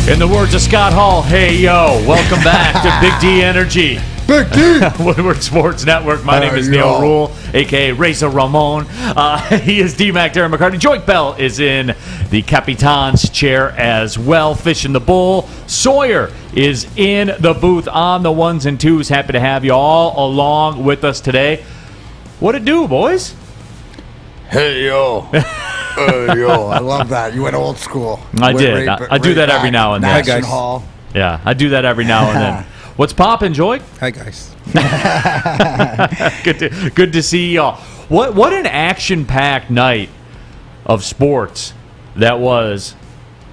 In the words of Scott Hall, hey yo, welcome back to Big D Energy. Big D! Woodward Sports Network. My name is Neil Rule, a.k.a. Razor Ramon. He is D-Mac, Darren McCartney. Joik Bell is in the Capitan's chair as well, fishing the bull. Sawyer is in the booth on the ones and twos. Happy to have you all along with us today. What it do, boys? Hey, yo. Hey, yo. I love that. You went old school. I did. I do that every now and then. Hi, guys. Hall. Yeah, I do that every now and then. What's poppin', Joik? Hi, guys. Good to see y'all. What an action-packed night of sports that was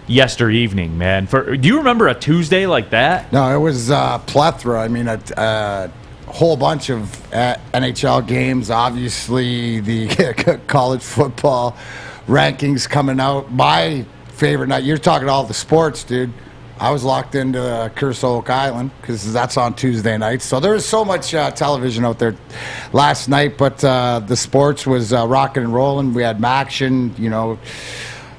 yesterday evening, man. Do you remember a Tuesday like that? No, it was plethora. I mean, a whole bunch of NHL games. Obviously, the college football rankings coming out. My favorite night. You're talking all the sports, dude. I was locked into Curse Oak Island because that's on Tuesday nights. So there was so much television out there last night, but the sports was rocking and rolling. We had action,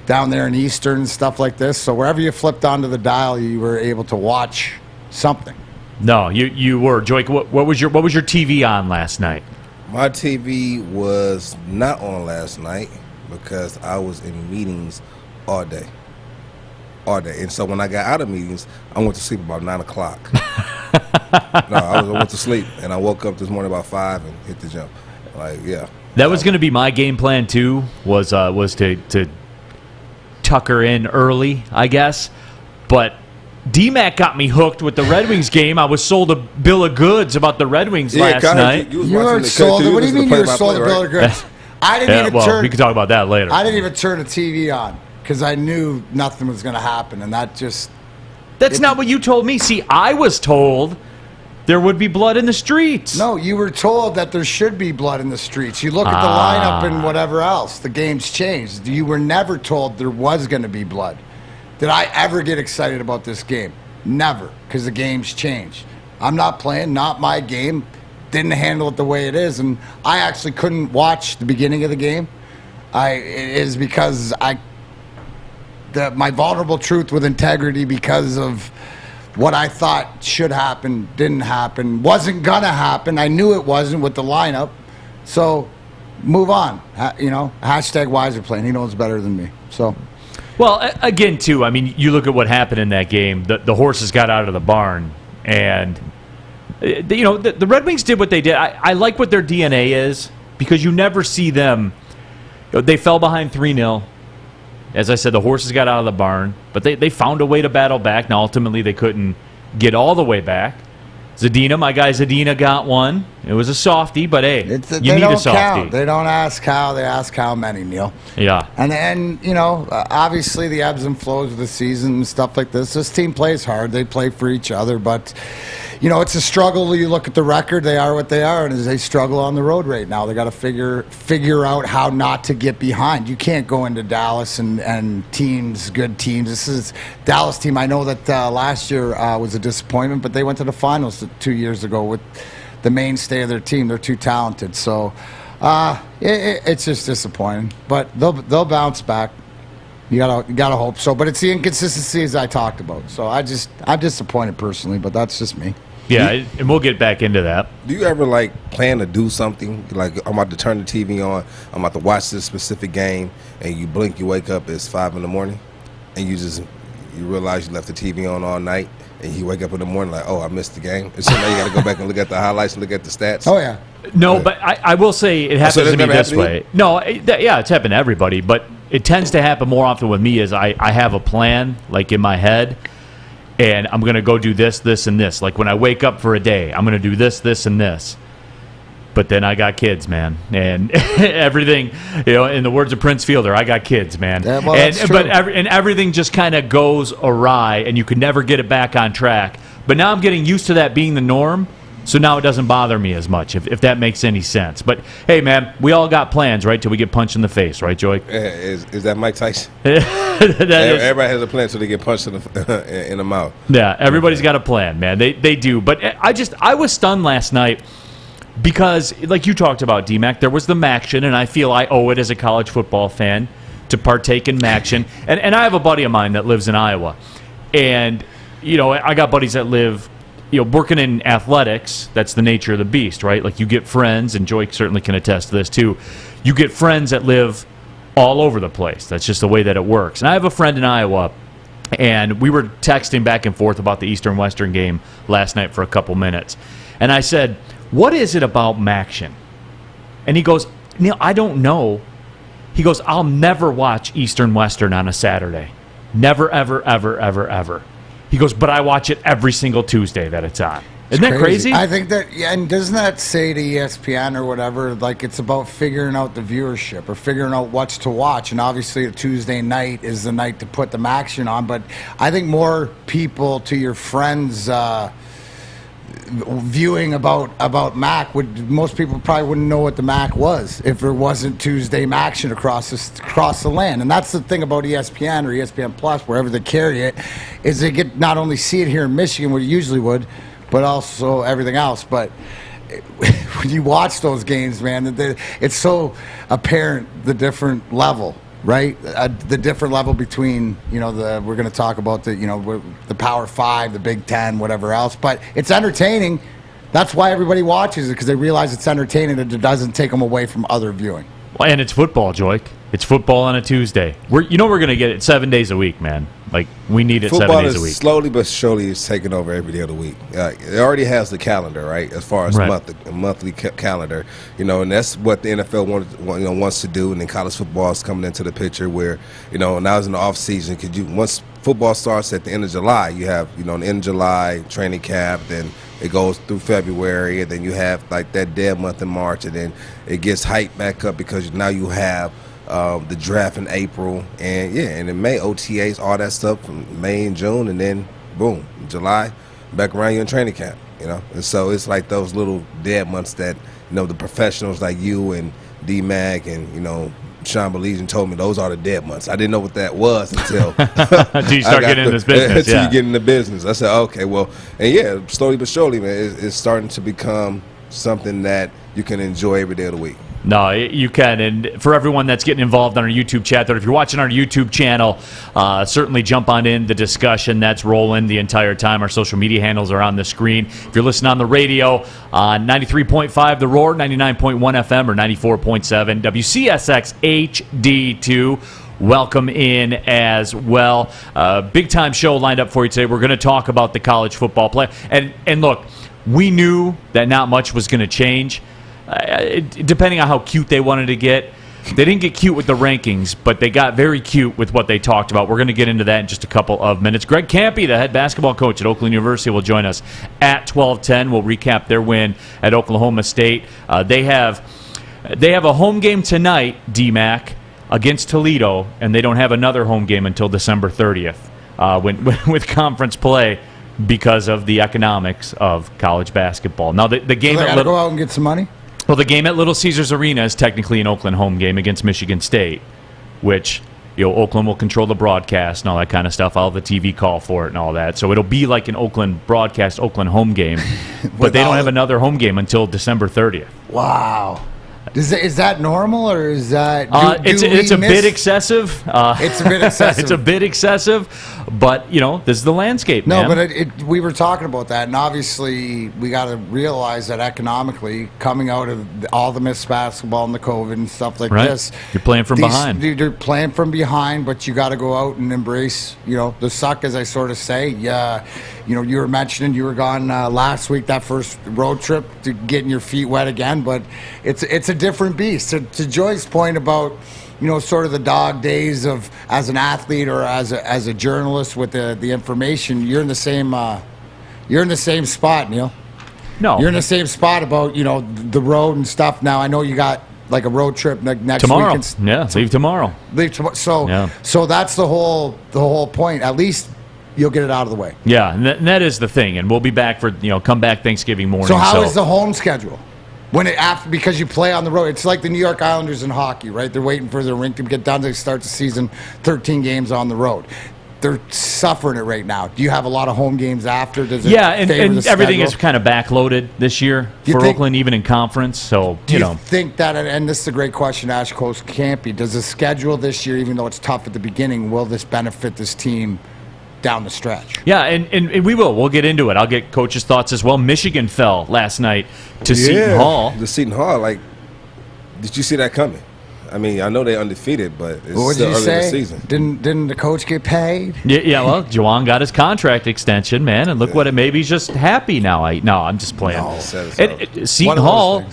down there in Eastern and stuff like this. So wherever you flipped onto the dial, you were able to watch something. No, you were. Joik, what was your TV on last night? My TV was not on last night because I was in meetings all day. And so when I got out of meetings, I went to sleep about 9 o'clock. I went to sleep, and I woke up this morning about 5 and hit the gym. That was going to be my game plan too. Was to tucker in early, I guess. But D-Mac got me hooked with the Red Wings game. I was sold a bill of goods about the Red Wings last night. You were sold. What do you mean you were sold a bill of goods? I didn't even turn. We can talk about that later. I didn't even turn the TV on. Because I knew nothing was going to happen, and That's not what you told me. See, I was told there would be blood in the streets. No, you were told that there should be blood in the streets. You look at the lineup and whatever else. The game's changed. You were never told there was going to be blood. Did I ever get excited about this game? Never, because the game's changed. I'm not playing, not my game. Didn't handle it the way it is, and I actually couldn't watch the beginning of the game. It is because my vulnerable truth with integrity because of what I thought should happen, didn't happen, wasn't going to happen. I knew it wasn't with the lineup. So move on. Hashtag wiser playing. He knows better than me. So, well, again, too, I mean, you look at what happened in that game. The horses got out of the barn. And, the Red Wings did what they did. I like what their DNA is because you never see them. They fell behind 3-0. As I said, the horses got out of the barn, but they found a way to battle back. Now, ultimately, they couldn't get all the way back. Zadina, my guy Zadina, got one. It was a softie, but hey, you need a softie. Count. They don't ask how, they ask how many, Neil. Yeah. And obviously the ebbs and flows of the season and stuff like this. This team plays hard. They play for each other, but it's a struggle. You look at the record, they are what they are, and they struggle on the road right now. They got to figure out how not to get behind. You can't go into Dallas and good teams. This is Dallas team. I know that last year was a disappointment, but they went to the finals 2 years ago with the mainstay of their team. They're too talented. So it's just disappointing, but they'll bounce back. You gotta hope so. But it's the inconsistencies I talked about. So I'm disappointed personally, but that's just me. Yeah, and we'll get back into that. Do you ever plan to do something like I'm about to turn the TV on, I'm about to watch this specific game, and you blink, you wake up, it's 5 in the morning, and you realize you left the TV on all night, and you wake up in the morning like, oh, I missed the game, and so now you got to go back and look at the highlights and look at the stats. Oh yeah. No, but I will say it happens to me this way. No, it's happened to everybody, but it tends to happen more often with me is I have a plan in my head. And I'm going to go do this, this, and this. Like when I wake up for a day, I'm going to do this, this, and this. But then I got kids, man. And everything, in the words of Prince Fielder, I got kids, man. Yeah, well, that's true. And everything just kind of goes awry, and you can never get it back on track. But now I'm getting used to that being the norm. So now it doesn't bother me as much, if that makes any sense. But, hey, man, we all got plans, right, till we get punched in the face, right, Joik? Is that Mike Tyson? Everybody has a plan till they get punched in the mouth. Yeah, everybody's got a plan, man. They do. But I was stunned last night because, like you talked about, D-Mac, there was the Maction, and I feel I owe it as a college football fan to partake in Maction. And I have a buddy of mine that lives in Iowa. And, I got buddies that live, working in athletics. That's the nature of the beast, right? Like, you get friends, and Joy certainly can attest to this too. You get friends that live all over the place. That's just the way that it works. And I have a friend in Iowa, and we were texting back and forth about the Eastern-Western game last night for a couple minutes. And I said, what is it about Maction? And he goes, Neil, I don't know. He goes, I'll never watch Eastern-Western on a Saturday. Never, ever, ever, ever, ever. He goes, but I watch it every single Tuesday that it's on. Isn't that crazy? I think that, yeah, and doesn't that say to ESPN or whatever, like it's about figuring out the viewership or figuring out what's to watch, and obviously a Tuesday night is the night to put the Maction on, but I think more people, to your friends' viewing about Mac, most people probably wouldn't know what the Mac was if there wasn't Tuesday Maction across the land. And that's the thing about ESPN or ESPN Plus, wherever they carry it, is they get not only see it here in Michigan, what you usually would, but also everything else. But when you watch those games, man, it's so apparent the different level, right? The different level between, we're going to talk about the Power 5, the Big Ten, whatever else. But it's entertaining. That's why everybody watches it, because they realize it's entertaining and it doesn't take them away from other viewing. Well, and it's football, Joy. It's football on a Tuesday. We're going to get it 7 days a week, man. Like, we need it football 7 days a week. Slowly but surely is taking over every day of the week. It already has the calendar, right? As far as monthly calendar, and that's what the NFL wants to do. And then college football is coming into the picture where, now it's in the off season. Once football starts at the end of July, you have the end of July training camp, then it goes through February, and then you have like that dead month in March, and then it gets hyped back up because now you have the draft in April, and in May, OTAs, all that stuff from May and June, and then boom, July, back around you in training camp, And so it's like those little dead months that, the professionals like you and D-Mac and, Sean Belizean told me those are the dead months. I didn't know what that was until you start getting in this business. Until you get in the business. I said, okay, well, and slowly but surely, man, it's starting to become something that you can enjoy every day of the week. No, you can. And for everyone that's getting involved on our YouTube chat, if you're watching our YouTube channel, certainly jump on in the discussion. That's rolling the entire time. Our social media handles are on the screen. If you're listening on the radio, 93.5 The Roar, 99.1 FM, or 94.7 WCSX HD2. Welcome in as well. Big time show lined up for you today. We're going to talk about the college football play. And look, we knew that not much was going to change. Depending on how cute they wanted to get. They didn't get cute with the rankings, but they got very cute with what they talked about. We're going to get into that in just a couple of minutes. Greg Kampe, the head basketball coach at Oakland University, will join us at 12:10. We'll recap their win at Oklahoma State. They have a home game tonight, D-Mac, against Toledo, and they don't have another home game until December 30th with conference play, because of the economics of college basketball. Now, the game so they gotta go out and get some money? Well, the game at Little Caesars Arena is technically an Oakland home game against Michigan State, which, Oakland will control the broadcast and all that kind of stuff. I'll have the TV call for it and all that. So it'll be like an Oakland broadcast, Oakland home game. But they don't have another home game until December 30th. Wow. Is that normal, or is that... It's a bit excessive. It's a bit excessive. It's a bit excessive, but, this is the landscape, no, man. but we were talking about that, and obviously we got to realize that economically, coming out of all the missed basketball and the COVID and stuff like this... You're playing from behind. You're playing from behind, but you got to go out and embrace, the suck, as I sort of say. Yeah, you were mentioning you were gone last week, that first road trip, to getting your feet wet again, but it's a different beast. To Joy's point about, sort of the dog days of as an athlete or as a journalist with the information, you're in the same spot, Neil. No, you're in the same spot about the road and stuff. Now I know you got like a road trip next tomorrow. Week. Leave tomorrow. So that's the whole point. At least you'll get it out of the way. Yeah, and that is the thing. And we'll be back for come back Thanksgiving morning. So how is the home schedule? Because you play on the road, it's like the New York Islanders in hockey, right? They're waiting for their rink to get done. They start the season 13 games on the road. They're suffering it right now. Do you have a lot of home games after? Does it and everything is kind of backloaded this year for Oakland, even in conference. So do you think that? And this is a great question to ask Coach Kampe. Does the schedule this year, even though it's tough at the beginning, will this benefit this team down the stretch. Yeah, and we will. We'll get into it. I'll get Coach's thoughts as well. Michigan fell last night to Seton Hall. The Seton Hall, like, did you see that coming? I mean, I know they're undefeated, but it's still early in the season. Didn't the coach get paid? Yeah, well, Juwan got his contract extension, man, and look what it. Maybe he's just happy now. I'm just playing. No. Seton Hall,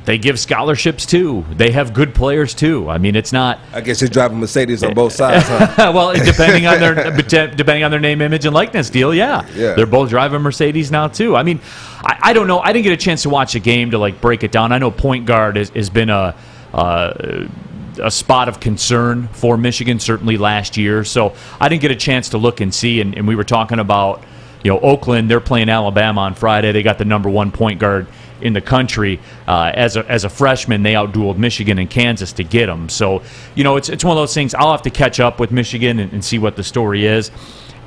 they give scholarships too. They have good players too. I mean, it's not. I guess you're driving Mercedes on both sides, huh? Well, depending on their name, image, and likeness deal, yeah. They're both driving Mercedes now too. I mean, I don't know. I didn't get a chance to watch the game to like break it down. I know point guard has been a spot of concern for Michigan, certainly last year. So I didn't get a chance to look and see. And we were talking about, Oakland. They're playing Alabama on Friday. They got the number one point guard in the country. As a freshman, they outdueled Michigan and Kansas to get them. So, it's one of those things. I'll have to catch up with Michigan and see what the story is.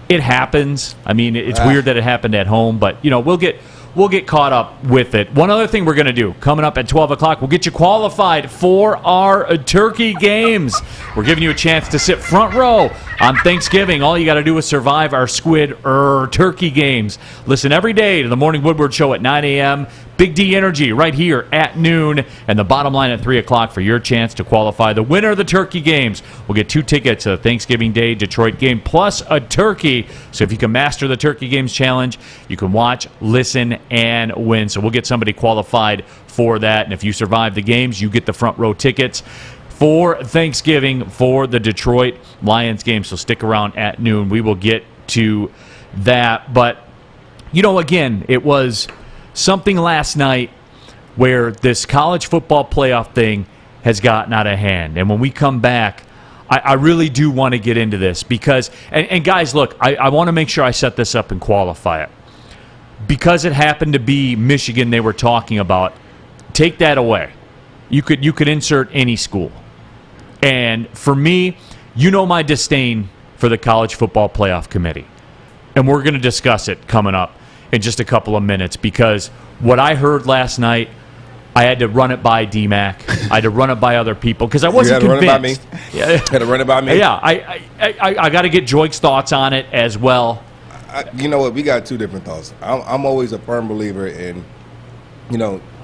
It happens. I mean, it's weird that it happened at home, but, we'll get caught up with it. One other thing we're going to do, coming up at 12 o'clock, we'll get you qualified for our turkey games. We're giving you a chance to sit front row on Thanksgiving. All you got to do is survive our squid turkey games. Listen every day to the Morning Woodward Show at 9 a.m., Big D Energy right here at noon, and the bottom line at 3 o'clock for your chance to qualify. The winner of the turkey games will get 2 tickets to the Thanksgiving Day Detroit game, plus a turkey. So if you can master the Turkey Games Challenge, you can watch, listen, and win. So we'll get somebody qualified for that. And if you survive the games, you get the front row tickets for Thanksgiving for the Detroit Lions game. So stick around at noon. We will get to that. But, again, it was something last night where this college football playoff thing has gotten out of hand. And when we come back, I really do want to get into this because, and guys, look, I want to make sure I set this up and qualify it. Because it happened to be Michigan they were talking about, take that away. You could insert any school. And for me, my disdain for the College Football Playoff Committee. And we're going to discuss it coming up in just a couple of minutes because what I heard last night, I had to run it by D-Mac. I had to run it by other people because I wasn't convinced. You had to run it by me? Yeah. Had to run it by me? Yeah, I got to get Joik's thoughts on it as well. You know what? We got two different thoughts. I'm always a firm believer in,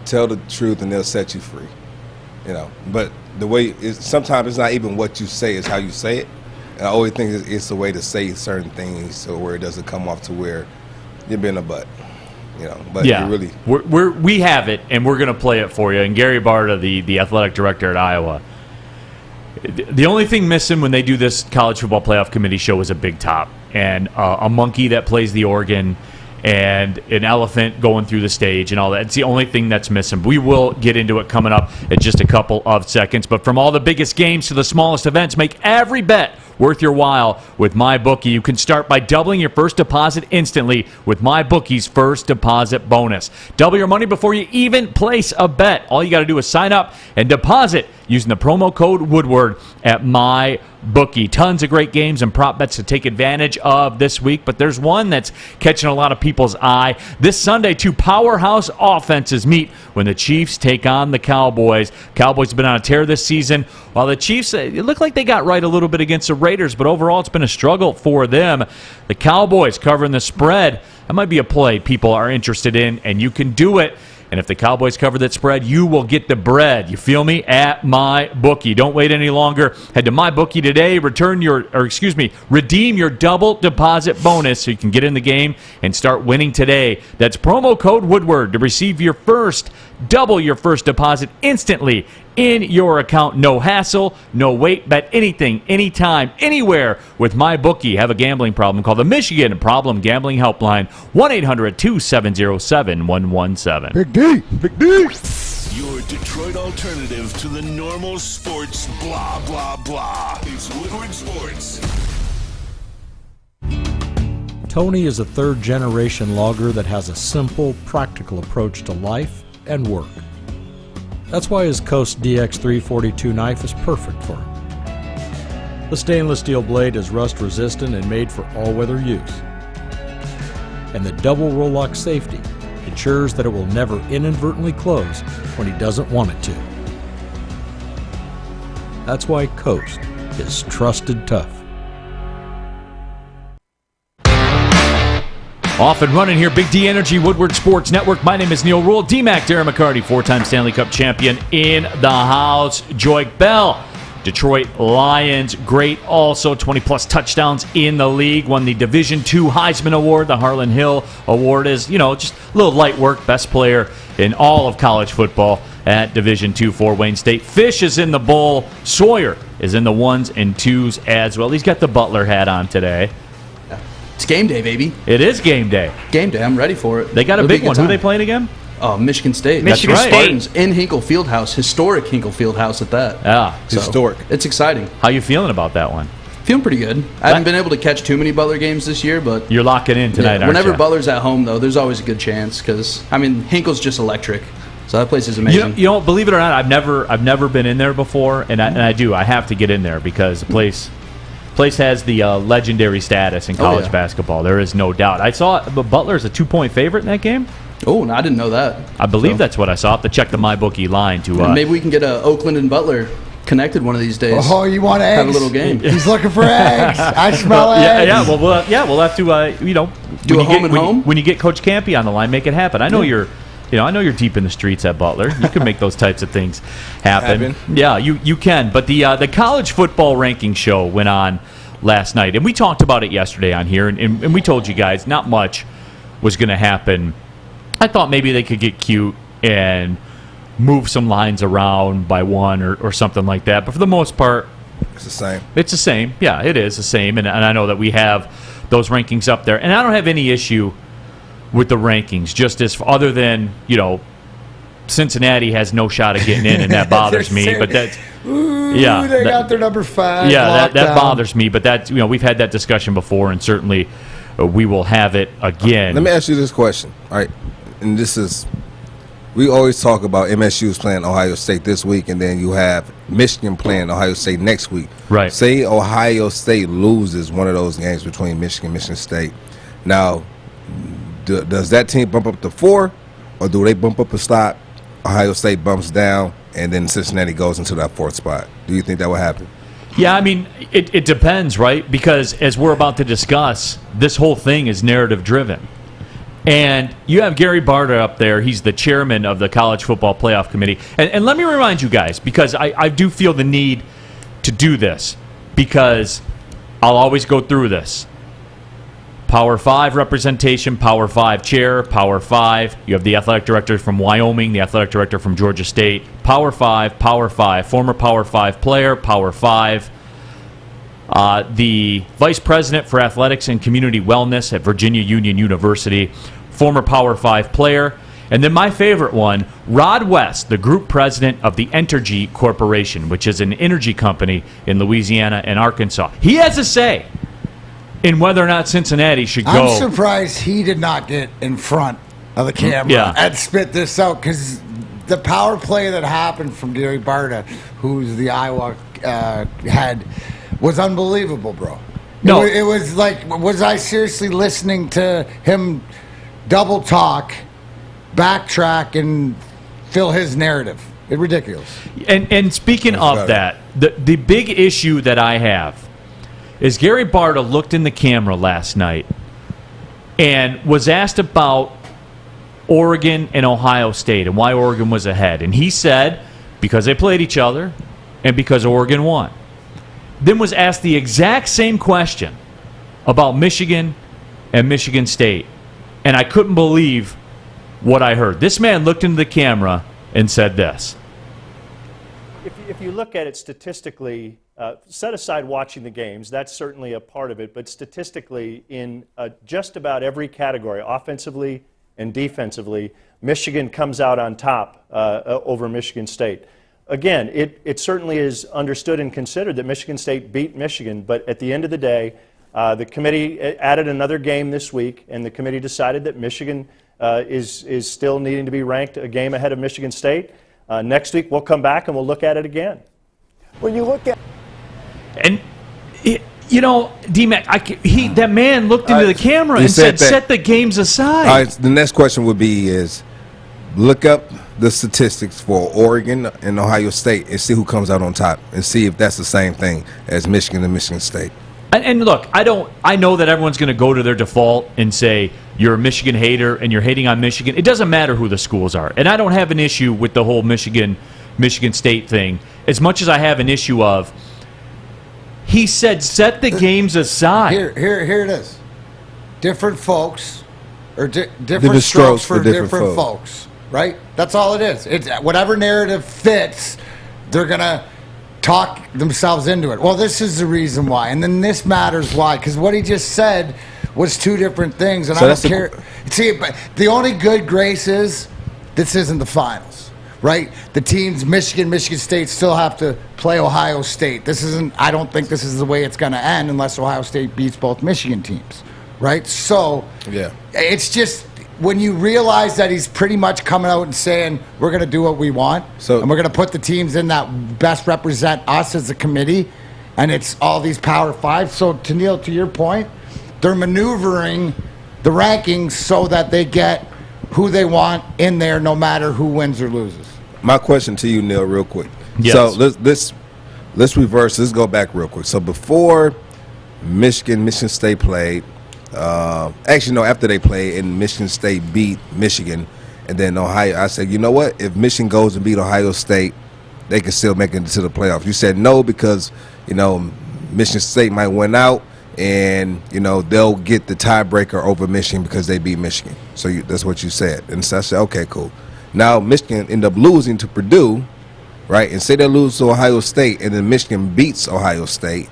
tell the truth and they'll set you free. But the way sometimes it's not even what you say, it's how you say it. And I always think it's a way to say certain things so where it doesn't come off to where you're being a butt. But yeah, you really we have it, and we're going to play it for you. And Gary Barta, the athletic director at Iowa, the only thing missing when they do this College Football Playoff Committee show is a big top and a monkey that plays the organ and an elephant going through the stage and all that. It's the only thing that's missing. We will get into it coming up in just a couple of seconds. But from all the biggest games to the smallest events, make every bet worth your while with MyBookie. You can start by doubling your first deposit instantly with MyBookie's first deposit bonus. Double your money before you even place a bet. All you got to do is sign up and deposit using the promo code Woodward at MyBookie. Tons of great games and prop bets to take advantage of this week, but there's one that's catching a lot of people's eye. This Sunday, 2 powerhouse offenses meet when the Chiefs take on the Cowboys. Cowboys have been on a tear this season, while the Chiefs, it looked like they got right a little bit against the Raiders, but overall it's been a struggle for them. The Cowboys covering the spread. That might be a play people are interested in, and you can do it. And if the Cowboys cover that spread, you will get the bread. You feel me? At MyBookie. Don't wait any longer. Head to MyBookie today. Redeem your double deposit bonus so you can get in the game and start winning today. That's promo code Woodward to receive double your first deposit instantly in your account. No hassle, no wait. Bet anything, anytime, anywhere with MyBookie. Have a gambling problem? Call the Michigan Problem Gambling Helpline, 1-800-270-7117. Big D. Your Detroit alternative to the normal sports blah, blah, blah. It's Woodward Sports. Tony is a third-generation logger that has a simple, practical approach to life and work. That's why his Coast DX342 knife is perfect for him. The stainless steel blade is rust-resistant and made for all-weather use. And the double roll-lock safety ensures that it will never inadvertently close when he doesn't want it to. That's why Coast is trusted tough. Off and running here, Big D Energy, Woodward Sports Network. My name is Neil Rule. D-Mac, Darren McCarty, 4-time Stanley Cup champion in the house. Joik Bell, Detroit Lions, great also, 20-plus touchdowns in the league. Won the Division II Heisman Award. The Harlan Hill Award is, just a little light work. Best player in all of college football at Division II for Wayne State. Fish is in the bowl. Sawyer is in the 1s and 2s as well. He's got the Butler hat on today. It's game day, baby. It is game day. Game day. I'm ready for it. They got a big one. Who are they playing again? Michigan State. Michigan Spartans in Hinkle Fieldhouse. Historic Hinkle Fieldhouse at that. Yeah. So, Historic. It's exciting. How you feeling about that one? Feeling pretty good. I haven't been able to catch too many Butler games this year, but you're locking in tonight, aren't whenever you? Butler's at home, though, there's always a good chance because, Hinkle's just electric. So that place is amazing. You know, believe it or not, I've never been in there before, and I have to get in there because the place has the legendary status in college basketball. There is no doubt. I saw Butler's a 2-point favorite in that game. Oh, no, I didn't know that. I believe that's what I saw. I have to check the MyBookie line to. Maybe we can get Oakland and Butler connected one of these days. Oh, you want eggs? Have a little game. He's looking for eggs. I smell eggs. We'll have to do a home and home when you get Coach Kampe on the line. Make it happen. I know you're deep in the streets at Butler. You can make those types of things happen. Yeah, you can. But the college football ranking show went on last night, and we talked about it yesterday on here, and we told you guys not much was going to happen. I thought maybe they could get cute and move some lines around by one or something like that. But for the most part, it's the same. It's the same. Yeah, it is the same. And I know that we have those rankings up there. And I don't have any issue with the rankings, just as other than, Cincinnati has no shot of getting in, and that bothers me. But that's they got their number 5. Yeah, that bothers me. But that we've had that discussion before, and certainly we will have it again. Let me ask you this question. All right, and this is, we always talk about MSU's playing Ohio State this week, and then you have Michigan playing Ohio State next week. Right. Say Ohio State loses one of those games between Michigan and Michigan State. Now, does that team bump up to 4, or do they bump up a spot? Ohio State bumps down, and then Cincinnati goes into that 4th spot. Do you think that will happen? Yeah, it depends, right? Because as we're about to discuss, this whole thing is narrative driven. And you have Gary Barta up there. He's the chairman of the College Football Playoff Committee. And let me remind you guys, because I do feel the need to do this, because I'll always go through this. Power 5 representation, Power 5 chair, Power 5. You have the athletic director from Wyoming, the athletic director from Georgia State. Power 5, former Power 5 player, Power 5. The vice president for athletics and community wellness at Virginia Union University, former Power 5 player. And then my favorite one, Rod West, the group president of the Entergy Corporation, which is an energy company in Louisiana and Arkansas. He has a say in whether or not Cincinnati should go. I'm surprised he did not get in front of the camera and spit this out, because the power play that happened from Gary Barta, who's the Iowa head, was unbelievable, bro. No. It was like, was I seriously listening to him double talk, backtrack, and fill his narrative? It's ridiculous. And speaking of that, the big issue that I have is Gary Barta looked in the camera last night and was asked about Oregon and Ohio State and why Oregon was ahead. And he said, because they played each other and because Oregon won. Then was asked the exact same question about Michigan and Michigan State. And I couldn't believe what I heard. This man looked into the camera and said this. If you look at it statistically, set aside watching the games, that's certainly a part of it, but statistically in just about every category, offensively and defensively, Michigan comes out on top over Michigan State. Again, it certainly is understood and considered that Michigan State beat Michigan, but at the end of the day, the committee added another game this week, and the committee decided that Michigan is still needing to be ranked a game ahead of Michigan State. Next week, we'll come back and we'll look at it again. When you look at... And, D-Mac, that man looked into the camera and said, set the games aside. All right, the next question would be look up the statistics for Oregon and Ohio State and see who comes out on top and see if that's the same thing as Michigan and Michigan State. And look, I know that everyone's going to go to their default and say you're a Michigan hater and you're hating on Michigan. It doesn't matter who the schools are. And I don't have an issue with the whole Michigan State thing as much as I have an issue of he said set the games aside. Here it is. Different folks or different strokes for different folks, right? That's all it is. It's whatever narrative fits, they're going to talk themselves into it. Well, this is the reason why, and then this matters why, because what he just said was two different things, and so I don't care. See, but the only good grace is this isn't the finals, right? The teams, Michigan State, still have to play Ohio State. This isn't. I don't think this is the way it's going to end unless Ohio State beats both Michigan teams, right? So, yeah, it's just. When you realize that he's pretty much coming out and saying, we're going to do what we want, and we're going to put the teams in that best represent us as a committee, and it's all these Power Five. So, to Neil, to your point, they're maneuvering the rankings so that they get who they want in there no matter who wins or loses. My question to you, Neil, real quick. Yes. So, let's reverse. Let's go back real quick. So, before Michigan State played, actually, no, after they played and Michigan State beat Michigan and then Ohio, I said, you know what? If Michigan goes and beat Ohio State, they can still make it to the playoffs. You said no because, Michigan State might win out and, they'll get the tiebreaker over Michigan because they beat Michigan. So that's what you said. And so I said, okay, cool. Now Michigan end up losing to Purdue, right? And say they lose to Ohio State and then Michigan beats Ohio State.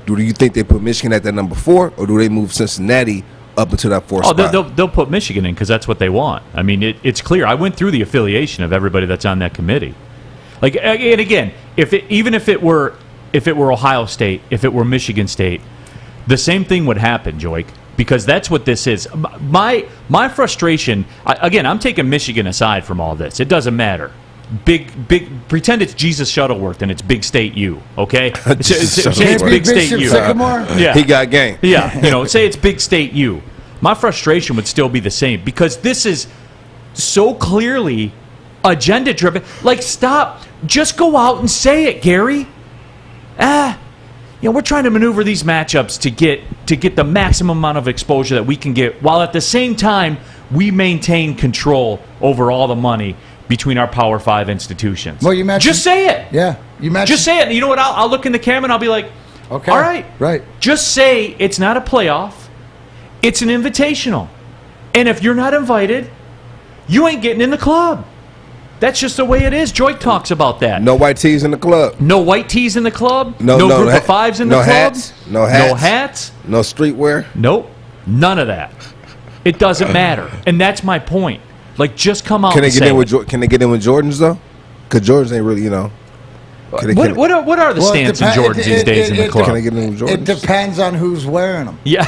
Do you think they put Michigan at that number 4, or do they move Cincinnati up into that 4th spot? They'll put Michigan in because that's what they want. I mean, it's clear. I went through the affiliation of everybody that's on that committee. Like, and again, even if it were Ohio State, if it were Michigan State, the same thing would happen, Joik, because that's what this is. My frustration. Again, I'm taking Michigan aside from all this. It doesn't matter. Big. Pretend it's Jesus Shuttleworth and it's Big State U. Okay, say it's Big State U. Yeah, he got game. Yeah, say it's Big State U. My frustration would still be the same because this is so clearly agenda driven. Like, stop. Just go out and say it, Gary. We're trying to maneuver these matchups to get the maximum amount of exposure that we can get, while at the same time we maintain control over all the money between our Power 5 institutions. Well, you mentioned, just say it. Yeah, you mentioned. Just say it. You know what? I'll look in the camera and I'll be like, okay, all right, right. Just say it's not a playoff. It's an invitational. And if you're not invited, you ain't getting in the club. That's just the way it is. Joik talks about that. No white tees in the club. No white tees in the club. No group of fives in the club. No hats. No hats. No streetwear. Nope. None of that. It doesn't matter. And that's my point. Like, just come out. Can they get in with Jordans though? Because Jordans ain't really, What are the stance in Jordans these days in the club? Can they get in with Jordans? It depends on who's wearing them. Yeah,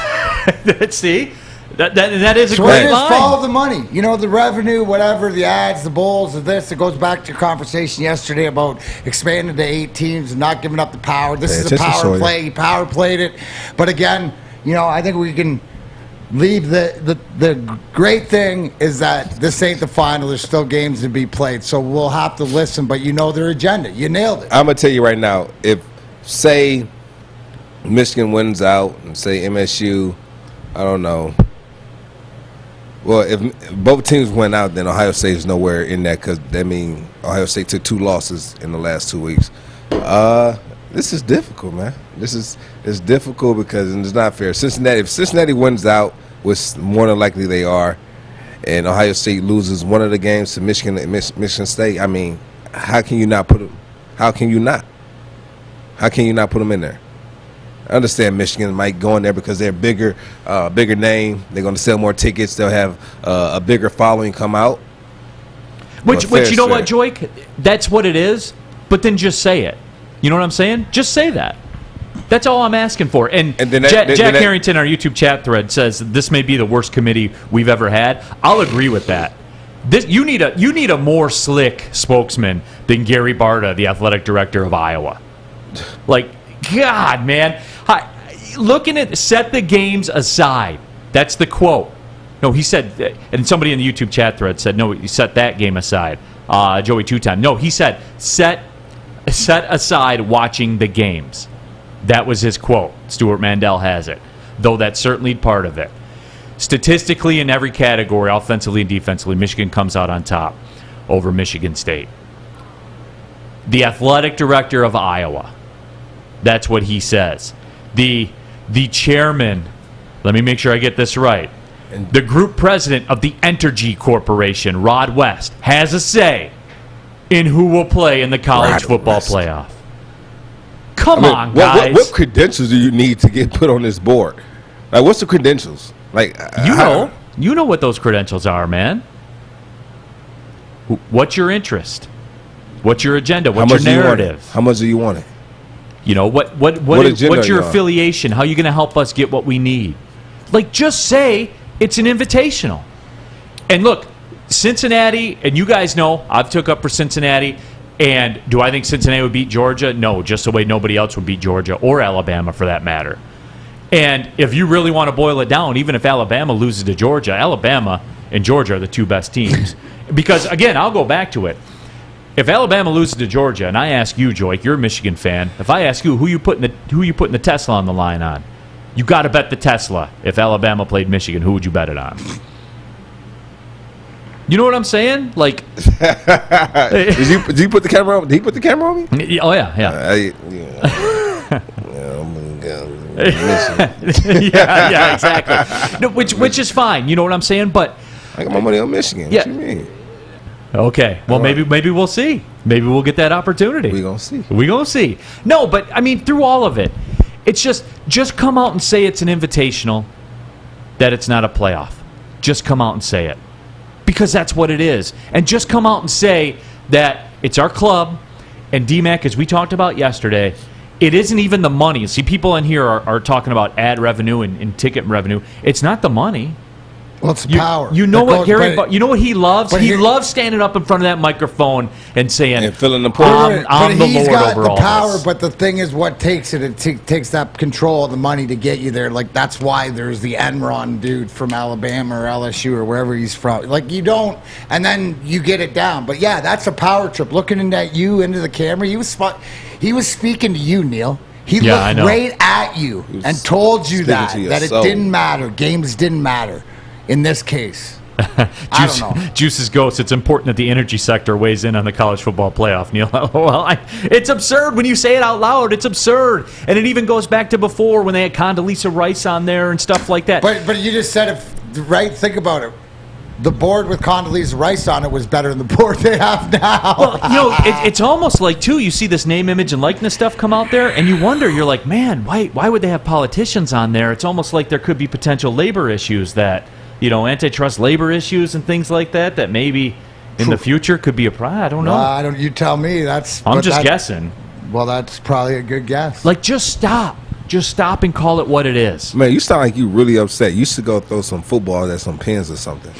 see, that is a great line. Follow the money. The revenue, whatever, the ads, the bowls, the this. It goes back to your conversation yesterday about expanding to 8 teams and not giving up the power. This is a power play. He power played it, but again, I think we can. Leave the great thing is that this ain't the final. There's still games to be played, so we'll have to listen. But their agenda. You nailed it. I'm gonna tell you right now. If say Michigan wins out and say MSU, I don't know. Well, if both teams went out, then Ohio State is nowhere in that because that means Ohio State took 2 losses in the last 2 weeks. This is difficult, man. It's difficult because it's not fair. If Cincinnati wins out, which more than likely they are, and Ohio State loses one of the games to Michigan State, I mean, how can you not put them? How can you not put them in there? I understand Michigan might go in there because they're bigger name. They're going to sell more tickets. They'll have a bigger following come out. Which you know what, Joik? That's what it is. But then just say it. You know what I'm saying? Just say that. That's all I'm asking for. And Jack Harrington, our YouTube chat thread, says this may be the worst committee we've ever had. I'll agree with that. You need a more slick spokesman than Gary Barta, the athletic director of Iowa. Like, God, man. Looking at set the games aside. That's the quote. No, he said, and somebody in the YouTube chat thread said, no, he set that game aside. Joey Two-Time. No, he said set aside watching the games. That was his quote. Stuart Mandel has it, though that's certainly part of it. Statistically, in every category, offensively and defensively, Michigan comes out on top over Michigan State. The athletic director of Iowa, that's what he says. The chairman, let me make sure I get this right, the group president of the Entergy Corporation, Rod West, has a say in who will play in the college football playoff. Come on, guys. What credentials do you need to get put on this board? Like, what's the credentials? Like, you know what those credentials are, man. What's your interest? What's your agenda? What's your narrative? How much do you want it? You know, what's your affiliation? How are you going to help us get what we need? Like, just say it's an invitational. And look, Cincinnati, and you guys know, I've took up for Cincinnati. And do I think Cincinnati would beat Georgia? No, just the way nobody else would beat Georgia or Alabama for that matter. And if you really want to boil it down, even if Alabama loses to Georgia, Alabama and Georgia are the two best teams. Because, again, I'll go back to it. If Alabama loses to Georgia, and I ask you, Joik, you're a Michigan fan, if I ask you who you putting the Tesla on the line on, you got to bet the Tesla. If Alabama played Michigan, who would you bet it on? You know what I'm saying? Like, did you put the camera on? Did he put the camera on me? Oh yeah. Yeah, exactly. No, which is fine. You know what I'm saying? But I got my money on Michigan. Yeah. What you mean? Okay. Well, maybe we'll see. Maybe we'll get that opportunity. We gonna see. We gonna see. No, but I mean, through all of it, it's just come out and say it's an invitational, that it's not a playoff. Just come out and say it. Because that's what it is. And just come out and say that it's our club, and DMAC, as we talked about yesterday, it isn't even the money. See, people in here are talking about ad revenue and ticket revenue. It's not the money. Well, it's power. You know what Gary? You know what he loves? He loves standing up in front of that microphone and saying, and filling the pool. I'm the Lord over all the power, this. but the thing is, what takes it? It takes that control of the money to get you there. Like, that's why there's the Enron dude from Alabama or LSU or wherever he's from. Like, you don't, and then you get it down. But yeah, that's a power trip. Looking into the camera, he was speaking to you, Neil. He looked right at you and told you that it didn't matter. Games didn't matter. In this case, I don't know. Juice's Ghost, it's important that the energy sector weighs in on the college football playoff, Neil. Well, it's absurd when you say it out loud. It's absurd. And it even goes back to before when they had Condoleezza Rice on there and stuff like that. But you just said it, right? Think about it. The board with Condoleezza Rice on it was better than the board they have now. Well, it's almost like, too, you see this name, image, and likeness stuff come out there, and you wonder, you're like, man, why would they have politicians on there? It's almost like there could be potential labor issues that, antitrust labor issues and things like that maybe in the future could be a problem. I don't know. You tell me. I'm just guessing. Well, that's probably a good guess. Like, just stop. Just stop and call it what it is. Man, you sound like you really upset. You should go throw some footballs at some pins or something.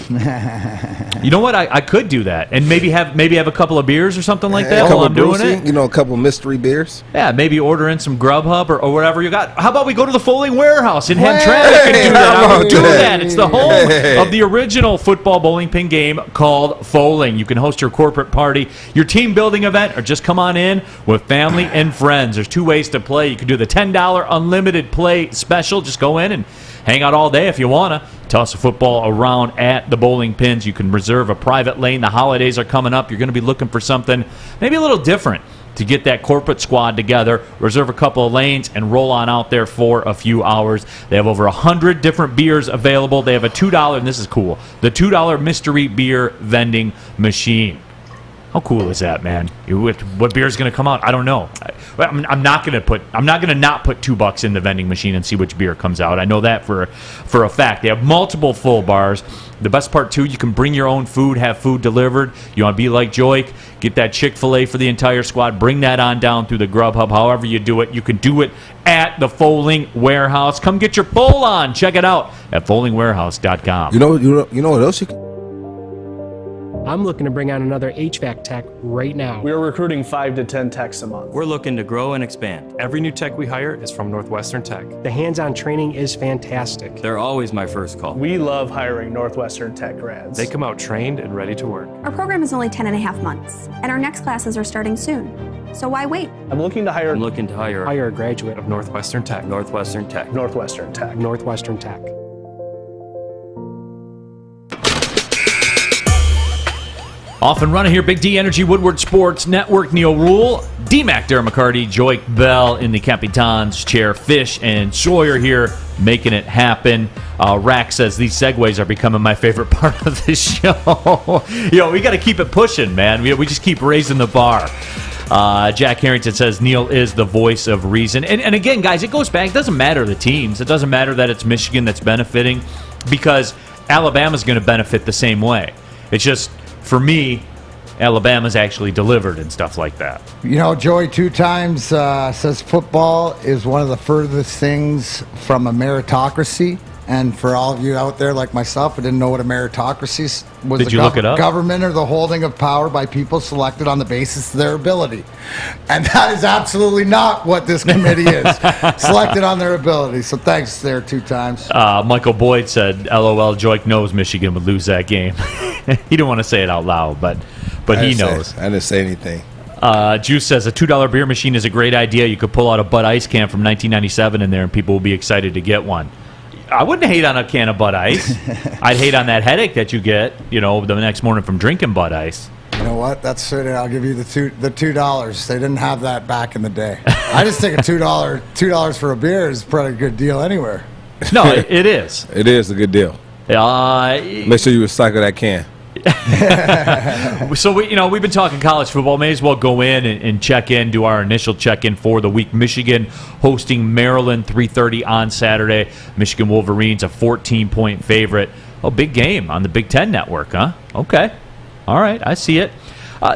You know what? I could do that, and maybe have a couple of beers or something like that while I'm doing it. A couple mystery beers. Yeah, maybe order in some Grubhub or whatever you got. How about we go to the Foaling Warehouse in Hamtramck and do that? I would do that. It's the home of the original football bowling pin game called Foaling. You can host your corporate party, your team building event, or just come on in with family and friends. There's two ways to play. You can do the $10 unlimited play special. Just go in and hang out all day if you want to. Toss a football around at the bowling pins. You can reserve a private lane. The holidays are coming up. You're going to be looking for something maybe a little different to get that corporate squad together. Reserve a couple of lanes and roll on out there for a few hours. They have over 100 different beers available. They have a $2, and this is cool, the $2 mystery beer vending machine. How cool is that, man? What beer is going to come out? I don't know. I'm not going to not put $2 in the vending machine and see which beer comes out. I know that for a fact. They have multiple full bars. The best part, too, you can bring your own food, have food delivered. You want to be like Joik, get that Chick-fil-A for the entire squad. Bring that on down through the Grubhub. However you do it, you can do it at the Foaling Warehouse. Come get your bowl on. Check it out at foalingwarehouse.com. You know what else you can? I'm looking to bring on another HVAC tech right now. We're recruiting 5 to 10 techs a month. We're looking to grow and expand. Every new tech we hire is from Northwestern Tech. The hands-on training is fantastic. They're always my first call. We love hiring Northwestern Tech grads. They come out trained and ready to work. Our program is only 10 and a half months, and our next classes are starting soon. So why wait? I'm looking to hire Hire a graduate of Northwestern Tech. Northwestern Tech. Northwestern Tech. Off and running here, Big D Energy, Woodward Sports Network, Neil Rule, D-Mac, Darren McCarty, Joik Bell in the Capitan's chair, Fish and Sawyer here making it happen. Rack says these segues are becoming my favorite part of this show. We got to keep it pushing, man. We just keep raising the bar. Jack Harrington says Neil is the voice of reason. And again, guys, it goes back. It doesn't matter the teams. It doesn't matter that it's Michigan that's benefiting because Alabama's going to benefit the same way. It's just, for me, Alabama's actually delivered and stuff like that. Joey 2 times says football is one of the furthest things from a meritocracy. And for all of you out there like myself, I didn't know what a meritocracy was. Did you look it up? Government or the holding of power by people selected on the basis of their ability. And that is absolutely not what this committee is. Selected on their ability. So thanks there 2 times. Michael Boyd said, LOL, Joik knows Michigan would lose that game. He didn't want to say it out loud, but he knows. I didn't say anything. Juice says a $2 beer machine is a great idea. You could pull out a Bud Ice can from 1997 in there and people will be excited to get one. I wouldn't hate on a can of Bud Ice. I'd hate on that headache that you get, the next morning from drinking Bud Ice. You know what? That's it. I'll give you the $2. They didn't have that back in the day. I just think a $2 for a beer is probably a good deal anywhere. No, it is. It is a good deal. Make sure you recycle that can. So we've been talking college football. May as well go in and check in, do our initial check-in for the week. Michigan hosting Maryland 3:30 on Saturday. Michigan Wolverines a 14-point favorite. Oh, big game on the Big Ten Network, huh? Okay. All right, I see it.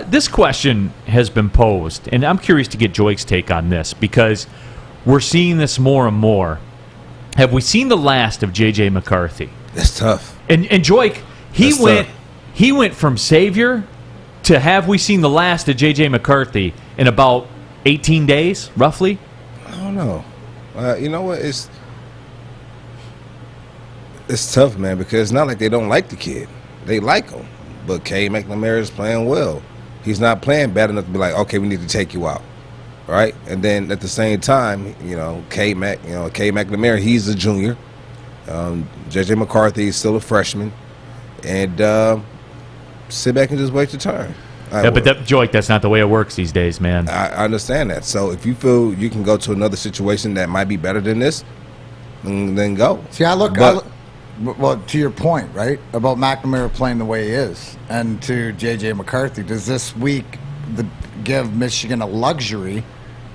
This question has been posed, and I'm curious to get Joik's take on this because we're seeing this more and more. Have we seen the last of J.J. McCarthy? That's tough. And Joik, he went from savior to have we seen the last of J.J. McCarthy in about 18 days, roughly? I don't know. You know what? It's tough, man, because it's not like they don't like the kid. They like him. But K. McNamara is playing well. He's not playing bad enough to be like, okay, we need to take you out. Right? And then at the same time, K. McNamara, he's a junior. J.J. McCarthy is still a freshman. And sit back and just wait your turn. But Joik, that's not the way it works these days, man. I understand that. So if you feel you can go to another situation that might be better than this, then go. See, well, to your point, right, about McNamara playing the way he is, and to J.J. McCarthy, does this week give Michigan a luxury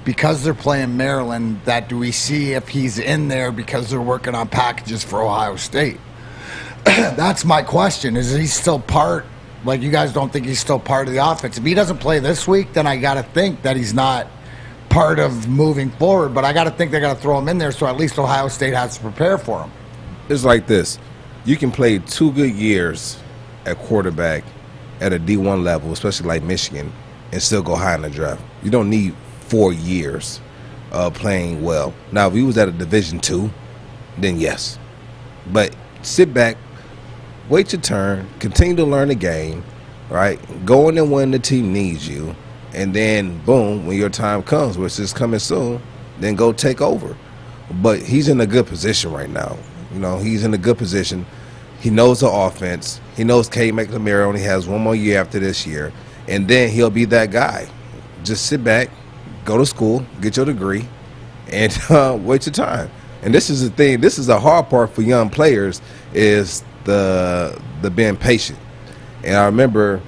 because they're playing Maryland? That do we see if he's in there because they're working on packages for Ohio State? That's my question. Is he still part? Like, you guys don't think he's still part of the offense? If he doesn't play this week, then I got to think that he's not part of moving forward. But I got to think they're going to throw him in there so at least Ohio State has to prepare for him. It's like this. You can play 2 good years at quarterback at a D1 level, especially like Michigan, and still go high in the draft. You don't need 4 years of playing well. Now, if he was at a Division II, then yes. But sit back, wait your turn, continue to learn the game, right? Go in and when the team needs you, and then, boom, when your time comes, which is coming soon, then go take over. But he's in a good position right now. He's in a good position. He knows the offense. He knows K. McNamara only has 1 more year after this year, and then he'll be that guy. Just sit back, go to school, get your degree, and wait your time. And this is the thing. This is the hard part for young players is the being patient. And I remember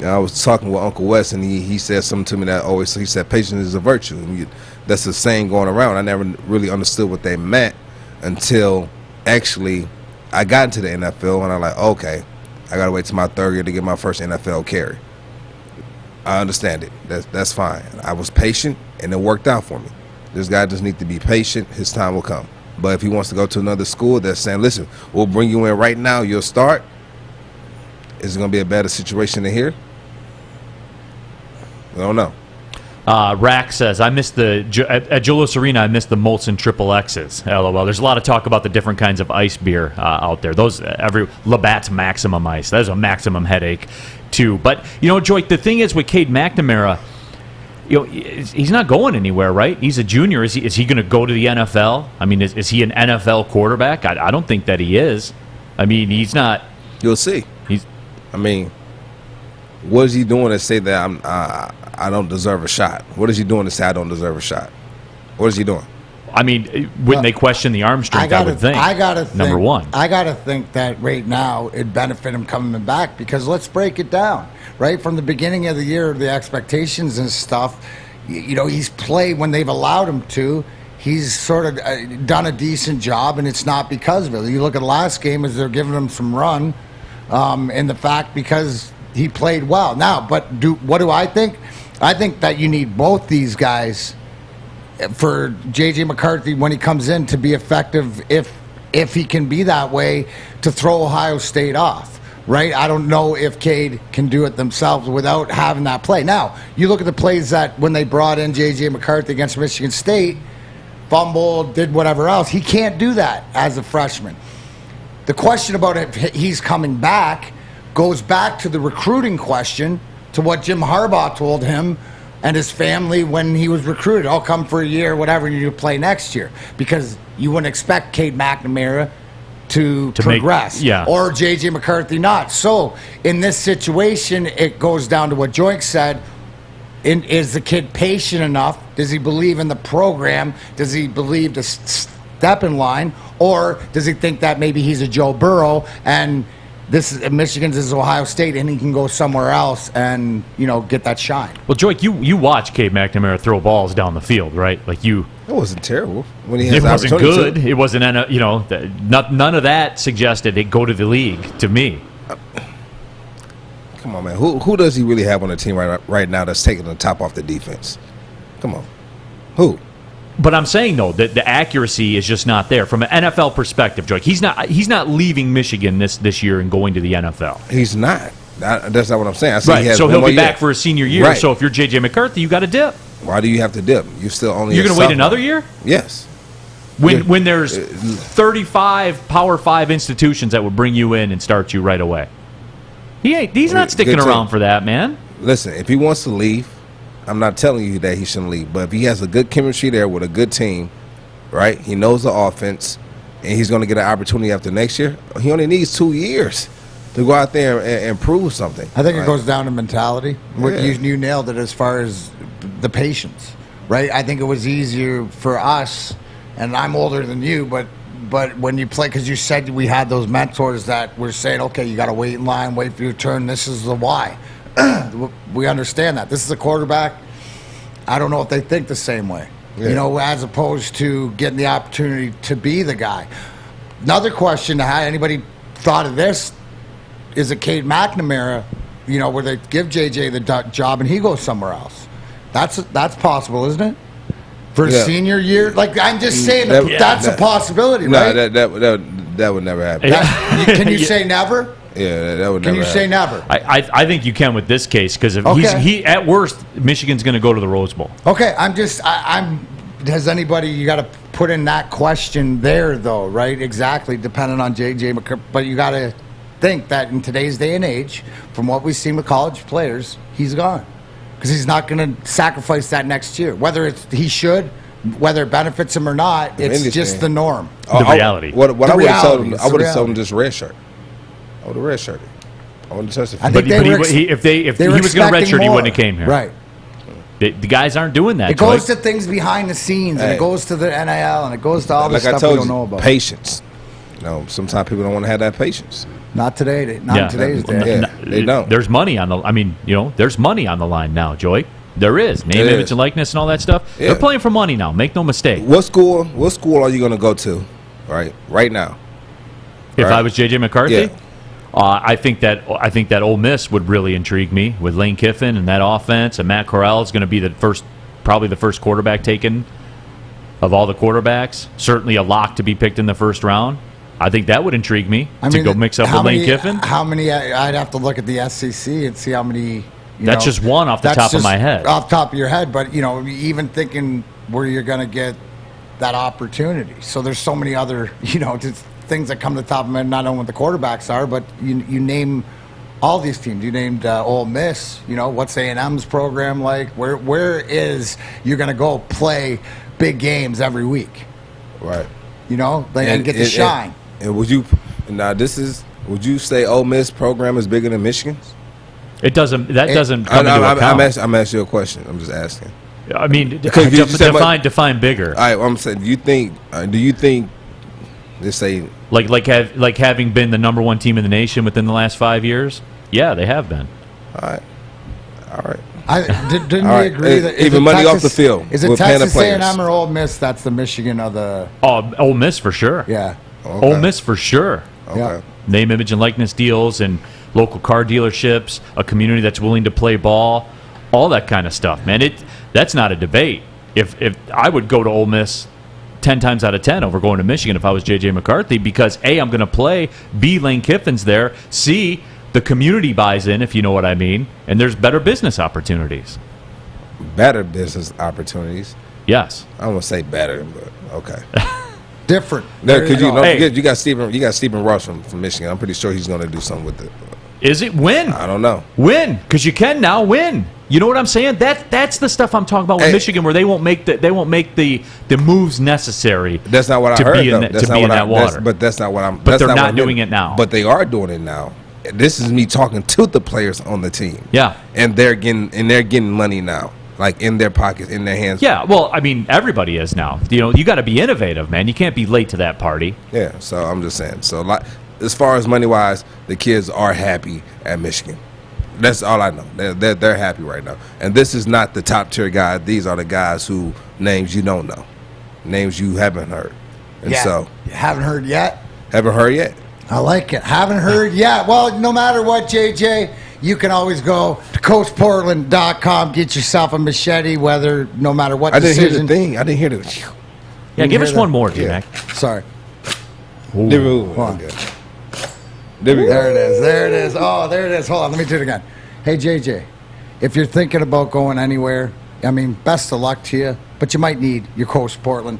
I was talking with Uncle Wes, and he said something to me that always, he said, patience is a virtue. And that's the saying going around. I never really understood what they meant until actually I got into the NFL, and I'm like, okay, I got to wait till my 3rd year to get my first NFL carry. I understand it. That's fine. I was patient, and it worked out for me. This guy just needs to be patient. His time will come. But if he wants to go to another school that's saying, listen, we'll bring you in right now, you'll start, is it going to be a better situation than here? I don't know. Rack says, at Julius Arena, I missed the Molson Triple X's. LOL. There's a lot of talk about the different kinds of ice beer out there. Those, Labatt's Maximum Ice. That's a maximum headache, too. But, Joik, the thing is with Cade McNamara, he's not going anywhere, right? He's a junior. Is he going to go to the NFL? I mean, is he an NFL quarterback? I don't think that he is. I mean, he's not. You'll see. What is he doing to say that I don't deserve a shot? What is he doing to say I don't deserve a shot? What is he doing? I mean, when they question the arm strength, I would think. Number one. I got to think that right now it'd benefit him coming back because let's break it down. Right from the beginning of the year, the expectations and stuff, he's played when they've allowed him to. He's sort of done a decent job, and it's not because of it. You look at the last game as they're giving him some run, and the fact because he played well. Now, but what do I think? I think that you need both these guys for J.J. McCarthy when he comes in to be effective if he can be that way to throw Ohio State off, right? I don't know if Cade can do it themselves without having that play. Now, you look at the plays that when they brought in J.J. McCarthy against Michigan State, fumbled, did whatever else. He can't do that as a freshman. The question about if he's coming back goes back to the recruiting question, to what Jim Harbaugh told him and his family when he was recruited. I'll come for a year, whatever, and you play next year. Because you wouldn't expect Cade McNamara to progress. Or J.J. McCarthy not. So in this situation, it goes down to what Joink said. Is the kid patient enough? Does he believe in the program? Does he believe to step in line? Or does he think that maybe he's a Joe Burrow and Michigan's is Ohio State, and he can go somewhere else and get that shine. Well, Joik, you watch Cade McNamara throw balls down the field, right? It wasn't terrible when he has. It wasn't good. It wasn't. None of that suggested it go to the league to me. Come on, man. Who does he really have on the team right now that's taking the top off the defense? Come on, who? But I'm saying though that the accuracy is just not there from an NFL perspective, Joik. He's not leaving Michigan this year and going to the NFL. He's not. That's not what I'm saying. Right. So he'll be back for a senior year. Right. So if you're J.J. McCarthy, you got to dip. Why do you have to dip? You're going to wait another year? Yes. When there's 35 Power 5 institutions that would bring you in and start you right away. He's not sticking around for that, man. Listen, if he wants to leave, I'm not telling you that he shouldn't leave, but if he has a good chemistry there with a good team, right, he knows the offense, and he's going to get an opportunity after next year, he only needs 2 years to go out there and prove something. I think it goes down to mentality. Yeah. You nailed it as far as the patience, right? I think it was easier for us, and I'm older than you, but when you play, because you said we had those mentors that were saying, okay, you got to wait in line, wait for your turn, this is the why. We understand that. This is a quarterback. I don't know if they think the same way, as opposed to getting the opportunity to be the guy. Another question, anybody thought of this, is it Cade McNamara, where they give JJ the job and he goes somewhere else? That's possible, isn't it? For a senior year? I'm just saying that's a possibility, right? No, that would never happen. Can you say never? Yeah, that would never happen. Can you say never? I think you can with this case because he at worst, Michigan's going to go to the Rose Bowl. Okay, has anybody, you got to put in that question there, though, right? Exactly, depending on J.J. McCarthy. But you got to think that in today's day and age, from what we've seen with college players, he's gone. Because he's not going to sacrifice that next year. Whether he should, whether it benefits him or not, it's just the norm. The reality. What I would have told him, I would have told him just red shirt. I would have red shirted. I wouldn't touch it. If he was going to red shirt, he wouldn't have came here. Right. The guys aren't doing that. It goes to things behind the scenes, and it goes to the NIL, and it goes to all the stuff we don't know about. Patience. Sometimes people don't want to have that patience. Not today. Not in today's day. They don't. There's money on there's money on the line now, Joy. There is. Name, image, and likeness and all that stuff. Yeah. They're playing for money now. Make no mistake. What school are you going to go to, right now? If I was J.J. McCarthy? Yeah. I think that Ole Miss would really intrigue me with Lane Kiffin and that offense, and Matt Corral is going to be probably the first quarterback taken of all the quarterbacks. Certainly a lock to be picked in the first round. I think that would intrigue me to go mix up with Lane Kiffin. How many? I'd have to look at the SEC and see how many. That's just one off the top of my head. Off the top of your head, but even thinking where you're going to get that opportunity. So there's so many other just things that come to the top of my head, not only what the quarterbacks are, but you name all these teams. You named Ole Miss. You know, what's A&M's program like? Where is you're going to go play big games every week? Right. You know, and get to shine. And would you say Ole Miss program is bigger than Michigan's? It doesn't. That doesn't come into account. I'm asking you a question. I'm just asking. I mean, define bigger. All right, well, I'm saying, do you think? Let's say like having been the number 1 team in the nation within the last 5 years? Yeah, they have been. All right. Didn't we agree that even money off the field? Is it Texas A&M or Ole Miss? That's the Michigan of the. Oh, Ole Miss for sure. Yeah. Okay. Ole Miss for sure. Okay. Yeah. Name, image, and likeness deals, and local car dealerships, a community that's willing to play ball, all that kind of stuff, man. That's not a debate. If I would go to Ole Miss 10 times out of 10 over going to Michigan if I was J.J. McCarthy, because A, I'm going to play, B, Lane Kiffin's there, C, the community buys in, if you know what I mean, and there's better business opportunities. Better business opportunities? Yes. I don't want to say better, but okay. Different. You got Stephen Ross from Michigan. I'm pretty sure he's going to do something with it. Is it win? I don't know. Win, because you can now win. You know what I'm saying? That's the stuff I'm talking about with Michigan, where they won't make the moves necessary. That's not what I heard. To be in that water. But that's not what I'm. But they're not doing it now. But they are doing it now. This is me talking to the players on the team. Yeah, and they're getting money now, like in their pockets, in their hands. Yeah, well, I mean, everybody is now. You know, you got to be innovative, man. You can't be late to that party. Yeah, so I'm just saying. So, like, as far as money wise, the kids are happy at Michigan. That's all I know. They're happy right now. And this is not the top tier guys. These are the guys who names you don't know, names you haven't heard. And so you haven't heard yet. Haven't heard yet. I like it. Haven't heard yet. Well, no matter what, JJ, you can always go to CoachPortland.com, get yourself a machete, no matter what decision. I didn't hear the thing. I didn't hear the. Yeah, give us one more, J-Mac. Sorry. There it is. There it is. Oh, there it is. Hold on. Let me do it again. Hey, JJ, if you're thinking about going anywhere, I mean, best of luck to you, but you might need your Coach Portland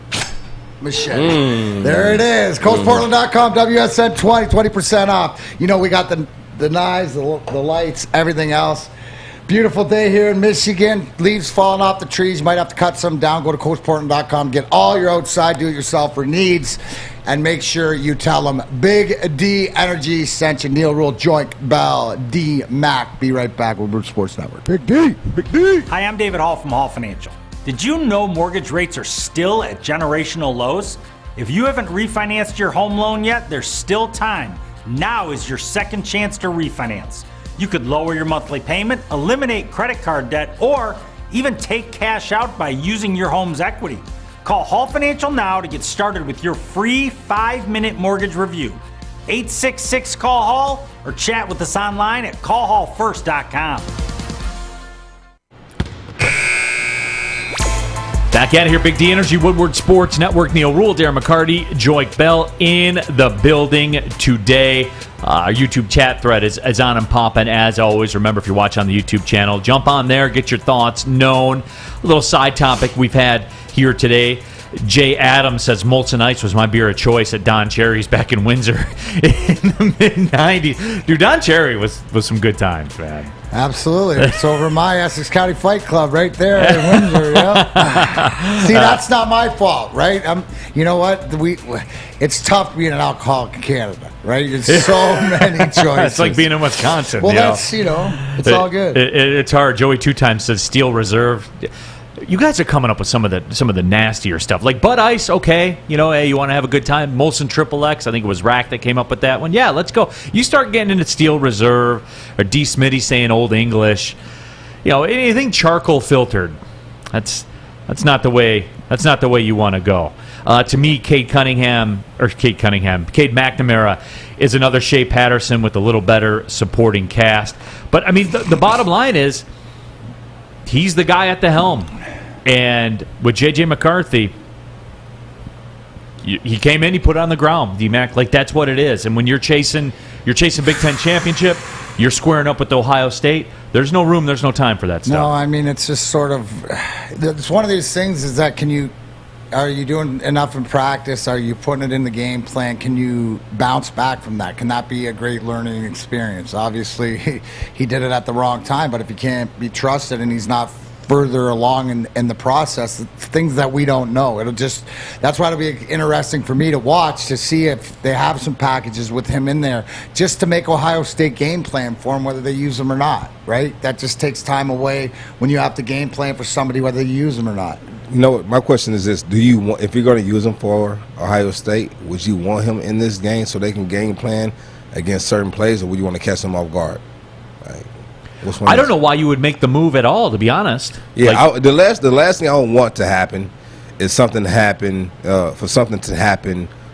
machete. There it is. CoachPortland.com, WSN 20% off. You know, we got the knives, the lights, everything else. Beautiful day here in Michigan. Leaves falling off the trees. You might have to cut some down. Go to CoachPortland.com. Get all your outside do-it-yourselfer needs. And make sure you tell them Big D Energy sent you. Neil Rule, Joint Bell, D Mac. Be right back with Woodward Sports Network. Big D. Big D. Hi, I'm David Hall from Hall Financial. Did you know mortgage rates are still at generational lows? If you haven't refinanced your home loan yet, there's still time. Now is your second chance to refinance. You could lower your monthly payment, eliminate credit card debt, or even take cash out by using your home's equity. Call Hall Financial now to get started with your free 5-minute mortgage review. 866-CALL-HALL or chat with us online at callhallfirst.com. Back at it here, Big D Energy, Woodward Sports Network. Neil Rule, Darren McCarty, Joik Bell in the building today. Our YouTube chat thread is on and popping as always. Remember, if you're watching on the YouTube channel, jump on there, get your thoughts known. A little side topic we've had here today. Jay Adams says Molson Ice was my beer of choice at Don Cherry's back in Windsor in the mid-'90s. Dude, Don Cherry was some good times, man. Absolutely. It's over my Essex County Fight Club right there in Windsor. Yeah. See, that's not my fault, right? You know what? It's tough being an alcoholic in Canada, right? It's so many choices. It's like being in Wisconsin. Well, it's all good. It's hard. Joey 2 times says Steel Reserve. You guys are coming up with some of the nastier stuff, like Bud Ice. Okay, hey, you want to have a good time? Molson Triple X. I think it was Rack that came up with that one. Yeah, let's go. You start getting into Steel Reserve or D. Smitty saying Old English. Anything charcoal filtered. That's not the way. That's not the way you want to go. To me, Cade McNamara is another Shea Patterson with a little better supporting cast. But I mean, the bottom line is he's the guy at the helm. And with J.J. McCarthy, he came in, he put it on the ground, D-Mac. Like, that's what it is. And when you're chasing Big Ten championship, you're squaring up with Ohio State, there's no room, there's no time for that stuff. No, I mean, it's just sort of, it's one of these things is that are you doing enough in practice? Are you putting it in the game plan? Can you bounce back from that? Can that be a great learning experience? Obviously, he did it at the wrong time, but if he can't be trusted and he's not further along in the process, things that we don't know, that's why it'll be interesting for me to watch to see if they have some packages with him in there just to make Ohio State game plan for him, whether they use them or not, right? That just takes time away when you have to game plan for somebody, whether you use them or not. You know what? My question is this: do you want, if you're going to use him for Ohio State, would you want him in this game so they can game plan against certain plays, or would you want to catch him off guard? Like, I don't know why you would make the move at all, to be honest. Yeah, the last thing I would want to happen is something to happen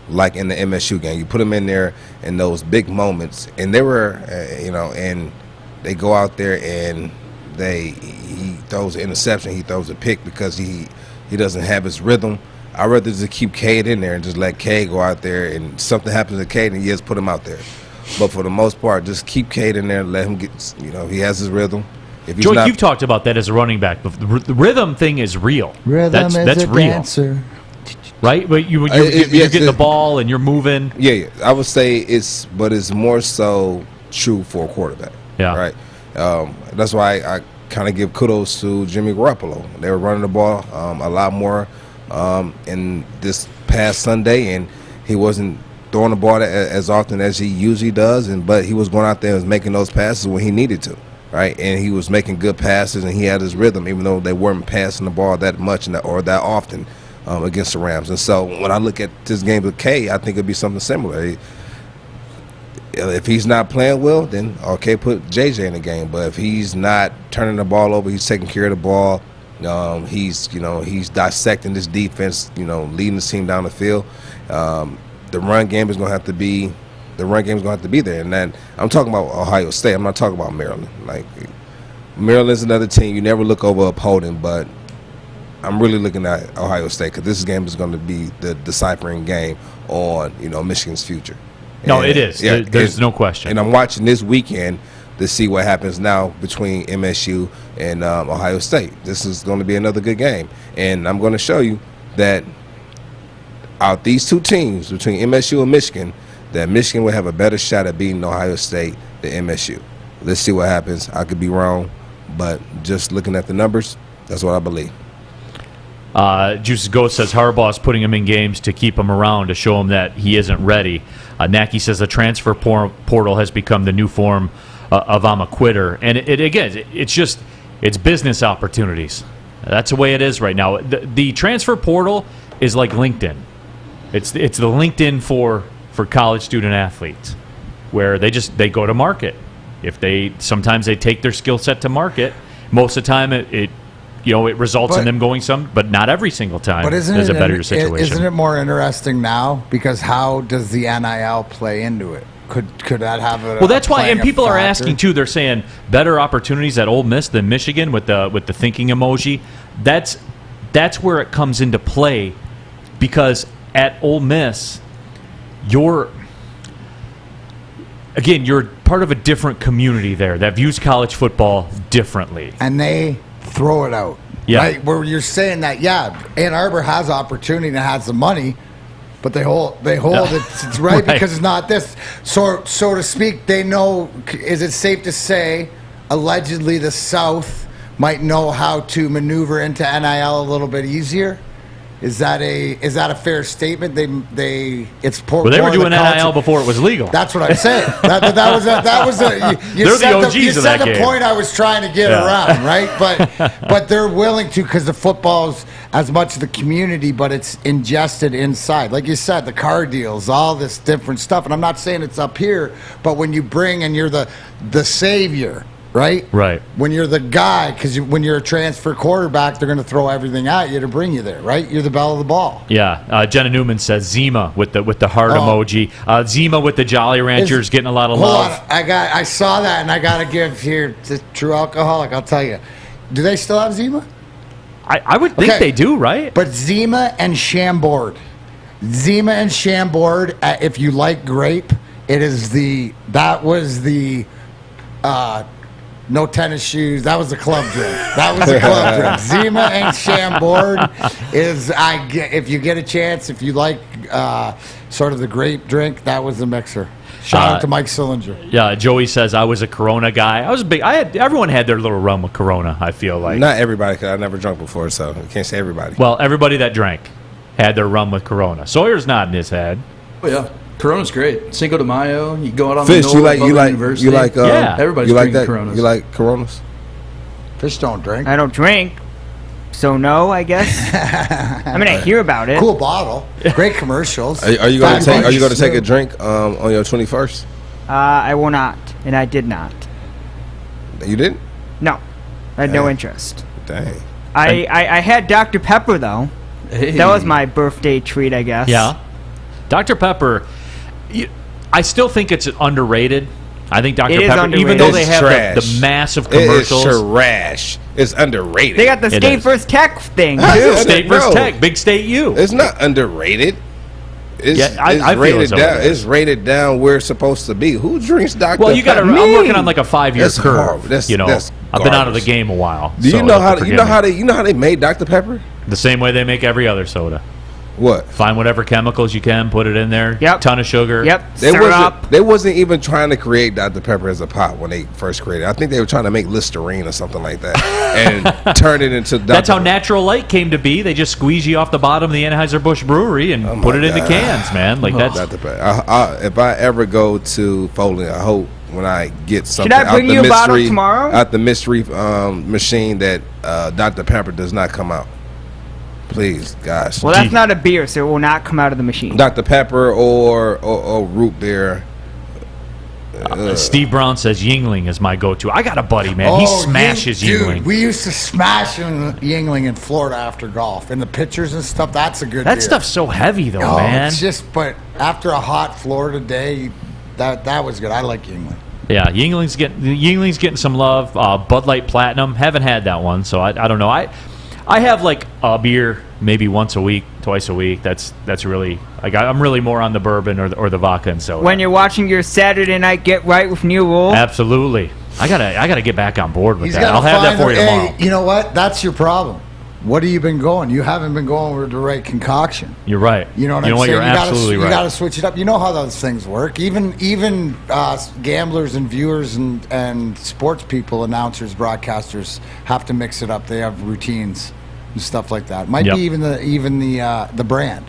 like in the MSU game. You put them in there in those big moments, and they were, and they go out there and he throws an interception, he throws a pick because he doesn't have his rhythm. I'd rather just keep Cade in there and just let Cade go out there, and something happens to Cade and you just put him out there. But for the most part, just keep Cade in there, let him get, he has his rhythm. If he's Joey, you've talked about that as a running back, but the rhythm thing is real. That's real. Dancer. Right? But you're getting the ball and you're moving. Yeah. I would say it's more so true for a quarterback. Yeah. Right? That's why I kind of give kudos to Jimmy Garoppolo. They were running the ball a lot more in this past Sunday, and he wasn't throwing the ball as often as he usually does, but he was going out there and was making those passes when he needed to, right? And he was making good passes, and he had his rhythm, even though they weren't passing the ball that much or that often against the Rams. And so when I look at this game with K, I think it'd be something similar. If he's not playing well, then okay, put JJ in the game. But if he's not turning the ball over, he's taking care of the ball. He's dissecting this defense, leading the team down the field. The run game is going to have to be there. And then I'm talking about Ohio State. I'm not talking about Maryland. Like, Maryland's another team. You never look over opponent, but I'm really looking at Ohio State because this game is going to be the deciphering game on, Michigan's future. No, it is. Yeah, there's no question. And I'm watching this weekend to see what happens now between MSU and Ohio State. This is going to be another good game. And I'm going to show you that out these two teams, between MSU and Michigan, that Michigan will have a better shot at beating Ohio State than MSU. Let's see what happens. I could be wrong, but just looking at the numbers, that's what I believe. Juice's Ghost says Harbaugh's putting him in games to keep him around, to show him that he isn't ready. Naki says the transfer portal has become the new form of I'm a quitter. And it's business opportunities. That's the way it is right now. The transfer portal is like LinkedIn. It's the LinkedIn for college student athletes, where they go to market. Sometimes they take their skill set to market. Most of the time it results in them going but not every single time. But is a better situation. Isn't it more interesting now? Because how does the NIL play into it? Could that have a that's why, and people are asking too. They're saying better opportunities at Ole Miss than Michigan with the thinking emoji. That's where it comes into play, because at Ole Miss, you're part of a different community there that views college football differently, and they throw it out. Yeah, right? Where you're saying that, Ann Arbor has opportunity and has the money, but they hold it right, right, because it's not this. So to speak, they know. Is it safe to say, allegedly, the South might know how to maneuver into NIL a little bit easier? Is that a fair statement? It's poor. Well, they were doing NIL before it was legal. That's what I'm saying. That was they're the OGs of that game. You said the point I was trying to get around, right? But they're willing to, because the football's as much of the community, but it's ingested inside. Like you said, the car deals, all this different stuff. And I'm not saying it's up here, but when you bring and you're the savior. Right? Right. When you're the guy, because when you're a transfer quarterback, they're going to throw everything at you to bring you there, right? You're the bell of the ball. Yeah. Jenna Newman says Zima with the heart emoji. Zima with the Jolly Ranchers getting a lot of love. Hold on. I saw that, and I got to give here to True Alcoholic. I'll tell you. Do they still have Zima? I would think they do, right? But Zima and Chambord. Zima and Chambord, if you like grape, that was the no tennis shoes. That was a club drink. That was a club drink. Zima and Chambord is, if you get a chance, if you like sort of the grape drink, that was the mixer. Shout out to Mike Sillinger. Yeah, Joey says I was a Corona guy. I was big. Everyone had their little run with Corona. I feel like Not everybody, because I never drunk before, so I can't say everybody. well, everybody that drank had their run with Corona. Sawyer's nodding his head. Oh yeah, Corona's great. Cinco de Mayo, you go out on Fish, the you Knoll like at Butler University. Yeah. Everybody's you like drinking that? Coronas. You like Coronas? Fish don't drink. I don't drink, so no, I guess. I mean, I hear about it. Cool bottle. Great commercials. Are you going to take a $5 drink on your 21st? I will not, and I did not. You didn't? No, I had no interest. Dang. I had Dr. Pepper, though. Hey. That was my birthday treat, I guess. Yeah, Dr. Pepper. I still think it's underrated. I think Dr. It is Pepper, underrated. even though they It's have trash. the massive commercials. It is trash. It's underrated. They got the It State is. First Tech thing, How's too. it? State Bro. First Tech, Big State U. It's not underrated. It's, Yeah, I it's feel rated as though down. it is. It's rated down where it's supposed to be. Who drinks Dr. Well, you got to. Pepper? I'm working on like a 5-year That's curve. horrible. That's I've been out of the garbage. game a while. Do you so know you'll how? have to forgive me. You know how they made Dr. Pepper? The same way they make every other soda. What? Find whatever chemicals you can, put it in there. Yep. Ton of sugar. Yep, They syrup. wasn't even trying to create Dr. Pepper as a pop when they first created it. I think they were trying to make Listerine or something like that and turn it into Dr. That's how Natural Light came to be. They just squeeze you off the bottom of the Anheuser-Busch brewery and put it into cans, man. Like that's. Dr. Pepper. If I ever go to Foley, I hope when I get something I bring out the you a bottle mystery tomorrow? out the mystery machine that Dr. Pepper does not come out. Please, gosh. Well, that's not a beer, so it will not come out of the machine. Dr. Pepper or root beer. Steve Brown says Yingling is my go-to. I got a buddy, man. He smashes Yingling. Dude, we used to smash Yingling in Florida after golf. And the pitchers and stuff, that's a good That beer. stuff's so heavy, though, Oh, man. it's just, but after a hot Florida day, that was good. I like Yingling. Yeah, Yingling's getting some love. Bud Light Platinum, haven't had that one, so I don't know. I have like a beer maybe once a week, twice a week. That's really like I'm really more on the bourbon or the vodka and soda. When you're watching your Saturday night Get Right with New Rule. Absolutely, I gotta get back on board with He's that. gotta I'll have that find for you a- tomorrow. Hey, you know what? That's your problem. What have you been going? You haven't been going with the right concoction. You're right. You know what I'm saying? You're absolutely You right. got to switch it up. You know how those things work. Even gamblers and viewers and sports people, announcers, broadcasters have to mix it up. They have routines and stuff like that. Might Yep. be even the brand.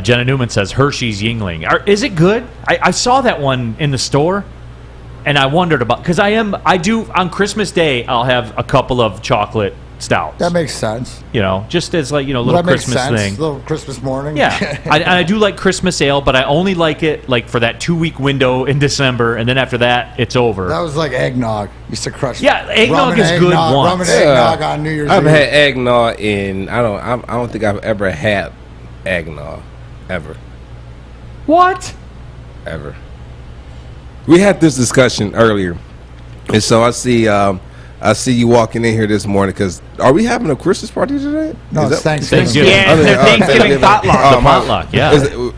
Jenna Newman says Hershey's Yingling. Is it good? I saw that one in the store, and I wondered about because I do on Christmas Day. I'll have a couple of chocolate stouts. That makes sense. You know, just as like little that makes Christmas sense. thing. Little Christmas morning. Yeah, I do like Christmas ale, but I only like it like for that 2-week window in December, and then after that, it's over. That was like eggnog. Used to crush. Yeah, eggnog rum and is good eggnog, once. Rum and eggnog on New Year's I've Eve. had eggnog in. I don't think I've ever had eggnog, ever. What? Ever. We had this discussion earlier, and so I see you walking in here this morning because are we having a Christmas party today? No, Is it's that- Thanksgiving. Yeah, it's the Thanksgiving potluck. The potluck, yeah.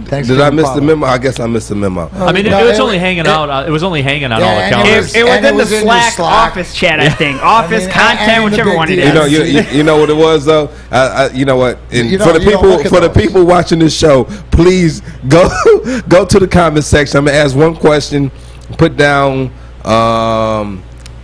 Did I miss the memo? I guess I missed the memo. I mean, No, it was it only was- hanging out. It was only hanging on Yeah, all and accounts. It was And in the in your Slack, office chat, I think. Office content, and the whichever big one it deal. is. You know what it was though. You know what? And You for don't- the you don't look people at those. people watching this show, please go to the comment section. I'm gonna ask one question. Put down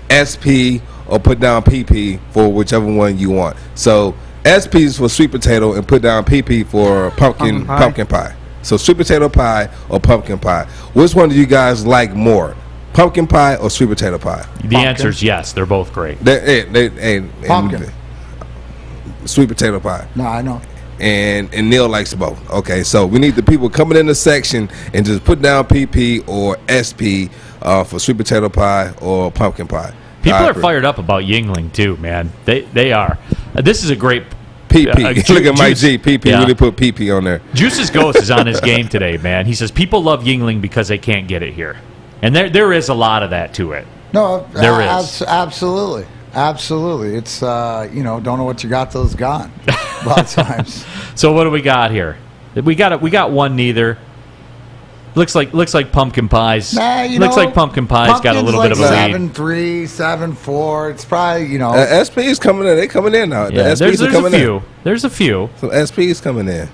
SP or put down PP for whichever one you want. So SP is for sweet potato and put down PP for pumpkin pie. So sweet potato pie or pumpkin pie. Which one do you guys like more? Pumpkin pie or sweet potato pie? The answer is yes. They're both great. Pumpkin. Sweet potato pie. No, I know. And Neil likes both. Okay, so we need the people coming in the section and just put down PP or SP for sweet potato pie or pumpkin pie. People I are agree. fired up about Yingling too, man. They are. This is a great PP. Look at Mike Juice- G. PP yeah. really put PP on there. Juice's Ghost is on his game today, man. He says people love Yingling because they can't get it here, and there is a lot of that to it. No, There is. absolutely. It's don't know what you got till it's gone. A lot of times. So what do we got here? We got one neither. Looks like pumpkin pies. Looks like pumpkin pies got a little bit of a lead. 7-3, 7-4. It's probably SP is coming in. They coming in now. Yeah, the SPs are coming in. There's a few. Some SPs coming in.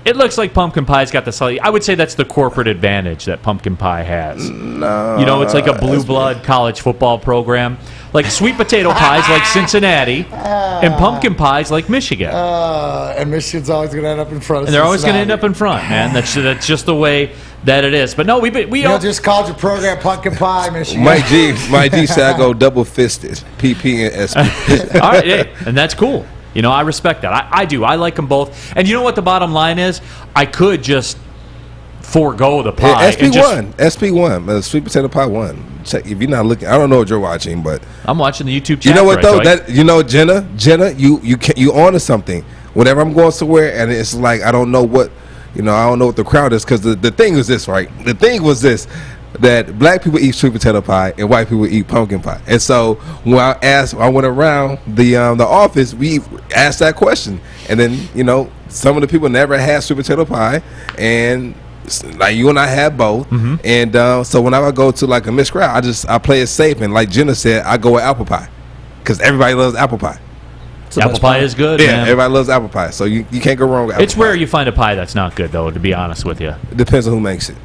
It looks like pumpkin pie's got the slightly. I would say that's the corporate advantage that pumpkin pie has. No, it's like a blue blood college football program. Like sweet potato pies like Cincinnati, and pumpkin pies like Michigan. And Michigan's always going to end up in front of And they're always going to end up in front, man. That's just the way that it is. But no, we just called your program pumpkin pie, Michigan. My G said I go double fisted, PP and SP. All right, hey, and that's cool. I respect that. I do. I like them both. And you know what the bottom line is? I could just forego the pie. SP won. Sweet potato pie won. Check if you're not looking. I don't know what you're watching, but I'm watching the YouTube chat. You know what though? Right? Jenna, you on to something. Whenever I'm going somewhere and it's like I don't know what the crowd is, because the thing was this, right? The thing was this, that black people eat sweet potato pie and white people eat pumpkin pie. And so when I went around the office, we asked that question, and then some of the people never had sweet potato pie, and like you and I had both. Mm-hmm. And so whenever I go to like a mixed crowd, I play it safe, and like Jenna said, I go with apple pie because everybody loves apple pie. Apple pie is good. Yeah, man. everybody loves apple pie, so you can't go wrong with apple pie. It's rare you find a pie that's not good, though, to be honest with you. It depends on who makes it.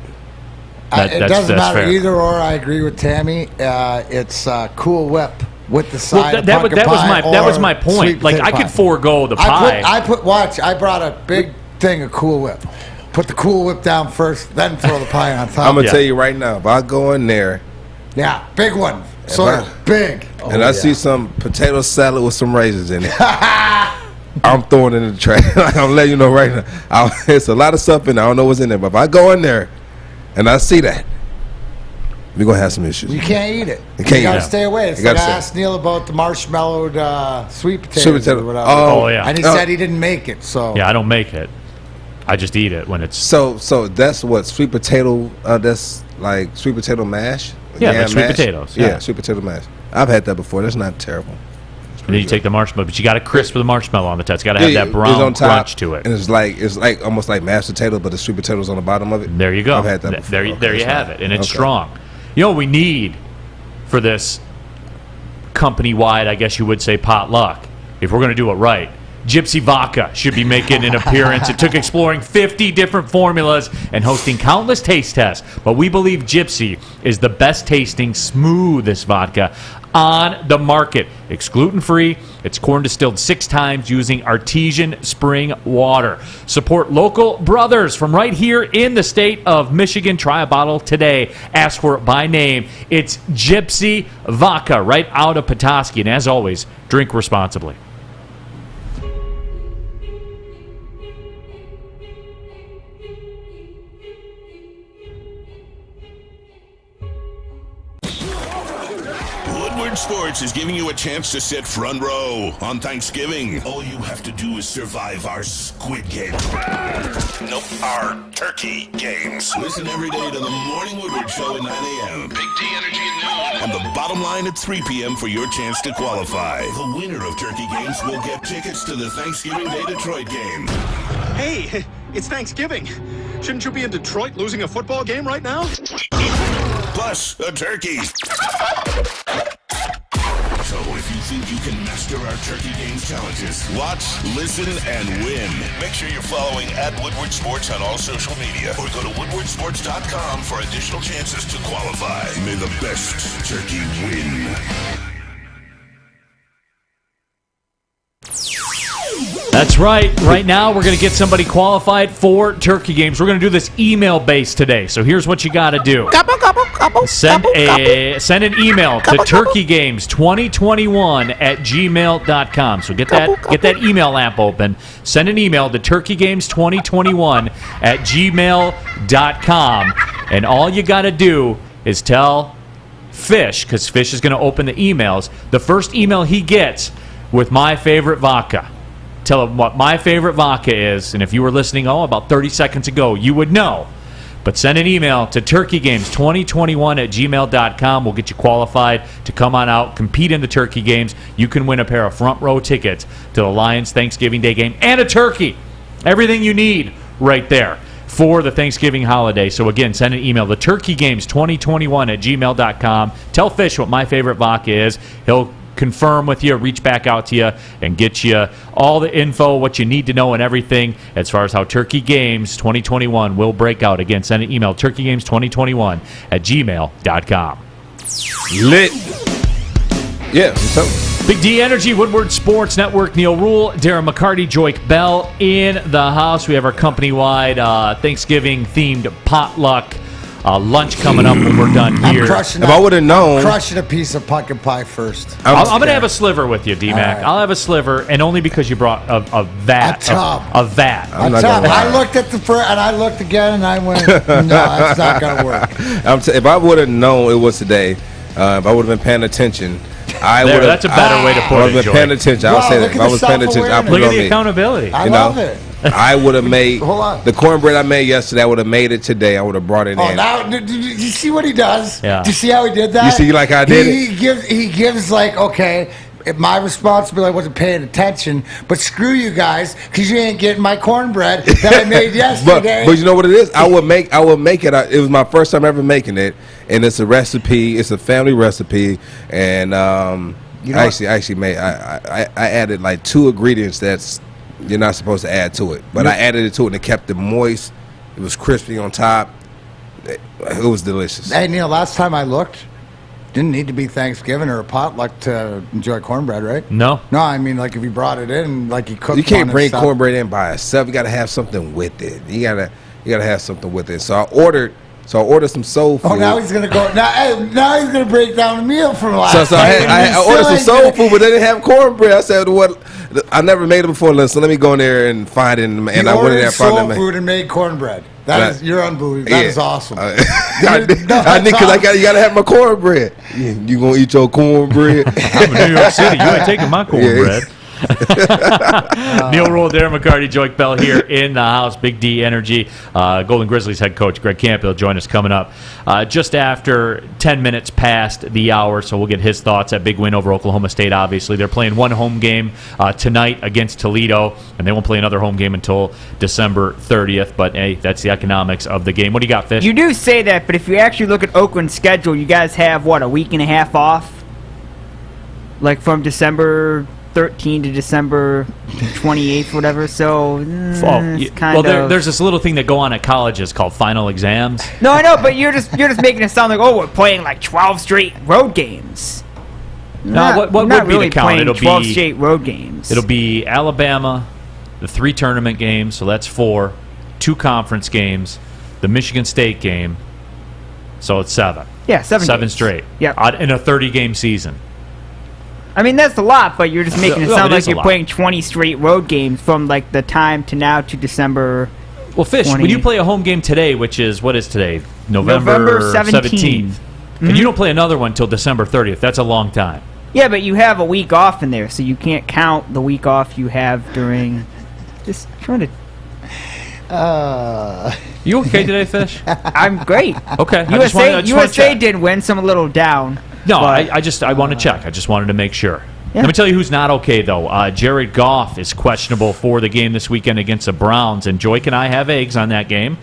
It doesn't matter fair. either or. I agree with Tammy. It's Cool Whip with the side of pumpkin pie. That was my point. Like I could forego the pie. I brought a big thing of Cool Whip. Put the Cool Whip down first, then throw the pie on top. I'm gonna tell you right now, if I go in there, big one, big, and I see some potato salad with some raisins in it, I'm throwing it in the trash. I'm letting you know right now. It's a lot of stuff in there. I don't know what's in there, but if I go in there and I see that, we're gonna have some issues. You can't eat it. You gotta stay away. It's like I asked Neil about the marshmallowed sweet potatoes or whatever. Oh yeah, and he said he didn't make it. So yeah, I don't make it. I just eat it when it's so that's what sweet potato. That's like sweet potato mash. Yeah, like sweet potatoes. Yeah, sweet potato mash. I've had that before. That's not terrible. And then you take the marshmallow, but you got to crisp the marshmallow on the top. It's got to have that brown crunch to it. And it's like almost like mashed potato, but the sweet potatoes on the bottom of it. There you go. I've had that before. There you have it, and it's strong. You know what we need for this company-wide, I guess you would say, potluck, if we're going to do it right? Gypsy Vodka should be making an appearance. It took exploring 50 different formulas and hosting countless taste tests, but we believe Gypsy is the best tasting, smoothest vodka on the market. It's gluten-free. It's corn distilled 6 times using artesian spring water. Support local brothers from right here in the state of Michigan. Try a bottle today. Ask for it by name. It's Gypsy Vodka right out of Petoskey. And as always, drink responsibly. Woodward Sports is giving you a chance to sit front row on Thanksgiving. All you have to do is survive our squid game. Nope, our turkey games. Listen every day to the Morning Woodward Show at 9 a.m. Big D Energy at noon. And the bottom line at 3 p.m. for your chance to qualify. The winner of turkey games will get tickets to the Thanksgiving Day Detroit game. Hey, it's Thanksgiving. Shouldn't you be in Detroit losing a football game right now? Plus a turkey. So if you think you can master our turkey games challenges, watch, listen, and win. Make sure you're following @Woodward Sports on all social media, or go to woodwardsports.com for additional chances to qualify. May the best turkey win. That's right. Right now, we're going to get somebody qualified for turkey games. We're going to do this email-based today. So here's what you got to do. Send an email to turkeygames2021@gmail.com. So get that email app open. Send an email to turkeygames2021@gmail.com. And all you got to do is tell Fish, because Fish is going to open the emails, the first email he gets with my favorite vodka. Tell him what my favorite vodka is, and if you were listening, about 30 seconds ago, you would know. But send an email to turkeygames2021@gmail.com. We'll get you qualified to come on out, compete in the turkey games. You can win a pair of front row tickets to the Lions Thanksgiving Day game and a turkey. Everything you need right there. for the Thanksgiving holiday. So, again, send an email, theturkeygames2021@gmail.com. Tell Fish what my favorite vodka is. He'll confirm with you, reach back out to you, and get you all the info, what you need to know, and everything as far as how Turkey Games 2021 will break out. Again, send an email, turkeygames2021@gmail.com. Lit. Yeah. So. Big D Energy, Woodward Sports Network, Neil Rule, Darren McCarty, Joik Bell in the house. We have our company-wide Thanksgiving-themed potluck lunch coming up when we're done here. If I would have known. Crushing a piece of pumpkin pie first. I'm going to have a sliver with you, D-Mac. Right. I'll have a sliver, and only because you brought a vat. A tub. A vat. I looked at the first, and I looked again, and I went, no, that's not going to work. If I would have known it was today, if I would have been paying attention, I would have. That's a better way to put it. I would have been paying attention. I would say that. If I was paying attention, I put look it at on the me. accountability. I love it. I would have made Hold on. the cornbread I made yesterday. I would have made it today. I would have brought it Oh, in. now, did you see what he does? Yeah. Do you see how he did that? You see like I did it? He gives like, okay, my responsibility, I wasn't paying attention, but screw you guys, because you ain't getting my cornbread that I made yesterday. but you know what it is? I would make it. It was my first time ever making it, and it's a recipe. It's a family recipe, and I added like 2 ingredients that's you're not supposed to add to it, but I added it to it, and it kept it moist. It was crispy on top. It was delicious. Hey, Neil, last time I looked, didn't need to be Thanksgiving or a potluck to enjoy cornbread, right? No. No, I mean, like if you brought it in, like you cooked. You can't on bring and stuff. cornbread in by itself. You got to have something with it. You gotta have something with it. So I ordered some soul food. Oh, now he's gonna go. Now he's gonna break down a meal from last. So I ordered some soul food, but they didn't have cornbread. I said, "What? I never made it before, so let me go in there and find it." And I went in there and found soul food and made cornbred. You're unbelievable. That is awesome. I did because you gotta have my cornbread. You gonna eat your cornbread? I'm in New York City. You ain't taking my cornbread. Neil Rule, Darren McCarty, Joik Bell here in the house. Big D Energy. Golden Grizzlies head coach Greg Kampe will join us coming up just after 10 minutes past the hour, so we'll get his thoughts. That big win over Oklahoma State, obviously. They're playing one home game tonight against Toledo, and they won't play another home game until December 30th, but hey, that's the economics of the game. What do you got, Fish? You do say that, but if you actually look at Oakland's schedule, you guys have, what, a week and a half off? Like from December 13 to December 28th, whatever. So there's this little thing that go on at colleges called final exams. No, I know, but you're just making it sound like, oh, we're playing like 12 straight road games. No, what would be the count? It'll 12 be straight road games. It'll be Alabama, the 3 tournament games, so that's 4, 2 conference games, the Michigan State game, so it's 7. Yeah, 7 games. games. Straight. Yeah, in a 30-game season. I mean, that's a lot, but you're just making it sound like you're lot. playing 20 straight road games from like the time to now to December. Well, Fish, 20. when you play a home game today, which is, what is today? November 17th. Mm-hmm. And you don't play another one until December 30th. That's a long time. Yeah, but you have a week off in there, so you can't count the week off you have during. Just trying to. You okay today, Fish? I'm great. Okay. USA did win, so I'm a little down. No, I want to check. I just wanted to make sure. Yeah. Let me tell you who's not okay, though. Jared Goff is questionable for the game this weekend against the Browns, and Joik and I have eggs on that game.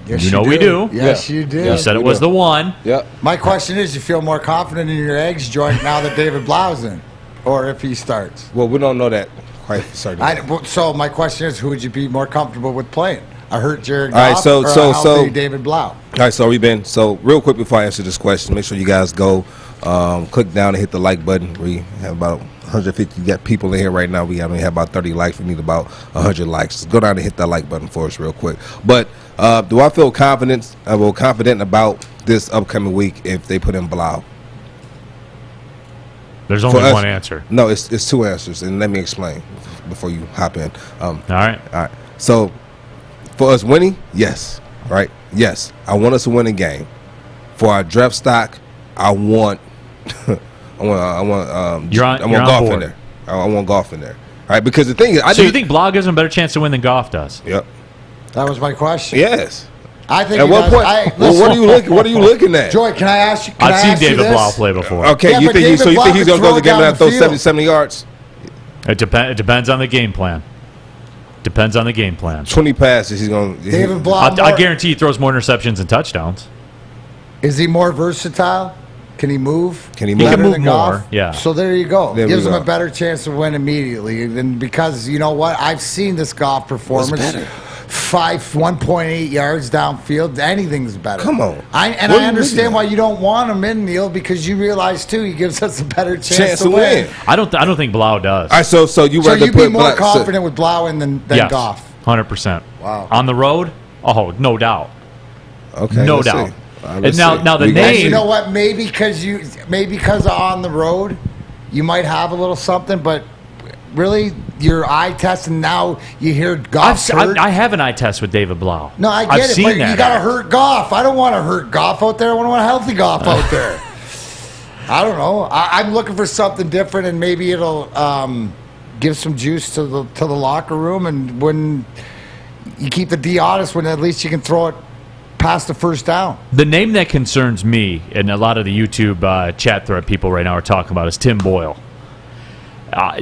Yes, you know we do. Yes, you do. You said it was the one. Yep. My question is, you feel more confident in your eggs joint now that David Blau's in, or if he starts? Well, we don't know that quite for certain. So my question is, who would you be more comfortable with playing? I hurt Jared All right, Goff so- or so- a so- healthy David Blau? All right, so real quick before I answer this question, make sure you guys go click down and hit the like button. We have about 150 people in here right now. We only have about 30 likes. We need about 100 likes. Just go down and hit that like button for us real quick. But do I feel confident about this upcoming week if they put in Blau? There's only one answer. No, it's 2 answers, and let me explain before you hop in. All right. So for us winning, yes, right? Yes, I want us to win a game. For our draft stock, I want golf in there. I want golf in there. All right, because the thing is, you think Blau gives him a better chance to win than Goff does? Yep. That was my question. Yes. I think. At what point? What are you looking at? Joy, can I ask you? I've seen David Blau play before. Okay, Yeah, you but think David Blau he's can going to go throw to the game down and the throw field. 70 yards? It depends on the game plan. Depends on the game plan. 20 passes, he's going to. David Blau. I guarantee he throws more interceptions than touchdowns. Is he more versatile? Can he move? Can he He move? can Better move than more. Goff? Yeah. So there you go. There we Gives him go. a better chance to win immediately. And because you know what, I've seen this Goff performance. better? 1.8 yards downfield. Anything's better. Come on. I What are you understand looking why at? you don't want him in, Neil, because you realize too he gives us a better chance to win. I don't think Blau does. All right, so you So rather you'd be put more Black- so- confident with Blau in than Yes, Goff. 100%. Wow. On the road, oh, no doubt. Okay, No let's doubt. see. And Let's now- see. now the We got- name- You know what? Maybe because on the road, you might have a little something, but really, your eye test, and now you hear Goff hurt. I have an eye test with David Blau. No, I I've get it, seen but that you got to act. hurt Goff. I don't want to hurt Goff out there. I want to healthy Goff out there. I don't know. I'm looking for something different, and maybe it'll give some juice to the locker room. And when you keep the D honest, when at least you can throw it past the first down. The name that concerns me, and a lot of the YouTube chat thread people right now are talking about, is Tim Boyle.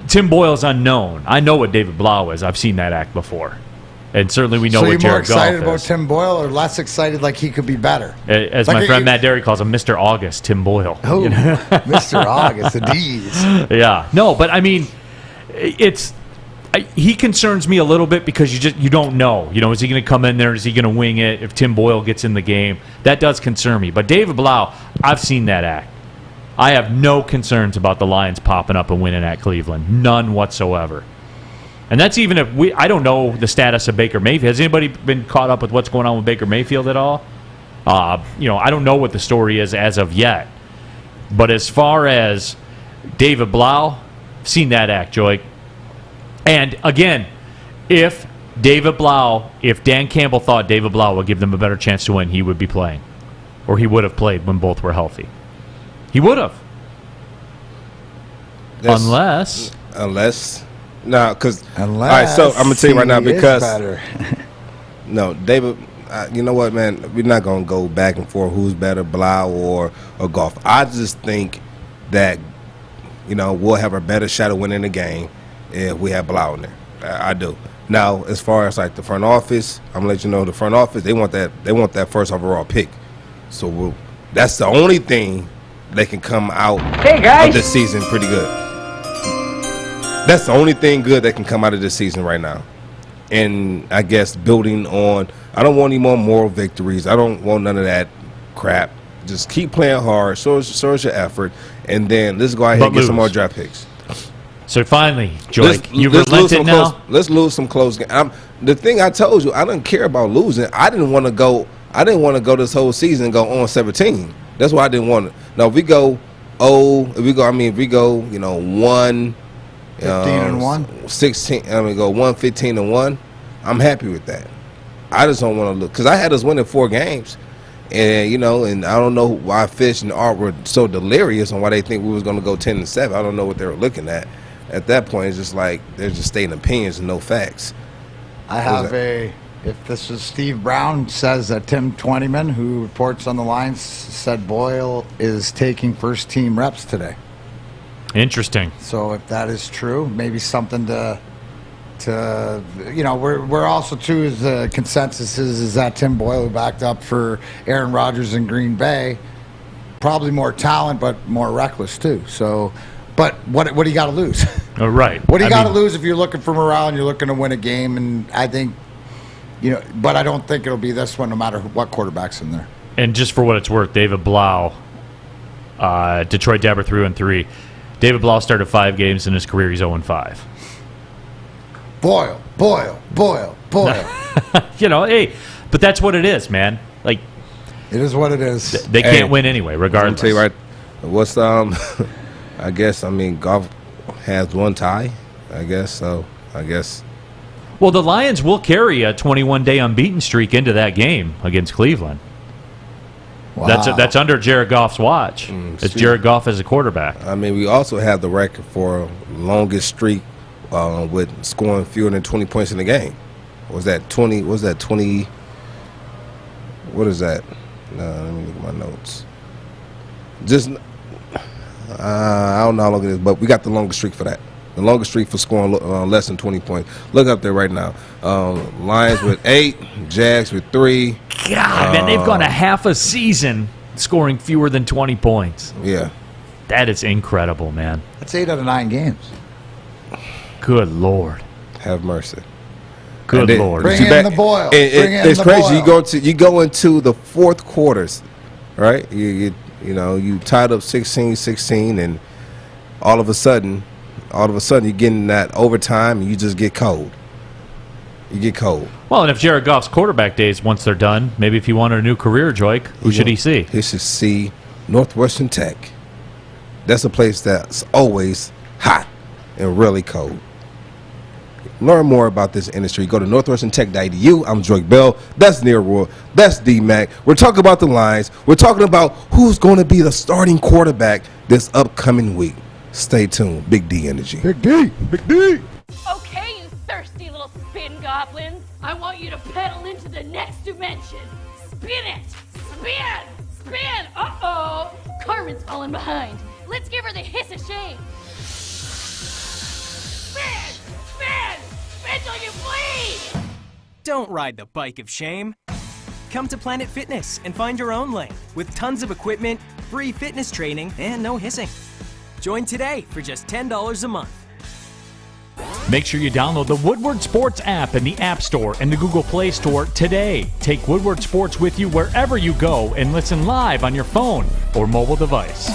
Tim Boyle's unknown. I know what David Blau is. I've seen that act before. And certainly we know So what you're more Jared Goff excited about is. Tim Boyle, or less excited like he could be better? As Like my friend you- Matt Derry calls him, Mr. August, Tim Boyle. Oh, Mr. August, the D's. Yeah. No, but I mean, he concerns me a little bit because you don't know. You know, is he going to come in there? Is he going to wing it? If Tim Boyle gets in the game, that does concern me. But David Blau, I've seen that act. I have no concerns about the Lions popping up and winning at Cleveland. None whatsoever. And that's even if I don't know the status of Baker Mayfield. Has anybody been caught up with what's going on with Baker Mayfield at all? You know, I don't know what the story is as of yet. But as far as David Blau, I've seen that act, Joy. And again, if Dan Campbell thought David Blau would give them a better chance to win, he would be playing. Or he would have played when both were healthy. He would have. Unless. No, because. All right, so I'm going to tell you right now because. No, David. You know what, man? We're not going to go back and forth who's better, Blau or Goff. I just think that, you know, we'll have a better shot of winning the game if we have Blau in there. I do. Now, as far as like the front office, I'm gonna let you know the front office they want that first overall pick. So that's the only thing they can come out of this season pretty good. That's the only thing good that can come out of this season right now. And I guess building on, I don't want any more moral victories. I don't want none of that crap. Just keep playing hard, show us your effort, and then let's go ahead and get some more draft picks. So finally, Joy, you've relented now? Let's lose some close games. The thing I told you, I didn't care about losing. I didn't want to go this whole season and go 0-17. That's why I didn't want it. Now if we go 1 15-1, 16. Go 1-15-1. I'm happy with that. I just don't want to look because I had us winning 4 games, and and I don't know why Fish and Art were so delirious on why they think we was going to go 10-7. I don't know what they were looking at. At that point, it's just like they're just stating opinions and no facts. I have if this is Steve Brown, says that Tim Twentyman, who reports on the Lions, said Boyle is taking first team reps today. Interesting. So if that is true, maybe something to we're also too is the consensus is that Tim Boyle, who backed up for Aaron Rodgers in Green Bay, probably more talent but more reckless too. So, but what do you got to lose? Oh, right. What do you got to lose if you're looking for morale and you're looking to win a game? And I think, but I don't think it'll be this one, no matter what quarterback's in there. And just for what it's worth, David Blau, Detroit Dabber 3-3. David Blau started 5 games in his career. He's 0-5. Boyle. Hey, but that's what it is, man. Like, it is what it is. They can't win anyway, regardless. I'll tell you right. What's I guess Goff has 1 tie. I guess. Well, the Lions will carry a 21-day unbeaten streak into that game against Cleveland. Wow. That's under Jared Goff's watch. It's Jared Goff as a quarterback. I mean, we also have the record for longest streak with scoring fewer than 20 points in the game. Was that 20? What is that? Let me look at my notes. I don't know how long it is, but we got the longest streak for that. The longest streak for scoring less than 20 points. Look up there right now. Lions with 8, Jags with 3. God, man, they've gone a half a season scoring fewer than 20 points. Yeah. That is incredible, man. That's 8 out of 9 games. Good Lord. Have mercy. Good Lord. Bring in the boil. It's crazy. You go into the fourth quarters, right? You tied up 16-16, and all of a sudden you're getting that overtime, and you just get cold. You get cold. Well, and if Jared Goff's quarterback days, once they're done, maybe if he wanted a new career, Joik, who should he see? He should see Northwestern Tech. That's a place that's always hot and really cold. Learn more about this industry. Go to northwesterntech.edu. I'm Joik Bell. That's Neil Roy. That's D-Mac. We're talking about the Lions. We're talking about who's going to be the starting quarterback this upcoming week. Stay tuned. Big D Energy. Big D. Big D. Okay, you thirsty little spin goblins. I want you to pedal into the next dimension. Spin it. Spin. Spin. Uh-oh. Carmen's falling behind. Let's give her the hiss of shame. Spin. Spin. Spin till you bleed. Don't ride the bike of shame. Come to Planet Fitness and find your own lane with tons of equipment, free fitness training, and no hissing. Join today for just $10 a month. Make sure you download the Woodward Sports app in the App Store and the Google Play Store today. Take Woodward Sports with you wherever you go and listen live on your phone or mobile device.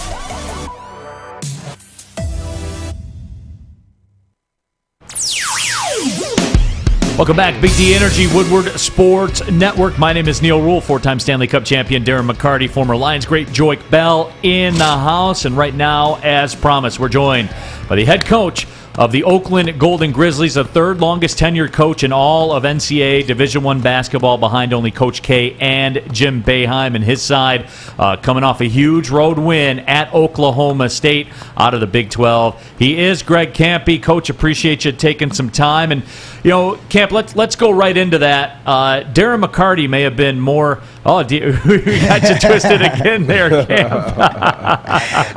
Welcome back, Big D Energy, Woodward Sports Network. My name is Neil Rule, 4-time Stanley Cup champion Darren McCarty, former Lions great Joik Bell in the house. And right now, as promised, we're joined by the head coach of the Oakland Golden Grizzlies, the third longest tenured coach in all of NCAA Division I basketball, behind only Coach K and Jim Boeheim. And his side coming off a huge road win at Oklahoma State out of the Big 12. He is Greg Kampe. Coach, appreciate you taking some time. And, you know, Camp, let's go right into that. Darren McCarty may have been more... Oh, we got you twisted again there, Camp.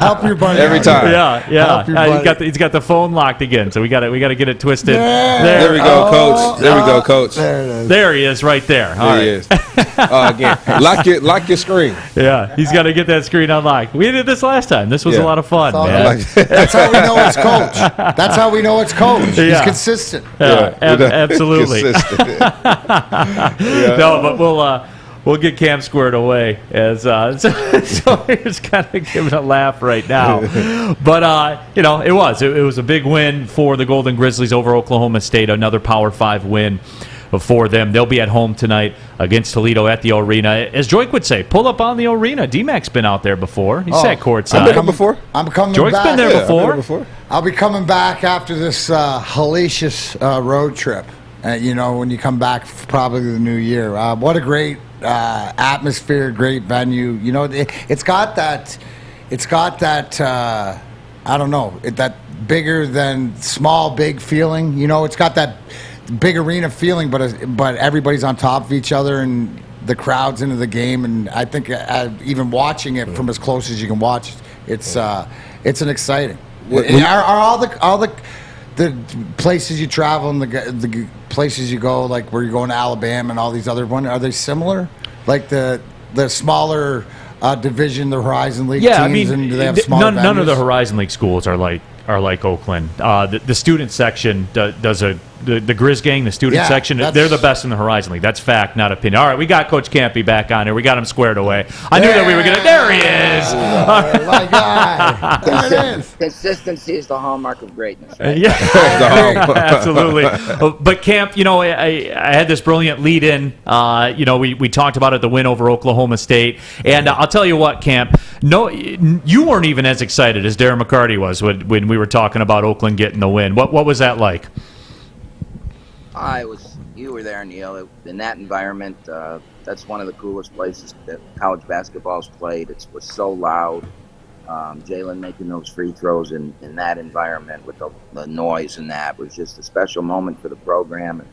Help your buddy every time. Yeah. He's got the phone locked again, so we got to get it twisted. There we go, Coach. There we go, Coach. There it is. There he is, right there. All There he is. Again, lock your screen. Yeah, he's got to get that screen unlocked. We did this last time. This was a lot of fun, man. That's how we know it's Coach. That's how we know it's Coach. He's consistent. Absolutely. Consistent. No, but we'll get Cam squared away as so he's kind of giving a laugh right now. But it was a big win for the Golden Grizzlies over Oklahoma State, another Power 5 win for them. They'll be at home tonight against Toledo at the arena. As Joik would say, pull up on the arena. D-Mac's been out there before. He sat courtside. I've been there before. I'm coming Joik's back. been there before. I'll be coming back after this hellacious road trip. When you come back for probably the new year. What a great atmosphere, great venue. It's got that I don't know, that bigger than small, big feeling. It's got that big arena feeling, but everybody's on top of each other and the crowd's into the game. And I think even watching it from as close as you can watch, it's an exciting. Are all the places you travel and the places you go, like where you're going to Alabama and all these other ones, are they similar? Like the smaller division, the Horizon League teams, and do they have smaller none of venues? the Horizon League schools are like Oakland. The student section does the Grizz gang, the student section, they're the best in the Horizon League. That's fact, not opinion. All right, we got Coach Kampe back on here. We got him squared away. I knew that we were going to... There he is! My God. There it is. Consistency is the hallmark of greatness. Right? Yeah, absolutely. But Camp, I had this brilliant lead-in. We talked about it, the win over Oklahoma State. And I'll tell you what, Camp, no, you weren't even as excited as Darren McCarty was when we were talking about Oakland getting the win. What was that like? You were there, Neil. In that environment, that's one of the coolest places that college basketball's played. It was so loud. Jalen making those free throws in that environment with the noise and that was just a special moment for the program.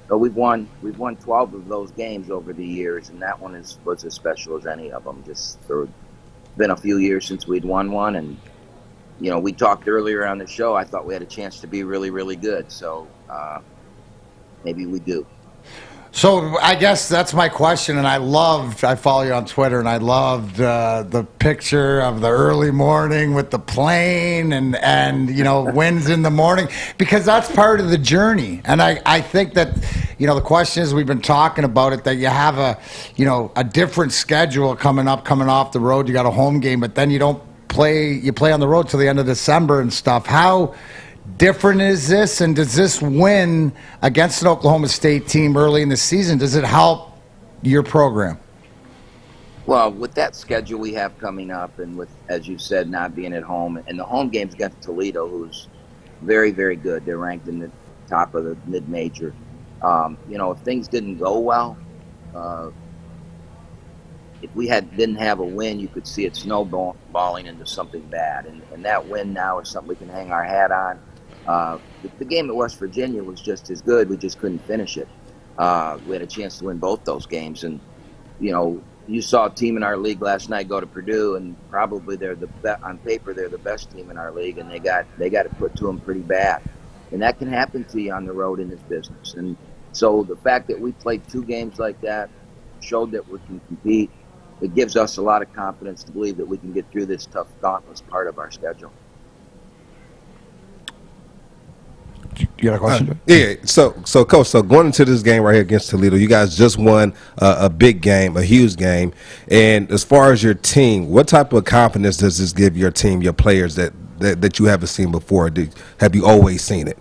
So we've won 12 of those games over the years, and that one was as special as any of them. Just for been a few years since we'd won one, and we talked earlier on the show. I thought we had a chance to be really, really good. So maybe we do. So I guess that's my question, and I follow you on Twitter, and I loved the picture of the early morning with the plane and winds in the morning, because that's part of the journey. And I think that, the question is, we've been talking about it, that you have a different schedule coming off the road. You got a home game, but then you play on the road till the end of December and stuff. How different is this, and does this win against an Oklahoma State team early in the season, does it help your program? Well, with that schedule we have coming up, and with, as you said, not being at home, and the home game's against Toledo, who's very, very good. They're ranked in the top of the mid-major. If things didn't go well, if we didn't have a win, you could see it snowballing into something bad. And that win now is something we can hang our hat on. The game at West Virginia was just as good. We just couldn't finish it. We had a chance to win both those games. And, you saw a team in our league last night go to Purdue, and probably on paper they're the best team in our league, and they got it put to them pretty bad. And that can happen to you on the road in this business. And so the fact that we played 2 games like that showed that we can compete. It gives us a lot of confidence to believe that we can get through this tough, dauntless part of our schedule. You got a question? Yeah. So Coach, going into this game right here against Toledo, you guys just won a big game, a huge game. And as far as your team, what type of confidence does this give your team, your players that you haven't seen before? Have you always seen it?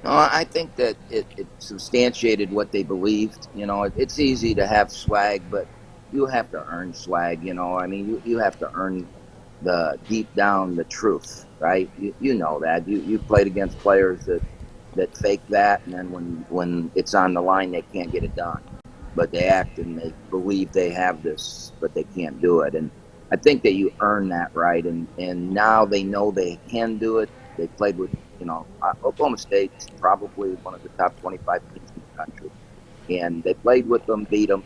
No, I think that it substantiated what they believed. It's easy to have swag, but you have to earn swag. You have to earn deep down the truth, right? You know that. You've played against players that fake that, and then when it's on the line, they can't get it done. But they act and they believe they have this, but they can't do it. And I think that you earn that right, and now they know they can do it. They played with, Oklahoma State's probably one of the top 25 teams in the country. And they played with them, beat them,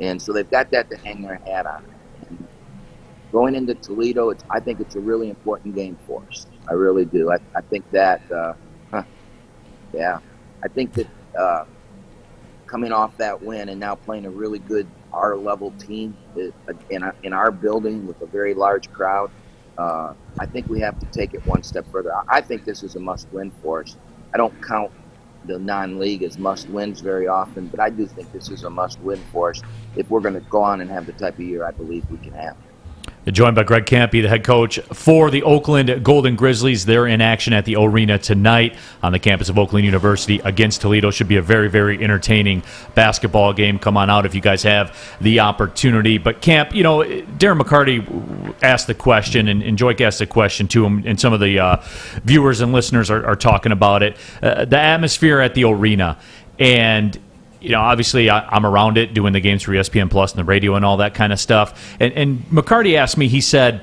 and so they've got that to hang their hat on. And going into Toledo, I think it's a really important game for us. I really do. I think that, I think that coming off that win and now playing a really good R-level team in our building with a very large crowd, I think we have to take it one step further. I think this is a must-win for us. I don't count the non-league as must-wins very often, but I do think this is a must-win for us if we're going to go on and have the type of year I believe we can have. Joined by Greg Kampe, the head coach for the Oakland Golden Grizzlies. They're in action at the Arena tonight on the campus of Oakland University against Toledo. Should be a very, very entertaining basketball game. Come on out if you guys have the opportunity. But Camp, Darren McCarty asked the question, and Joik asked the question too, and some of the viewers and listeners are talking about it. The atmosphere at the Arena, and obviously I'm around it doing the games for ESPN Plus and the radio and all that kind of stuff. And McCarty asked me, he said,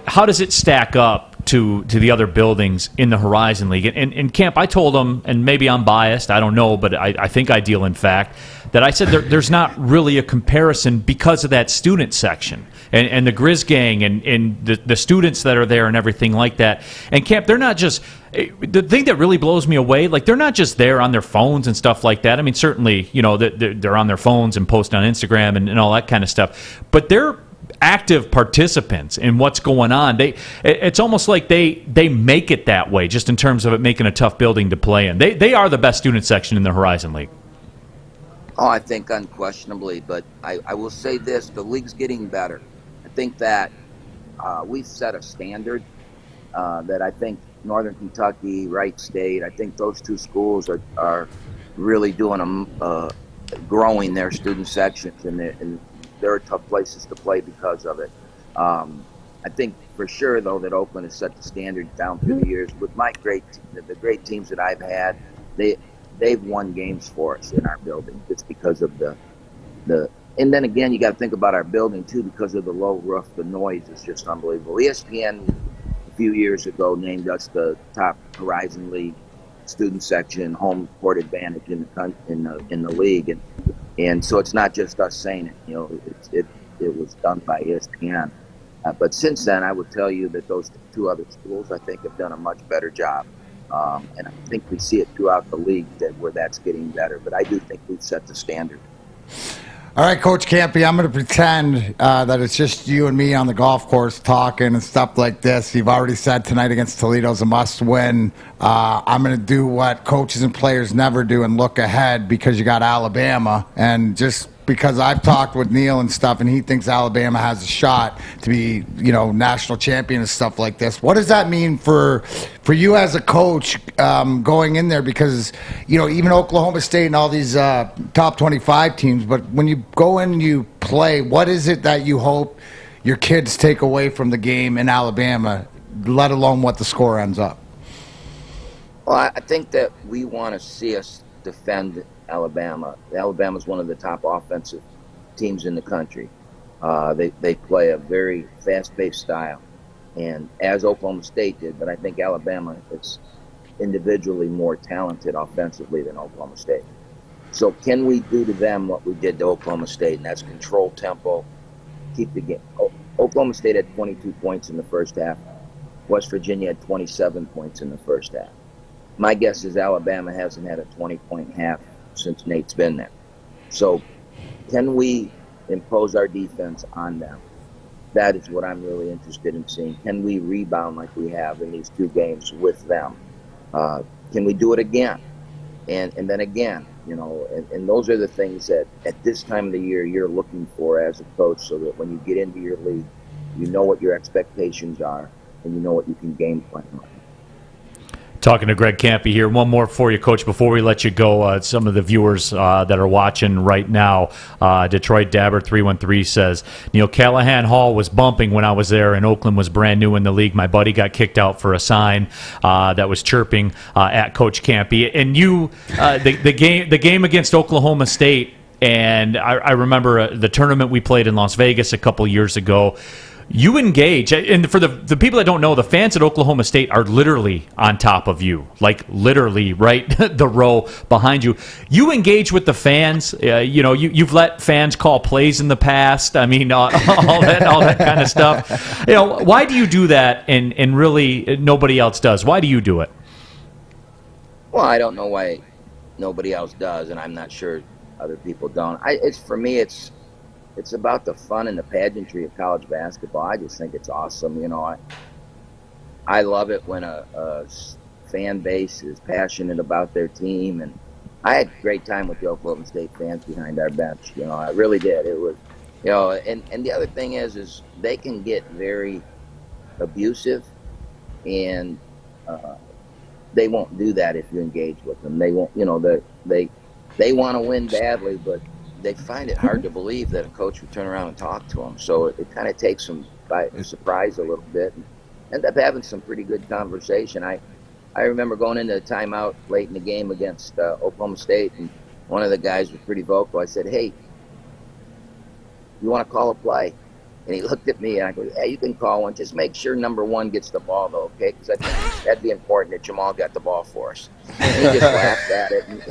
how does it stack up to the other buildings in the Horizon League? And Camp, I told him, and maybe I'm biased, I don't know, but I think I deal in fact, that I said there's not really a comparison because of that student section and the Grizz gang and the students that are there and everything like that. And Camp, they're not just... The thing that really blows me away, they're not just there on their phones and stuff like that. I mean, certainly, they're on their phones and post on Instagram and all that kind of stuff. But they're active participants in what's going on. It's almost like they make it that way, just in terms of it making a tough building to play in. They are the best student section in the Horizon League. Oh, I think unquestionably. But I will say this, the league's getting better. I think that we've set a standard that I think Northern Kentucky, Wright State, I think those two schools are really doing growing their student sections, and they're tough places to play because of it. I think for sure, though, that Oakland has set the standard down through the years. With the great teams that I've had, they've won games for us in our building just because of the. And then again, you got to think about our building too, because of the low roof. The noise is just unbelievable. ESPN a few years ago named us the top Horizon League student section, home court advantage in the league, and so it's not just us saying it. It was done by ESPN, But since then, I would tell you that those two other schools, I think, have done a much better job. And I think we see it throughout the league where that's getting better. But I do think we've set the standard. All right, Coach Kampe, I'm going to pretend that it's just you and me on the golf course talking and stuff like this. You've already said tonight against Toledo's a must-win. I'm going to do what coaches and players never do and look ahead because you got Alabama. And just because I've talked with Neil and stuff, and he thinks Alabama has a shot to be, national champion and stuff like this. What does that mean for you as a coach going in there? Because, even Oklahoma State and all these top 25 teams, but when you go in and you play, what is it that you hope your kids take away from the game in Alabama, let alone what the score ends up? Well, I think that we want to see us defend Alabama. Alabama's one of the top offensive teams in the country. They play a very fast-paced style, and as Oklahoma State did, but I think Alabama is individually more talented offensively than Oklahoma State. So can we do to them what we did to Oklahoma State, and that's control tempo, keep the game. Oklahoma State had 22 points in the first half. West Virginia had 27 points in the first half. My guess is Alabama hasn't had a 20-point half since Nate's been there. So can we impose our defense on them? That is what I'm really interested in seeing. Can we rebound like we have in these two games with them? Can we do it again? And then again, and those are the things that at this time of the year you're looking for as a coach, so that when you get into your league, you know what your expectations are and you know what you can game plan on. Talking to Greg Kampe here. One more for you, Coach, before we let you go. Some of the viewers that are watching right now, Detroit Dabber 313 says, Neil, Callahan Hall was bumping when I was there, and Oakland was brand new in the league. My buddy got kicked out for a sign that was chirping at Coach Kampe. And you, the game against Oklahoma State, and I remember the tournament we played in Las Vegas a couple years ago. You engage, and for the people that don't know, the fans at Oklahoma State are literally on top of you, like literally right the row behind you. You engage with the fans. You've let fans call plays in the past. I mean, all that kind of stuff. Why do you do that? And really, nobody else does. Why do you do it? Well, I don't know why nobody else does, and I'm not sure other people don't. For me, it's about the fun and the pageantry of college basketball. I just think it's awesome. I love it when a fan base is passionate about their team, and I had a great time with the Oklahoma State fans behind our bench. I really did. It was, and the other thing is they can get very abusive, and they won't do that if you engage with them. They won't, they want to win badly, but they find it hard to believe that a coach would turn around and talk to them. So it kind of takes them by surprise a little bit, and end up having some pretty good conversation. I remember going into the timeout late in the game against Oklahoma State, and one of the guys was pretty vocal. I said, "Hey, you want to call a play?" And he looked at me, and I go, "Yeah, you can call one. Just make sure number one gets the ball, though, okay? Because I think that'd be important that Jamal got the ball for us." And he just laughed at it. And,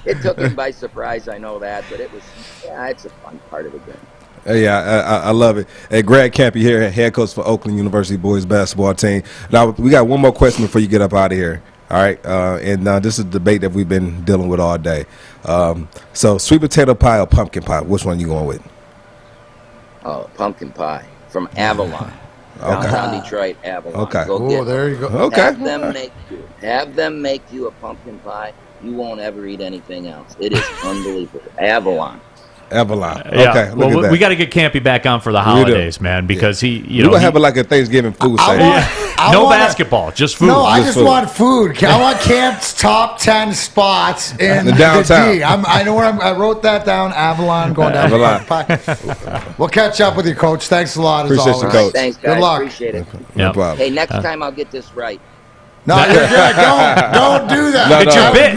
it took him by surprise, I know that, but it's a fun part of the game. Yeah, I love it. Hey, Greg Kampe here, head coach for Oakland University boys basketball team. Now, we got one more question before you get up out of here. All right, and this is a debate that we've been dealing with all day. So, sweet potato pie or pumpkin pie? Which one are you going with? Oh, pumpkin pie from Avalon. Downtown Detroit, Avalon. Okay. There you go. Okay. Have them make you a pumpkin pie. You won't ever eat anything else. It is unbelievable. Avalon. Okay. Well, we got to get Kampe back on for the holidays, man, because we're gonna have it like a Thanksgiving food segment. No basketball, just food. No, I just want food. I want Camp's top 10 spots in the downtown. D. I know where I wrote that down. Avalon, going down. Avalon. We'll catch up with you, Coach. Thanks a lot. Appreciate as always. you, Coach. Thanks, guys. Good luck. Appreciate it. No problem. Hey, next time I'll get this right. No, you're good. Don't do that. No, it's your bit.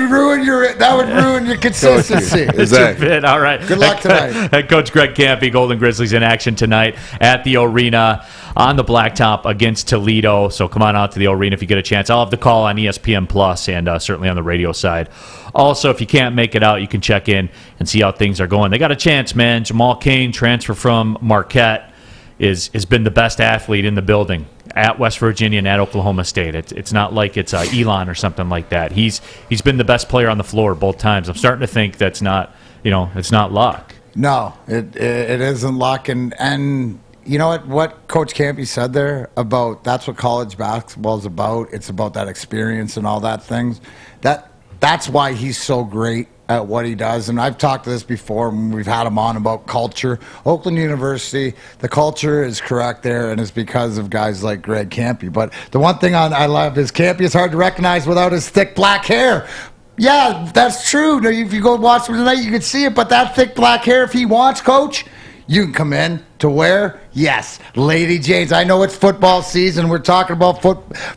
That would ruin your consistency. It's your bit. All right. Good luck tonight. Head coach Greg Kampe, Golden Grizzlies in action tonight at the arena on the blacktop against Toledo. So come on out to the arena if you get a chance. I'll have the call on ESPN Plus and certainly on the radio side. Also, if you can't make it out, you can check in and see how things are going. They got a chance, man. Jamal Cain, transfer from Marquette, has been the best athlete in the building at West Virginia and at Oklahoma State. It's not like it's Elon or something like that. He's been the best player on the floor both times. I'm starting to think that's not, it's not luck. No, it isn't luck. And you know what Coach Kampe said there about that's what college basketball is about. It's about that experience and all that things. That's why he's so great at what he does. And I've talked to this before when we've had him on about culture. Oakland University, the culture is correct there, and it's because of guys like Greg Kampe. But the one thing I love is Kampe is hard to recognize without his thick black hair. Yeah, that's true. If you go watch him tonight, you can see it. But that thick black hair, if he wants, Coach, you can come in to where? Yes, Lady Jane's. I know it's football season. We're talking about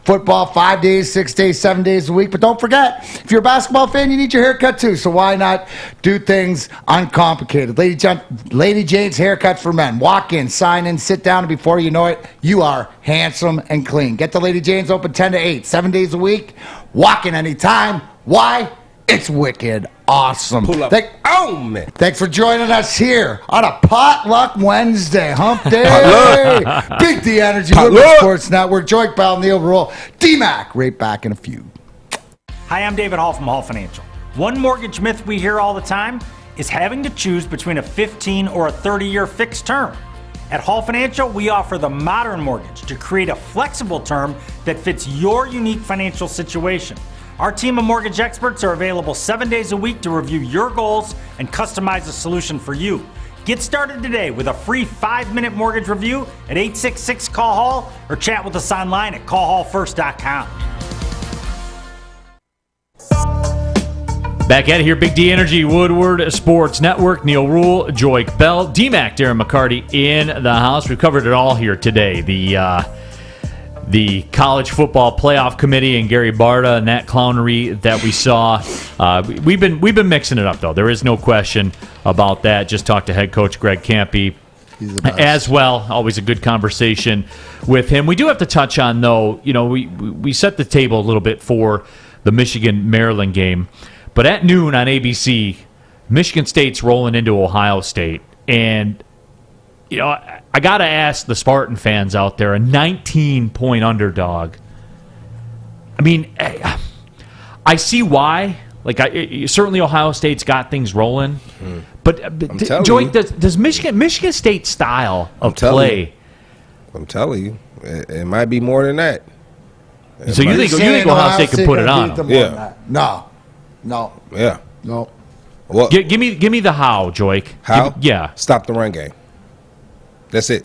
football 5 days, 6 days, 7 days a week. But don't forget, if you're a basketball fan, you need your haircut too. So why not do things uncomplicated? Lady Jane's Haircut for Men. Walk in, sign in, sit down, and before you know it, you are handsome and clean. Get to Lady Jane's open 10 to 8, 7 days a week. Walk in anytime. Why? It's wicked awesome. Pull up on me. Thanks for joining us here on a Potluck Wednesday, Hump Day. Big D Energy, Woodward Sports Network, Joy Bell, Neil Rule, D-Mac, right back in a few. Hi, I'm David Hall from Hall Financial. One mortgage myth we hear all the time is having to choose between a 15 or a 30-year fixed term. At Hall Financial, we offer the modern mortgage to create a flexible term that fits your unique financial situation. Our team of mortgage experts are available 7 days a week to review your goals and customize a solution for you. Get started today with a free 5-minute mortgage review at 866-CALL-HALL or chat with us online at callhallfirst.com. Back at it here, Big D Energy, Woodward Sports Network, Neil Rule, Joik Bell, D-Mac, Darren McCarty in the house. We've covered it all here today. The college football playoff committee and Gary Barta and that clownery that we saw. We've been mixing it up, though. There is no question about that. Just talked to head coach Greg Kampe as well. Always a good conversation with him. We do have to touch on, though, we set the table a little bit for the Michigan-Maryland game. But at noon on ABC, Michigan State's rolling into Ohio State. And, I got to ask the Spartan fans out there, a 19-point underdog. I mean, I see why. Certainly Ohio State's got things rolling. But Joy, does Michigan State style of play? I'm telling you, it might be more than that. So you think Ohio State can put it on them? Yeah. No. Yeah. No. Well, give me the how, Joik. How? Yeah. Stop the run game. That's it.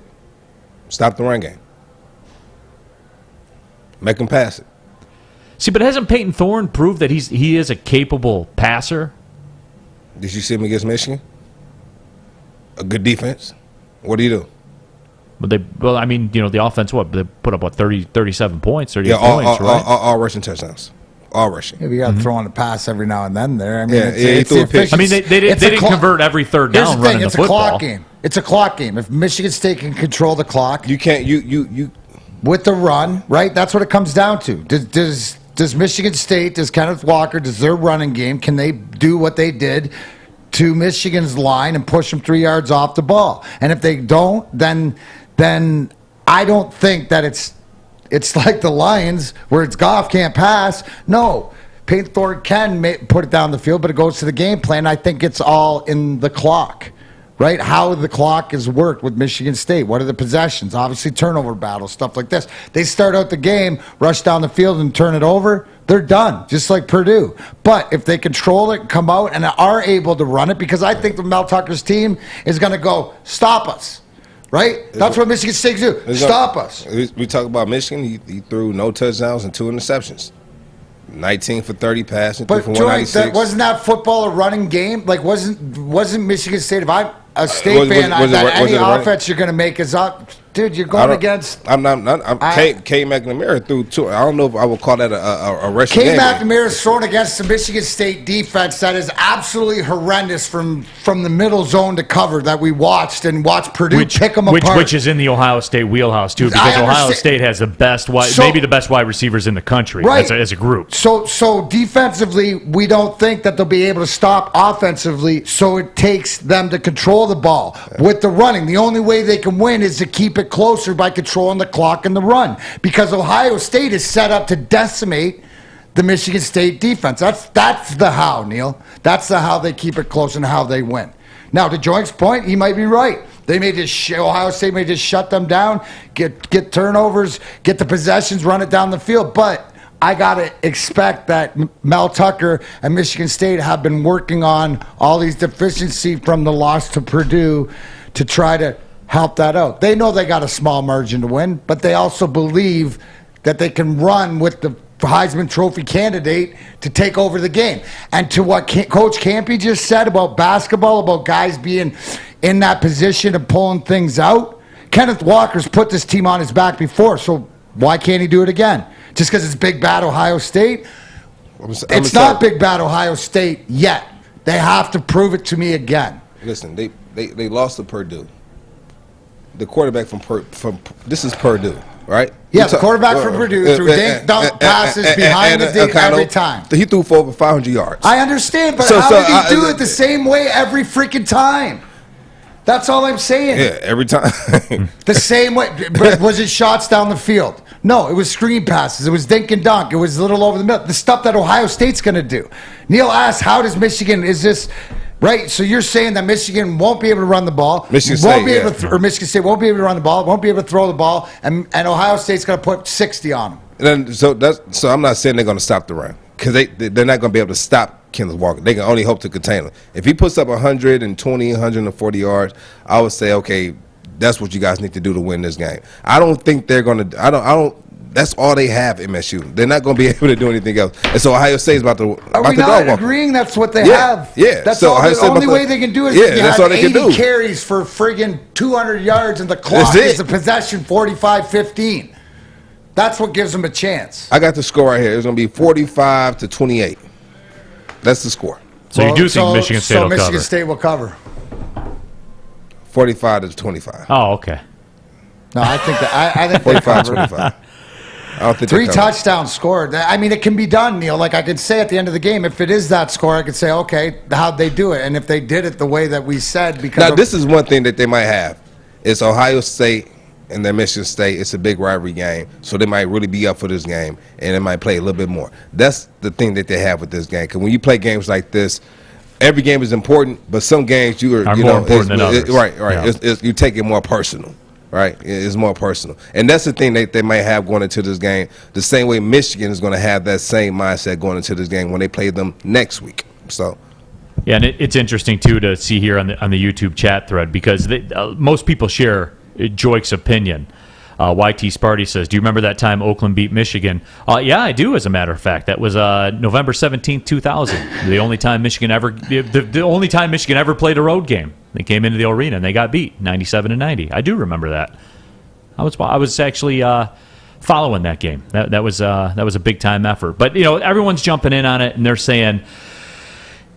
Stop the run game. Make him pass it. See, but hasn't Peyton Thorne proved that he is a capable passer? Did you see him against Michigan? A good defense. What do you do? But the offense, they put up 37 points, 38 points, right? All rushing touchdowns. All rushing. Yeah, you got to throw on a pass every now and then there. I mean, he threw a pick. I mean, they didn't convert every third down running the football. It's a clock game. It's a clock game. If Michigan State can control the clock, you can't. You with the run, right? That's what it comes down to. Does Michigan State, does Kenneth Walker, does their running game, can they do what they did to Michigan's line and push them 3 yards off the ball? And if they don't, then I don't think that it's like the Lions where it's Goff can't pass. No, Peyton Thorne can put it down the field, but it goes to the game plan. I think it's all in the clock, right? How the clock is worked with Michigan State. What are the possessions? Obviously, turnover battles, stuff like this. They start out the game, rush down the field, and turn it over. They're done, just like Purdue. But if they control it, come out, and are able to run it, because I think the Mel Tucker's team is going to go, stop us. Right? That's what Michigan State do. Stop us. We talk about Michigan. He threw no touchdowns and 2 interceptions. 19 for 30 passing, 3 for 196. Wasn't that football a running game? Like, wasn't Michigan State, if I'm a State fan, any offense you're going to make is up dude, you're going against. K McNamara threw two. I don't know if I would call that a rushing K game. McNamara is thrown against the Michigan State defense that is absolutely horrendous from the middle zone to cover that we watched Purdue pick them apart. Which is in the Ohio State wheelhouse too, because Ohio State has the best maybe the best wide receivers in the country as a group. So defensively, we don't think that they'll be able to stop offensively. So it takes them to control the ball with the running. The only way they can win is to keep it closer by controlling the clock and the run, because Ohio State is set up to decimate the Michigan State defense. That's the how, Neil. That's the how they keep it close and how they win. Now, to Joink's point, he might be right. They may just Ohio State may just shut them down, get turnovers, get the possessions, run it down the field. But I gotta expect that Mel Tucker and Michigan State have been working on all these deficiencies from the loss to Purdue to try to help that out. They know they got a small margin to win, but they also believe that they can run with the Heisman Trophy candidate to take over the game. And to what Coach Kampe just said about basketball, about guys being in that position and pulling things out, Kenneth Walker's put this team on his back before, so why can't he do it again? Just because it's Big Bad Ohio State? It's not Big Bad Ohio State yet. They have to prove it to me again. Listen, they lost to Purdue. The quarterback from this is Purdue, right? Yeah, the quarterback from Purdue threw dunk passes behind the dick every time. He threw for over 500 yards. I understand, but how did he do it the same way every freaking time? That's all I'm saying. Yeah, every time. The same way. But was it shots down the field? No, it was screen passes. It was dink and dunk. It was a little over the middle. The stuff that Ohio State's going to do. Neil asked, how does Michigan, is this... Right, so you're saying that Michigan won't be able to run the ball. Michigan State won't be able to run the ball, won't be able to throw the ball, and Ohio State's going to put 60 on them. So I'm not saying they're going to stop the run, because they're not going to be able to stop Kenneth Walker. They can only hope to contain him. If he puts up 120, 140 yards, I would say, okay, that's what you guys need to do to win this game. I don't think they're going to. I don't. That's all they have, MSU. They're not going to be able to do anything else. And so Ohio State's about to. Are we not agreeing that's what they have? Yeah. That's so all. The only way they can do it is if you have 80 carries for friggin' 200 yards and the clock is the possession 45-15. That's what gives them a chance. I got the score right here. It's going to be 45-28. That's the score. So you do think Michigan State will cover? So Michigan State will cover. 45-25. Oh, okay. No, I think that I think 45-25. I don't think 3 touchdowns scored. I mean, it can be done, Neil. Like I could say at the end of the game, if it is that score, I could say, okay, how'd they do it? And if they did it the way that we said, because now this is one thing that they might have. It's Ohio State and then Michigan State. It's a big rivalry game, so they might really be up for this game, and they might play a little bit more. That's the thing that they have with this game. Because when you play games like this, every game is important, but some games are more important than others. Right. Yeah. You take it more personal. Right, it's more personal, and that's the thing that they might have going into this game. The same way Michigan is going to have that same mindset going into this game when they play them next week. So, yeah, and it's interesting too to see here on the YouTube chat thread, because most people share Joink's opinion. YT Sparty says, "Do you remember that time Oakland beat Michigan?" Yeah, I do. As a matter of fact, that was November 17th, 2000. The only time Michigan ever played a road game. They came into the arena and they got beat 97-90. I do remember that. I was actually following that game. That was a big time effort. But everyone's jumping in on it and they're saying,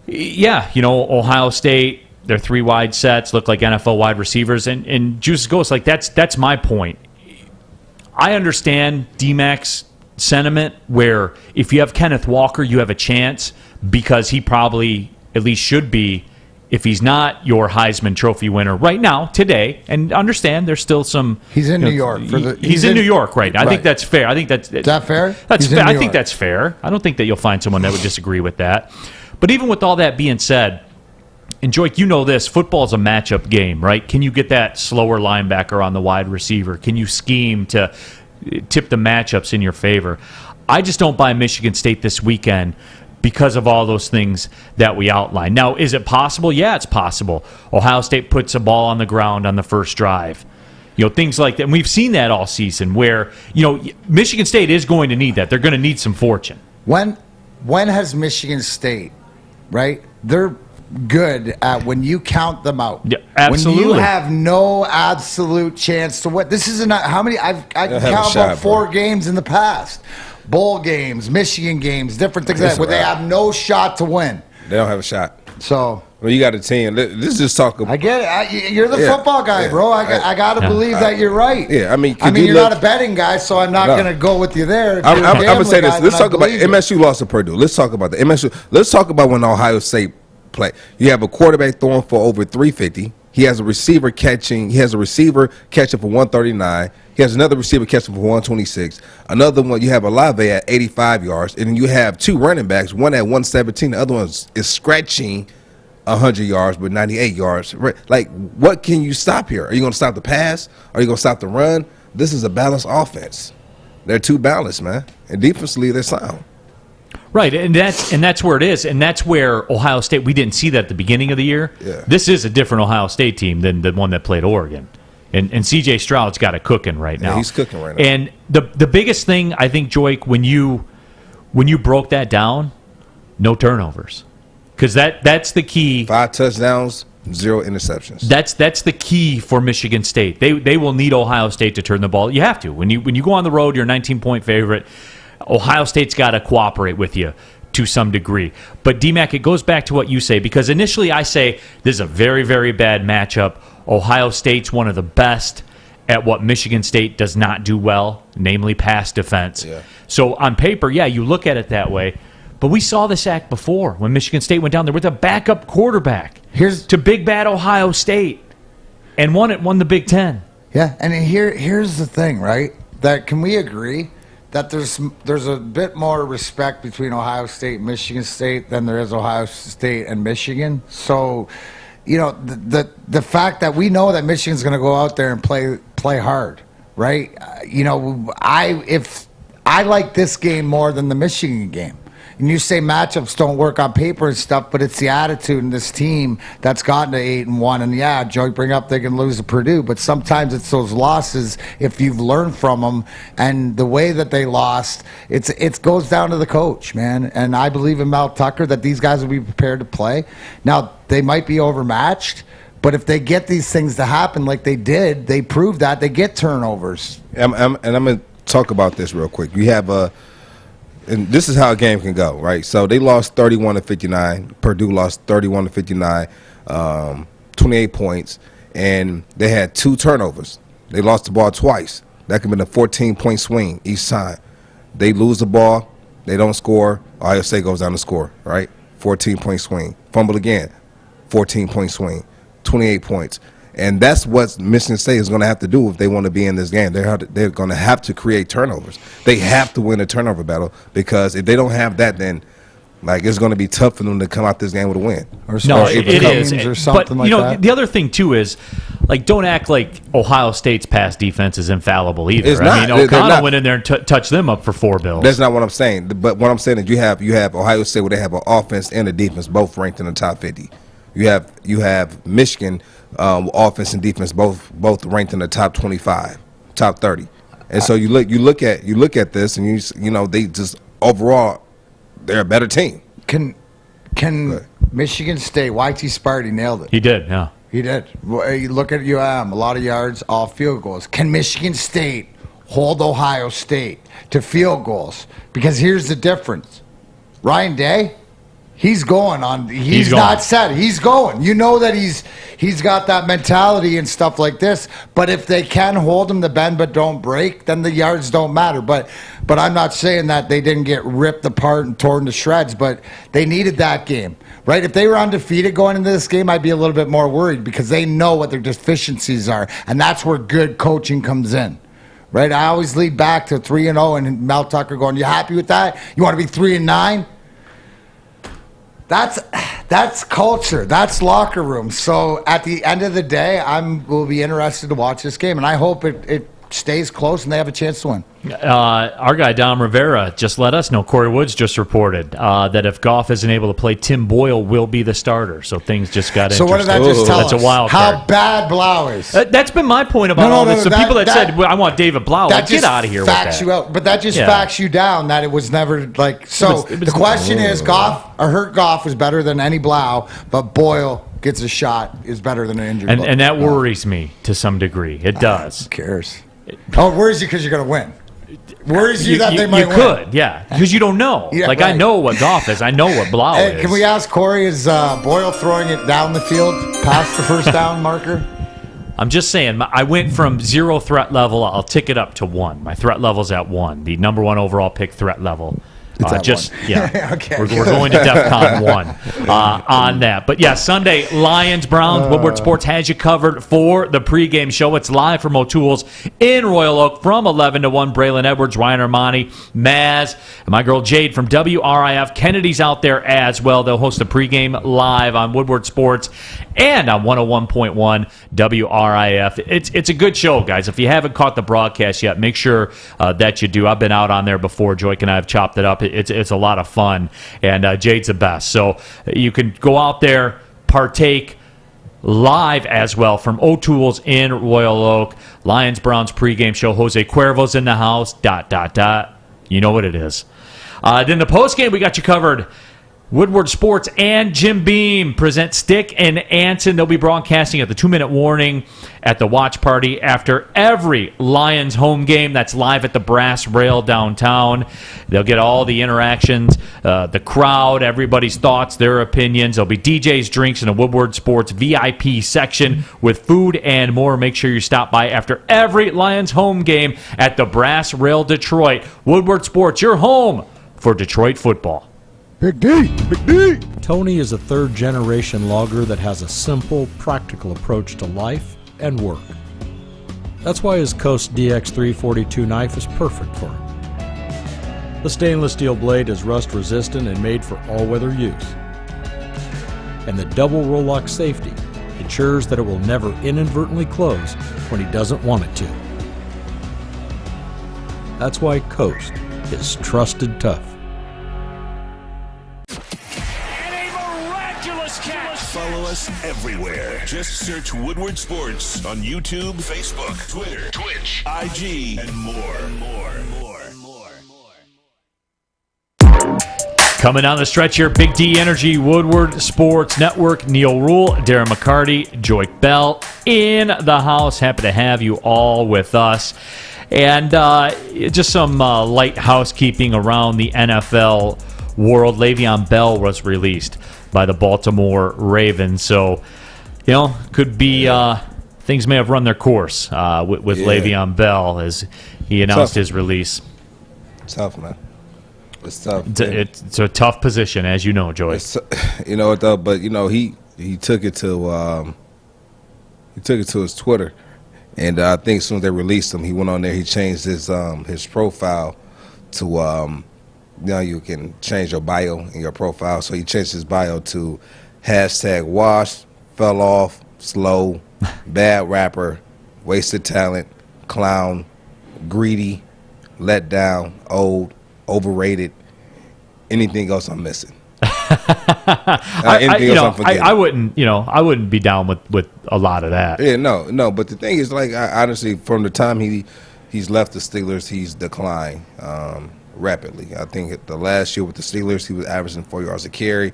yeah, Ohio State, their 3 wide sets look like NFL wide receivers, and Juice goes like that's my point. I understand D-Mac's sentiment where if you have Kenneth Walker, you have a chance, because he probably at least should be, if he's not your Heisman Trophy winner right now, today, and understand there's still some... He's in New York. He's in New York, right? I think that's fair. Is that fair? That's fair. I think that's fair. I don't think that you'll find someone that would disagree with that. But even with all that being said, and Joik, you know this, football is a matchup game, right? Can you get that slower linebacker on the wide receiver? Can you scheme to tip the matchups in your favor? I just don't buy Michigan State this weekend because of all those things that we outlined. Now, is it possible? Yeah, it's possible. Ohio State puts a ball on the ground on the first drive. Things like that. And we've seen that all season where, Michigan State is going to need that. They're going to need some fortune. When has Michigan State, right? good at when you count them out. Yeah, absolutely. When you have no absolute chance to win. This isn't how many I can count about 4 games in the past. Bowl games, Michigan games, different things like that, where they have no shot to win. They don't have a shot. So well, you got a team. Let's just talk about. I get it. You're the football guy, bro. I got to believe that you're right. Yeah, I mean, you're not a betting guy, so I'm not going to go with you there. I'm going to say this. Let's talk about MSU lost to Purdue. Let's talk about the MSU. Let's talk about when Ohio State play. You have a quarterback throwing for over 350. He has a receiver catching. He has a receiver catching for 139. He has another receiver catching for 126. Another one, you have Olave at 85 yards, and then you have 2 running backs, one at 117. The other one is scratching 100 yards with 98 yards. Like, what can you stop here? Are you going to stop the pass? Are you going to stop the run? This is a balanced offense. They're too balanced, man. And defensively, they're sound. Right, and that's where it is, and that's where Ohio State. We didn't see that at the beginning of the year. Yeah. This is a different Ohio State team than the one that played Oregon, and C.J. Stroud's got it cooking right now. Yeah, he's cooking right now. And the biggest thing I think, Joik, when you broke that down, no turnovers, because that's the key. 5 touchdowns, 0 interceptions. That's the key for Michigan State. They will need Ohio State to turn the ball. You have to when you go on the road. You're a 19-point favorite. Ohio State's got to cooperate with you to some degree. But, D-Mac, it goes back to what you say, because initially I say this is a very, very bad matchup. Ohio State's one of the best at what Michigan State does not do well, namely pass defense. Yeah. So, on paper, yeah, you look at it that way. But we saw this act before when Michigan State went down there with a backup quarterback to big bad Ohio State and won the Big Ten. Yeah, and here's the thing, right? That can we agree that there's a bit more respect between Ohio State and Michigan State than there is Ohio State and Michigan. So, the fact that we know that Michigan's going to go out there and play hard, right? I like this game more than the Michigan game. And you say matchups don't work on paper and stuff, but it's the attitude in this team that's gotten to 8-1. And yeah, Joey bring up they can lose to Purdue, but sometimes it's those losses, if you've learned from them and the way that they lost, it goes down to the coach, man. And I believe in Mel Tucker that these guys will be prepared to play. Now, they might be overmatched, but if they get these things to happen like they did, they prove that they get turnovers. And I'm going to talk about this real quick. You have and this is how a game can go, right? So they lost 31-59. Purdue lost 31-59, 28 points, and they had 2 turnovers. They lost the ball twice. That could have been a 14-point swing each time. They lose the ball, they don't score. Ohio State goes down to score, right? 14-point swing. Fumble again, 14-point swing, 28 points. And that's what Michigan State is going to have to do if they want to be in this game. They're going to have to create turnovers. They have to win a turnover battle, because if they don't have that, then it's going to be tough for them to come out this game with a win. It is. Or something but, that. The other thing, too, is, don't act like Ohio State's pass defense is infallible either. It's not. O'Connell went in there and touched them up for 4 bills. That's not what I'm saying. But what I'm saying is you have Ohio State where they have an offense and a defense both ranked in the top 50. You have Michigan offense and defense both ranked in the top 25, top 30. And so you look at this, and they just overall they're a better team. Can Michigan State, YT Sparty nailed it. He did, yeah. He did. You look at UM, a lot of yards, all field goals. Can Michigan State hold Ohio State to field goals? Because here's the difference. Ryan Day, he's going on. He's not set. He's going. You know that he's got that mentality and stuff like this. But if they can hold him to bend but don't break, then the yards don't matter. But I'm not saying that they didn't get ripped apart and torn to shreds. But they needed that game, right? If they were undefeated going into this game, I'd be a little bit more worried, because they know what their deficiencies are, and that's where good coaching comes in. Right? I always lead back to 3-0 and Mel Tucker going, "You happy with that? You want to be 3-9?" That's culture. That's locker room. So at the end of the day, will be interested to watch this game, and I hope it stays close and they have a chance to win. Our guy Dom Rivera just let us know. Corey Woods just reported that if Goff isn't able to play, Tim Boyle will be the starter. So things just got interesting. So what did that just tell us? That's a wild How card. bad Blau is. That's been my point about all this. So people that said, well, I want David Blau, that get out of here with that. You out, but that just facts you down that it was never like. So the question is, hurt Goff was better than any Blau, but Boyle gets a shot is better than an injured. And that worries me to some degree. It does. Who cares? It worries you because you're going to win. Worries you that they might win. You could, yeah, because you don't know. Yeah, I know what Goff is. I know what Blau is. Can we ask Corey, is Boyle throwing it down the field past the first down marker? I'm just saying, I went from 0 threat level. I'll tick it up to 1. My threat level's at 1. The number 1 overall pick threat level. Yeah. Okay. We're going to DEFCON 1 on that. But yeah, Sunday, Lions, Browns, Woodward Sports has you covered for the pregame show. It's live from O'Toole's in Royal Oak from 11 to 1. Braylon Edwards, Ryan Armani, Maz, and my girl Jade from WRIF. Kennedy's out there as well. They'll host the pregame live on Woodward Sports and on 101.1 WRIF. It's a good show, guys. If you haven't caught the broadcast yet, make sure that you do. I've been out on there before. Joyke and I have chopped it up. It's a lot of fun, and Jade's the best. So you can go out there, partake live as well from O'Toole's in Royal Oak. Lions Browns pregame show. Jose Cuervo's in the house. ... You know what it is. Then the postgame, we got you covered. Woodward Sports and Jim Beam present Stick and Anson. They'll be broadcasting at the 2-minute warning at the watch party after every Lions home game. That's live at the Brass Rail downtown. They'll get all the interactions, the crowd, everybody's thoughts, their opinions. There'll be DJs, drinks, in a Woodward Sports VIP section with food and more. Make sure you stop by after every Lions home game at the Brass Rail Detroit. Woodward Sports, your home for Detroit football. Big D. Big D. Tony is a third-generation logger that has a simple, practical approach to life and work. That's why his Coast DX342 knife is perfect for him. The stainless steel blade is rust-resistant and made for all-weather use. And the double roll-lock safety ensures that it will never inadvertently close when he doesn't want it to. That's why Coast is trusted tough. Follow us everywhere. Just search Woodward Sports on YouTube, Facebook, Twitter, Twitch, IG, and more. Coming down the stretch here, Big D Energy, Woodward Sports Network, Neil Rule, Darren McCarty, Joyke Bell in the house. Happy to have you all with us. And just some light housekeeping around the NFL world. Le'Veon Bell was released by the Baltimore Ravens. So, could be things may have run their course with Le'Veon Bell as he announced his release. Tough, man. It's tough. It's a tough position, as you know, Joy. You know what though, but he took it to his Twitter, and I think as soon as they released him, he went on there. He changed his profile to now you can change your bio in your profile. So he changed his bio to #washed, fell off, slow, bad rapper, wasted talent, clown, greedy, let down, old, overrated. Anything else I'm missing? Anything else I'm forgetting? I wouldn't be down with a lot of that. Yeah, no. But the thing is, like, I honestly, from the time he's left the Steelers, he's declined rapidly. I think the last year with the Steelers, he was averaging 4 yards a carry.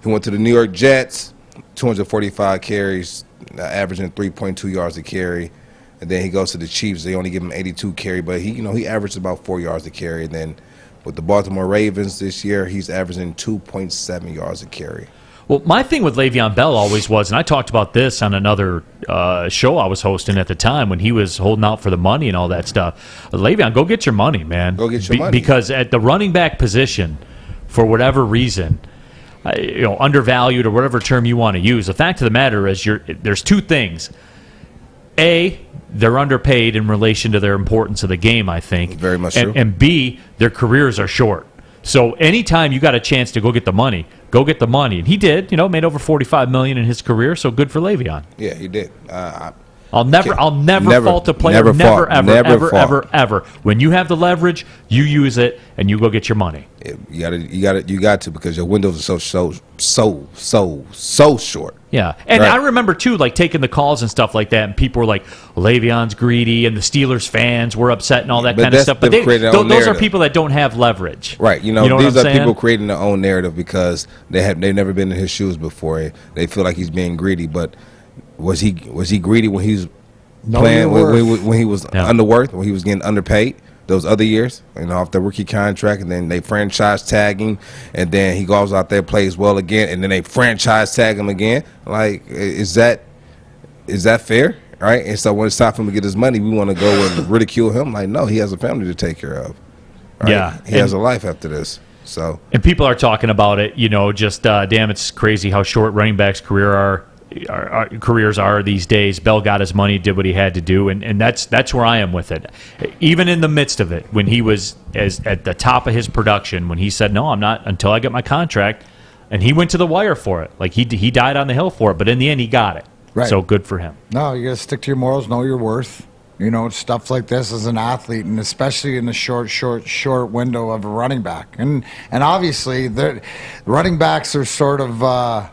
He went to the New York Jets, 245 carries, averaging 3.2 yards a carry. And then he goes to the Chiefs. They only give him 82 carry, but he averaged about 4 yards a carry. And then with the Baltimore Ravens this year, he's averaging 2.7 yards a carry. Well, my thing with Le'Veon Bell always was, and I talked about this on another show I was hosting at the time when he was holding out for the money and all that stuff. Le'Veon, go get your money, man. Go get your money. Because at the running back position, for whatever reason, undervalued or whatever term you want to use, the fact of the matter is there's two things. A, they're underpaid in relation to their importance of the game, I think. Very much true. And B, their careers are short. So anytime you got a chance to go get the money, go get the money. And he did, made over $45 million in his career, so good for Le'Veon. Yeah, he did. I'll never fault a player. Never. When you have the leverage, you use it and you go get your money. You got to because your windows are so short. Yeah, and I remember too, like taking the calls and stuff like that, and people were like, "Le'Veon's greedy," and the Steelers fans were upset and all that kind of stuff. But those are people that don't have leverage, right? You know these are people creating their own narrative because they've never been in his shoes before. They feel like he's being greedy, but was he greedy when he was playing when he was underworth, when he was getting underpaid? Those other years, off the rookie contract, and then they franchise tag him, and then he goes out there, plays well again, and then they franchise tag him again. Like, is that fair? Right? And so when it's time for him to get his money, we want to go and ridicule him. Like, no, he has a family to take care of. Right? Yeah, he has a life after this. So, and people are talking about it. Just damn, it's crazy how short running backs' careers are these days. Bell got his money, did what he had to do, and that's where I am with it. Even in the midst of it, when he was at the top of his production, when he said, "No, I'm not until I get my contract," and he went to the wire for it. Like he died on the hill for it, but in the end, he got it. Right. So good for him. No, you got to stick to your morals, know your worth. Stuff like this as an athlete, and especially in the short window of a running back, and obviously the running backs are sort of.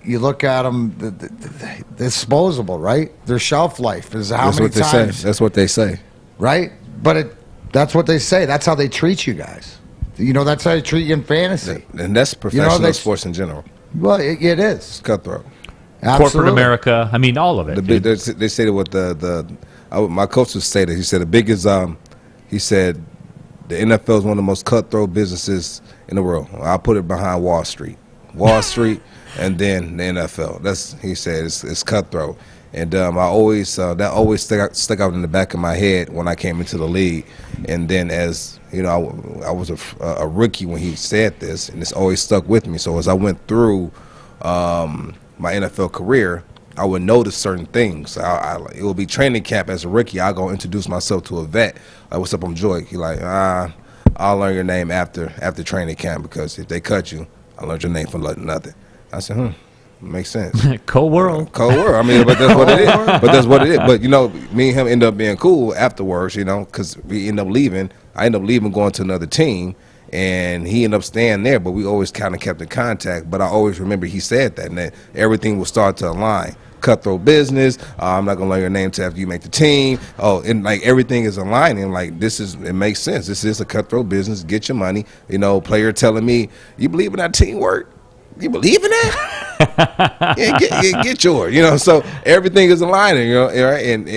You look at them, they're disposable, right? Their shelf life is how many times. That's what they say. Right? But that's what they say. That's how they treat you guys. That's how they treat you in fantasy. And that's professional sports in general. Well, it is. It's cutthroat. Absolutely. Corporate America, all of it. They say that what my coach would say that. He said the biggest, he said the NFL is one of the most cutthroat businesses in the world. I'll put it behind Wall Street. And then the NFL. He said it's cutthroat, and I always that always stuck out in the back of my head when I came into the league. And then as I was a rookie when he said this, and it's always stuck with me. So as I went through my NFL career, I would notice certain things. It would be training camp as a rookie. I'll go introduce myself to a vet. Like, "What's up? I'm Joy." He like, "I'll learn your name after training camp because if they cut you, I learned your name for nothing." I said, makes sense. Cold world. But that's what it is. But me and him end up being cool afterwards, because we end up leaving. I end up leaving, going to another team, and he ended up staying there, but we always kind of kept in contact. But I always remember he said that, and that everything will start to align. Cutthroat business. I'm not gonna learn your name till after you make the team. Oh, and like everything is aligning. Like it makes sense. This is a cutthroat business. Get your money. Player telling me, "You believe in that teamwork? You believe in that? get yours." So everything is aligning, right? And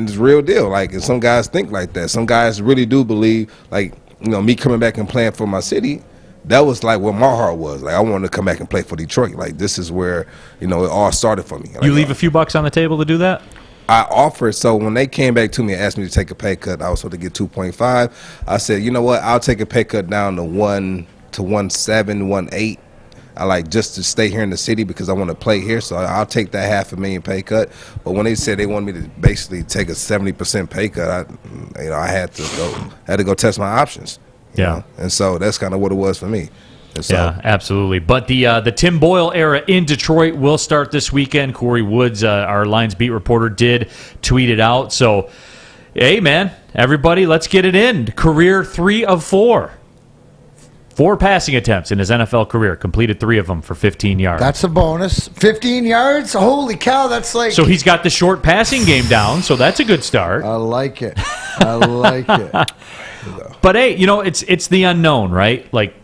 it's real deal. Like, and some guys think like that. Some guys really do believe, like, me coming back and playing for my city, that was like where my heart was. Like, I wanted to come back and play for Detroit. Like, this is where, it all started for me. Like, you leave a few bucks on the table to do that? I offered. So when they came back to me and asked me to take a pay cut, I was supposed to get 2.5. I said, you know what? I'll take a pay cut down to 1 to 1.7, 1.8. I like just to stay here in the city because I want to play here, so I'll take that $500,000 pay cut. But when they said they wanted me to basically take a 70% pay cut, I had to go test my options. You know? And so that's kind of what it was for me. So, yeah, absolutely. But the Tim Boyle era in Detroit will start this weekend. Corey Woods, our Lions beat reporter, did tweet it out. So, hey, man, everybody, let's get it in. Career 3 of 4. 4 passing attempts in his NFL career. Completed 3 of them for 15 yards. That's a bonus. 15 yards? Holy cow, that's like... So he's got the short passing game down, so that's a good start. I like it. I like it. But, hey, it's the unknown, right? Like,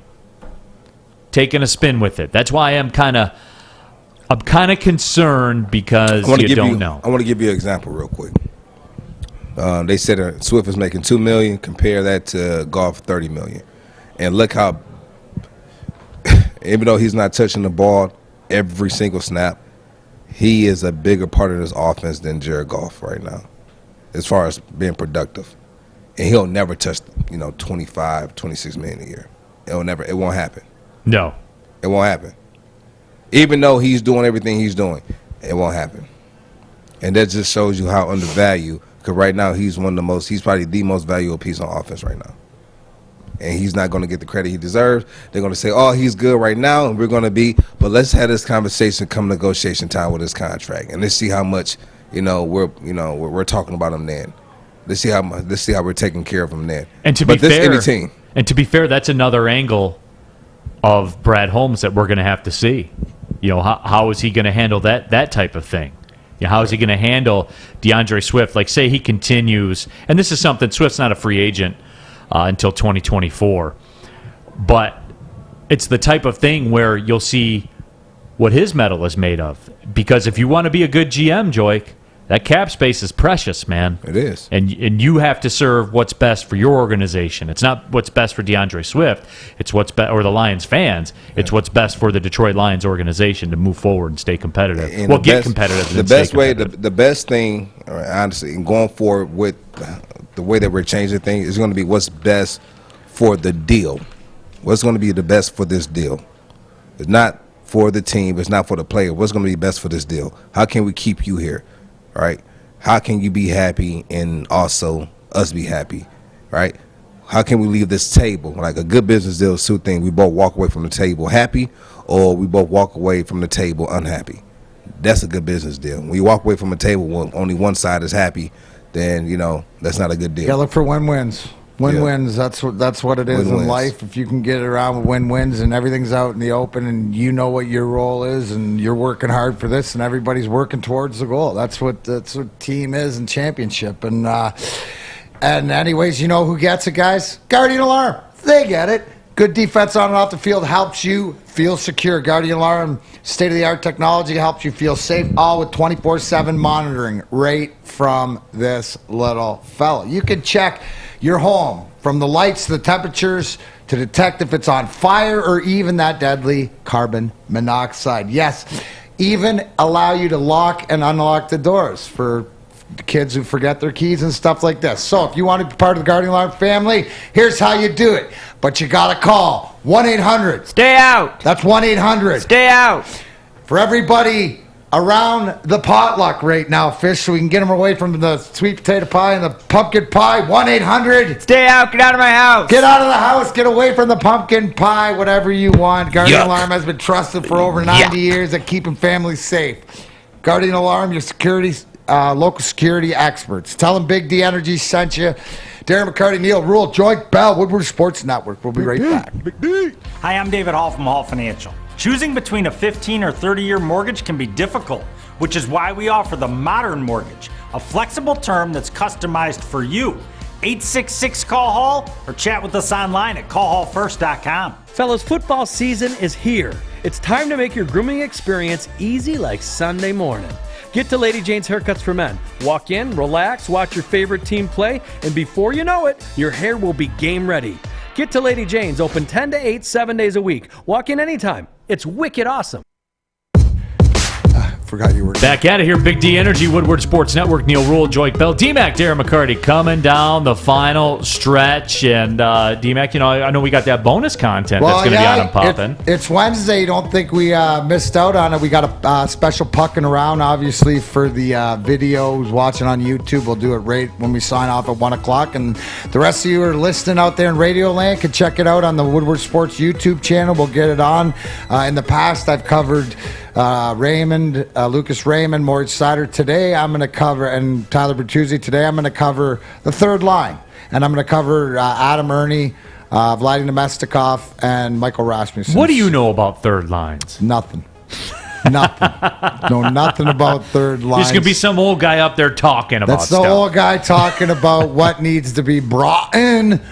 taking a spin with it. That's why I'm kind of concerned because you don't know. I want to give you an example real quick. They said Swift is making $2 million. Compare that to Goff, $30 million. And look how, even though he's not touching the ball every single snap, he is a bigger part of this offense than Jared Goff right now, as far as being productive. And he'll never touch, $25, $26 million a year. It won't happen. No. It won't happen. Even though he's doing everything he's doing, it won't happen. And that just shows you how undervalued, because right now he's probably the most valuable piece on offense right now. And he's not going to get the credit he deserves. They're going to say, "Oh, he's good right now," and we're going to be. But let's have this conversation come negotiation time with his contract, and let's see how much we're talking about them then. Let's see how we're taking care of them then. And to be fair, that's another angle of Brad Holmes that we're going to have to see. How is he going to handle that type of thing? How is he going to handle DeAndre Swift? Like, say he continues, and this is something, Swift's not a free agent until 2024, but it's the type of thing where you'll see what his metal is made of. Because if you want to be a good GM, Joik, that cap space is precious, man. It is. And you have to serve what's best for your organization. It's not what's best for DeAndre Swift. It's what's best, or the Lions fans. It's what's best for the Detroit Lions organization to move forward and stay competitive. And get competitive. The best thing, honestly, in going forward with the way that we're changing things is going to be what's best for the deal. What's going to be the best for this deal? It's not for the team. It's not for the player. What's going to be best for this deal? How can we keep you here? Right? How can you be happy and also us be happy? Right? How can we leave this table? Like, a good business deal is two things. We both walk away from the table happy, or we both walk away from the table unhappy. That's a good business deal. When you walk away from a table when only one side is happy, then, that's not a good deal. Yeah, look for win-wins. Win-wins, that's what it is Win-wins. in life. If you can get it around with win-wins and everything's out in the open and you know what your role is and you're working hard for this and everybody's working towards the goal. That's what team is in championship. And anyways, you know who gets it, guys? Guardian Alarm. They get it. Good defense on and off the field helps you feel secure. Guardian Alarm, state-of-the-art technology, helps you feel safe, all with 24/7 monitoring right from this little fella. You can check your home from the lights to the temperatures to detect if it's on fire or even that deadly carbon monoxide. Yes, even allow you to lock and unlock the doors for kids who forget their keys and stuff like this. So if you want to be part of the Guardian Alarm family, here's how you do it. But you got to call 1-800. Stay out. That's 1-800. Stay out. For everybody around the potluck right now, Fish, so we can get them away from the sweet potato pie and the pumpkin pie. 1-800. Stay out. Get out of my house. Get out of the house. Get away from the pumpkin pie, whatever you want. Guardian Alarm has been trusted for over 90 years at keeping families safe. Guardian Alarm, your local security experts. Tell them Big D Energy sent you. Darren McCarty, Neil Rule, Joik Bell, Woodward Sports Network. We'll be right back. Big D. Hi, I'm David Hall from Hall Financial. Choosing between a 15 or 30-year mortgage can be difficult, which is why we offer the Modern Mortgage, a flexible term that's customized for you. 866-CALL-HALL or chat with us online at callhallfirst.com. Fellas, football season is here. It's time to make your grooming experience easy like Sunday morning. Get to Lady Jane's Haircuts for Men. Walk in, relax, watch your favorite team play, and before you know it, your hair will be game ready. Get to Lady Jane's, open 10 to 8, 7 days a week. Walk in anytime. It's wicked awesome. Forgot you were back at it here. Big D Energy, Woodward Sports Network, Neil Rule, Joik Bell, D-Mac, Darren McCarty coming down the final stretch. And D-Mac, I know we got that bonus content that's going to be on and popping. It's Wednesday. Don't think we missed out on it. We got a special pucking around, obviously, for the videos watching on YouTube. We'll do it right when we sign off at 1 o'clock. And the rest of you are listening out there in Radio Land can check it out on the Woodward Sports YouTube channel. We'll get it on. In the past, I've covered Raymond, Lucas Raymond, Moritz Sider. Today I'm going to cover, and Tyler Bertuzzi. Today I'm going to cover the third line. And I'm going to cover Adam Ernie, Vladimir Nemestikov, and Michael Rasmussen. What do you know about third lines? Nothing. Nothing. Know nothing about third lines. There's going to be some old guy up there talking about stuff. That's the old guy talking about what needs to be brought in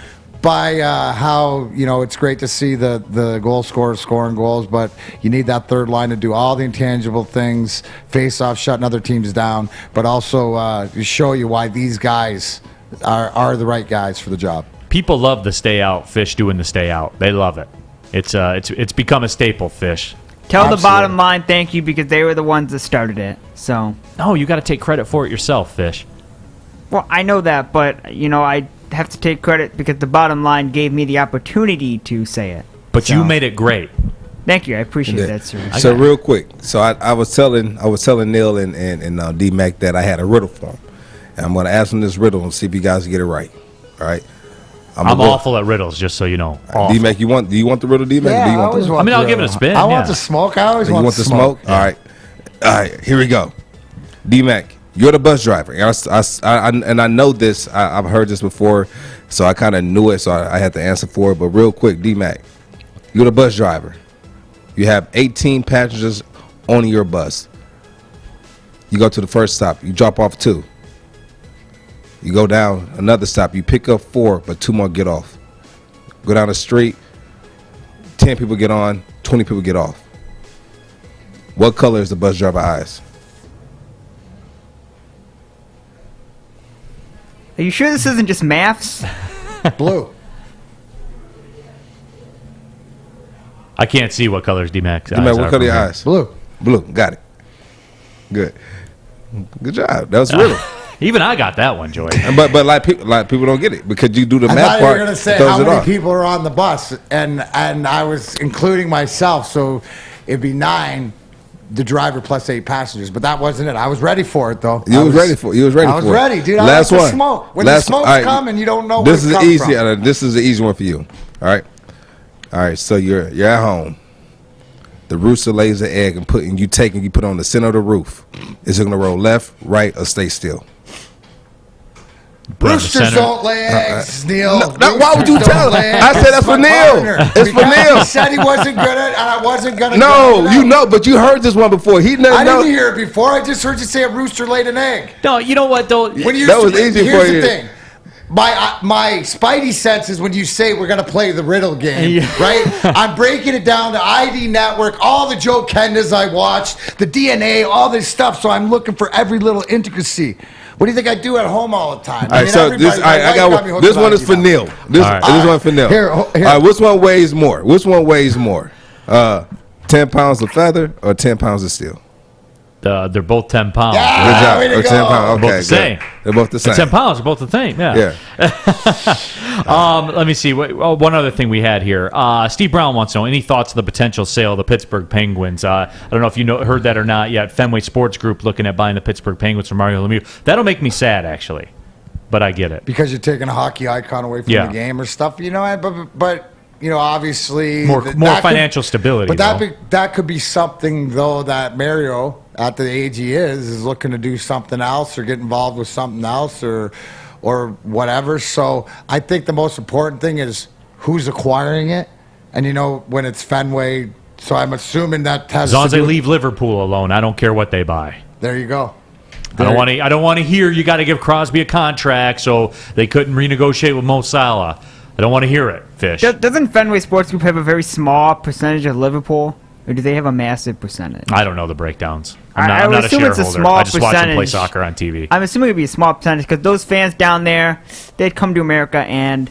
by how, it's great to see the goal scorers scoring goals, but you need that third line to do all the intangible things, face off, shutting other teams down, but also show you why these guys are the right guys for the job. People love the stay out, Fish doing the stay out. They love it. It's become a staple, Fish. Tell the bottom line thank you because they were the ones that started it. So no, you got to take credit for it yourself, Fish. Well, I know that, but I have to take credit because the bottom line gave me the opportunity to say it. But you made it great. Thank you. I appreciate that, sir. So real quick, so I was telling Neil and D-Mac that I had a riddle for him. And I'm going to ask him this riddle and see if you guys get it right. All right? I'm awful at riddles, just so you know. D-Mac, do you want the riddle, D-Mac? Yeah, do you want I'll give it a spin. I want the smoke. I always want the smoke. Yeah. All right, here we go. D-Mac, You're the bus driver. And I know this. I've heard this before, so I kind of knew it, so I had to answer for it. But real quick, D-Mac, you're the bus driver. You have 18 passengers on your bus. You go to the first stop. You drop off 2. You go down another stop. You pick up 4, but 2 more get off. Go down the street. 10 people get on. 20 people get off. What color is the bus driver's eyes? Are you sure this isn't just maths? Blue. I can't see what colors D-Mac's eyes D-Mac, what are color from your here. eyes? Blue. Blue. Got it. Good. Good job. That was Riddle. Even I got that one, Joy. But like people don't get it because you do the I math thought you part. were going to say throws how it many off. people are on the bus, and I was including myself, so it'd be 9, the driver plus 8 passengers. But that wasn't it. I was ready for it, though. You was ready for it. I was ready, dude. Last I like one. the smoke. When Last the smoke's all right, coming, you don't know this where is it easy. comes from. This is the easy one for you. All right. All right. So you're at home. The rooster lays an egg and you put it on the center of the roof. Is it going to roll left, right, or stay still? Roosters don't lay eggs, Neil. No, why would you tell him? I said that's for Neil. It's for Neil. He said he wasn't good at it, and I wasn't going to. No, you know, but you heard this one before. He never I know. didn't hear it before. I just heard you say a rooster laid an egg. No, you know what, though? That was easy for Here's you. the thing. My spidey senses when you say we're going to play the riddle game, right? I'm breaking it down to ID Network, all the Joe Kendas I watched, the DNA, all this stuff. So I'm looking for every little intricacy. What do you think I do at home all the time? All right, so this one is for Neil. This one for Neil. Here. All right, which one weighs more? 10 pounds of feather or 10 pounds of steel? They're both 10 pounds. Yeah, Good job. Or 10 pounds. Both Okay, the same. They're both the same. 10 pounds are both the same. Yeah. Let me see. One other thing we had here. Steve Brown wants to know any thoughts on the potential sale of the Pittsburgh Penguins. I don't know if you heard that or not yet. Fenway Sports Group looking at buying the Pittsburgh Penguins from Mario Lemieux. That'll make me sad, actually, but I get it. Because you're taking a hockey icon away from the game or stuff, but obviously more financial stability. But that could be something though that Mario, at the age he is looking to do something else or get involved with something else or whatever. So I think the most important thing is who's acquiring it, and when it's Fenway. So I'm assuming that has as long as they leave Liverpool alone, I don't care what they buy. There you go. I don't want to hear you got to give Crosby a contract, so they couldn't renegotiate with Mo Salah. I don't want to hear it, Fish. Doesn't Fenway Sports Group have a very small percentage of Liverpool, or do they have a massive percentage? I don't know the breakdowns. I I'm would not a assume shareholder. it's a small I just watch them play percentage. soccer on TV. I'm assuming it'd be a small percentage because those fans down there, they'd come to America and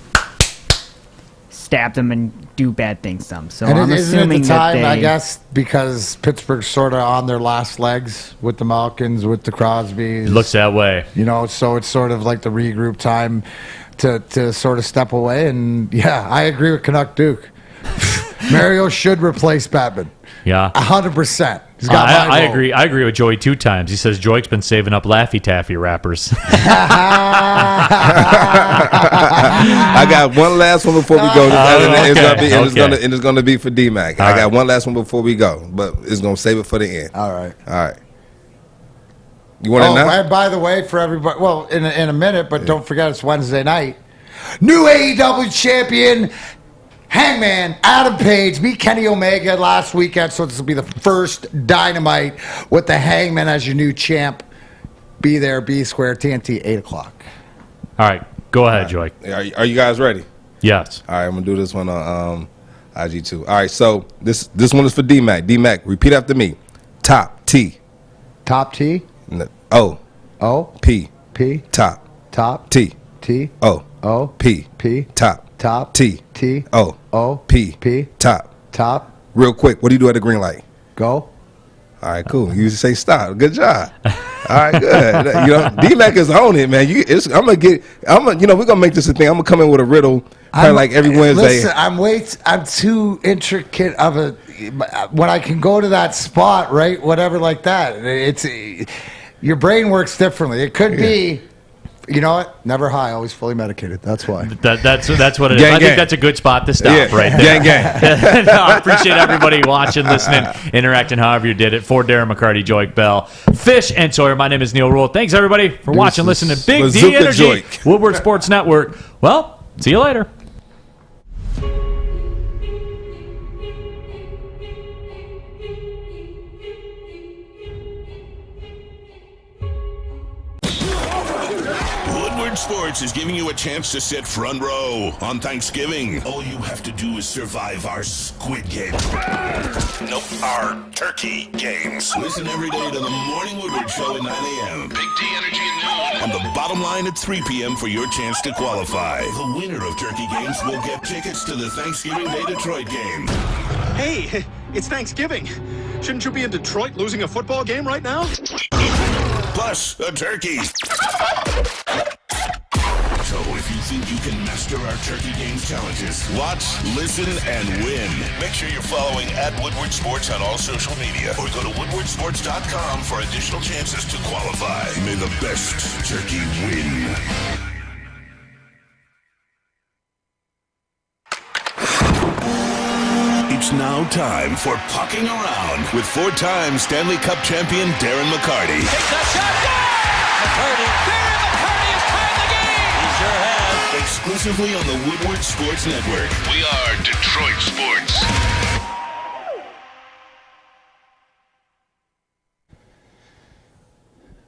stab them and do bad things to them. So and I'm isn't it assuming the time, that I guess, because Pittsburgh's sort of on their last legs with the Malkins, with the Crosbys. It looks that way. So it's sort of like the regroup time to sort of step away. And, yeah, I agree with Canuck Duke. Mario should replace Batman. Yeah. 100%. He's got my I vote. agree. I agree with Joey 2 times. He says Joey's been saving up Laffy Taffy wrappers. I got one last one before we go. It's going to be for D-Mac. I got one last one before we go, but it's going to save it for the end. All right. You want it now? And by the way, for everybody, well, in a minute, but don't forget it's Wednesday night. New AEW champion, Hangman Adam Page beat Kenny Omega last weekend, so this will be the first Dynamite with the Hangman as your new champ. Be there, B Square, TNT, 8 o'clock. All right, go ahead, Joy. Are you guys ready? Yes. All right, I'm gonna do this one on IG2. All right, so this one is for D-Mac. D-Mac, repeat after me. Top T. Top T. O. O. P. P. Top. Top. T. T. O. O. P. P. Top. Top. T. T. O. O. P. P. Top. Top. Real quick, what do you do at the green light? Go. All right, cool. You say stop. Good job. All right, good. D-Mac is on it, man. We're gonna make this a thing. I'm gonna come in with a riddle, like every Wednesday. Listen, I'm too intricate of a. When I can go to that spot, right? Whatever, like that. It's your brain works differently. It could be You know what? Never high, always fully medicated. That's why. That's what it is. Gang, I gang. think that's a good spot to stop right there. Gang, gang. No, I appreciate everybody watching, listening, interacting however you did it. For Darren McCarty, Joik Bell, Fish, and Sawyer, my name is Neil Rule. Thanks, everybody, for watching, listening to Big D Bazooka Energy, Joik. Woodward Sports Network. Well, see you later. Woodward Sports is giving you a chance to sit front row on Thanksgiving. All you have to do is survive our squid game. Nope, our turkey games. Listen every day to the Morning Woodward Show at 9 a.m. Big D Energy at noon. And the bottom line at 3 p.m. for your chance to qualify. The winner of turkey games will get tickets to the Thanksgiving Day Detroit game. Hey, it's Thanksgiving. Shouldn't you be in Detroit losing a football game right now? Plus a turkey. So if you think you can master our turkey games challenges, watch, listen, and win. Make sure you're following @Woodward Sports on all social media or go to woodwardsports.com for additional chances to qualify. May the best turkey win. It's now time for Pucking Around with 4-time Stanley Cup champion Darren McCarty. Takes that shot, McCarty! Darren McCarty has tied the game! He sure has. Exclusively on the Woodward Sports Network. We are Detroit Sports.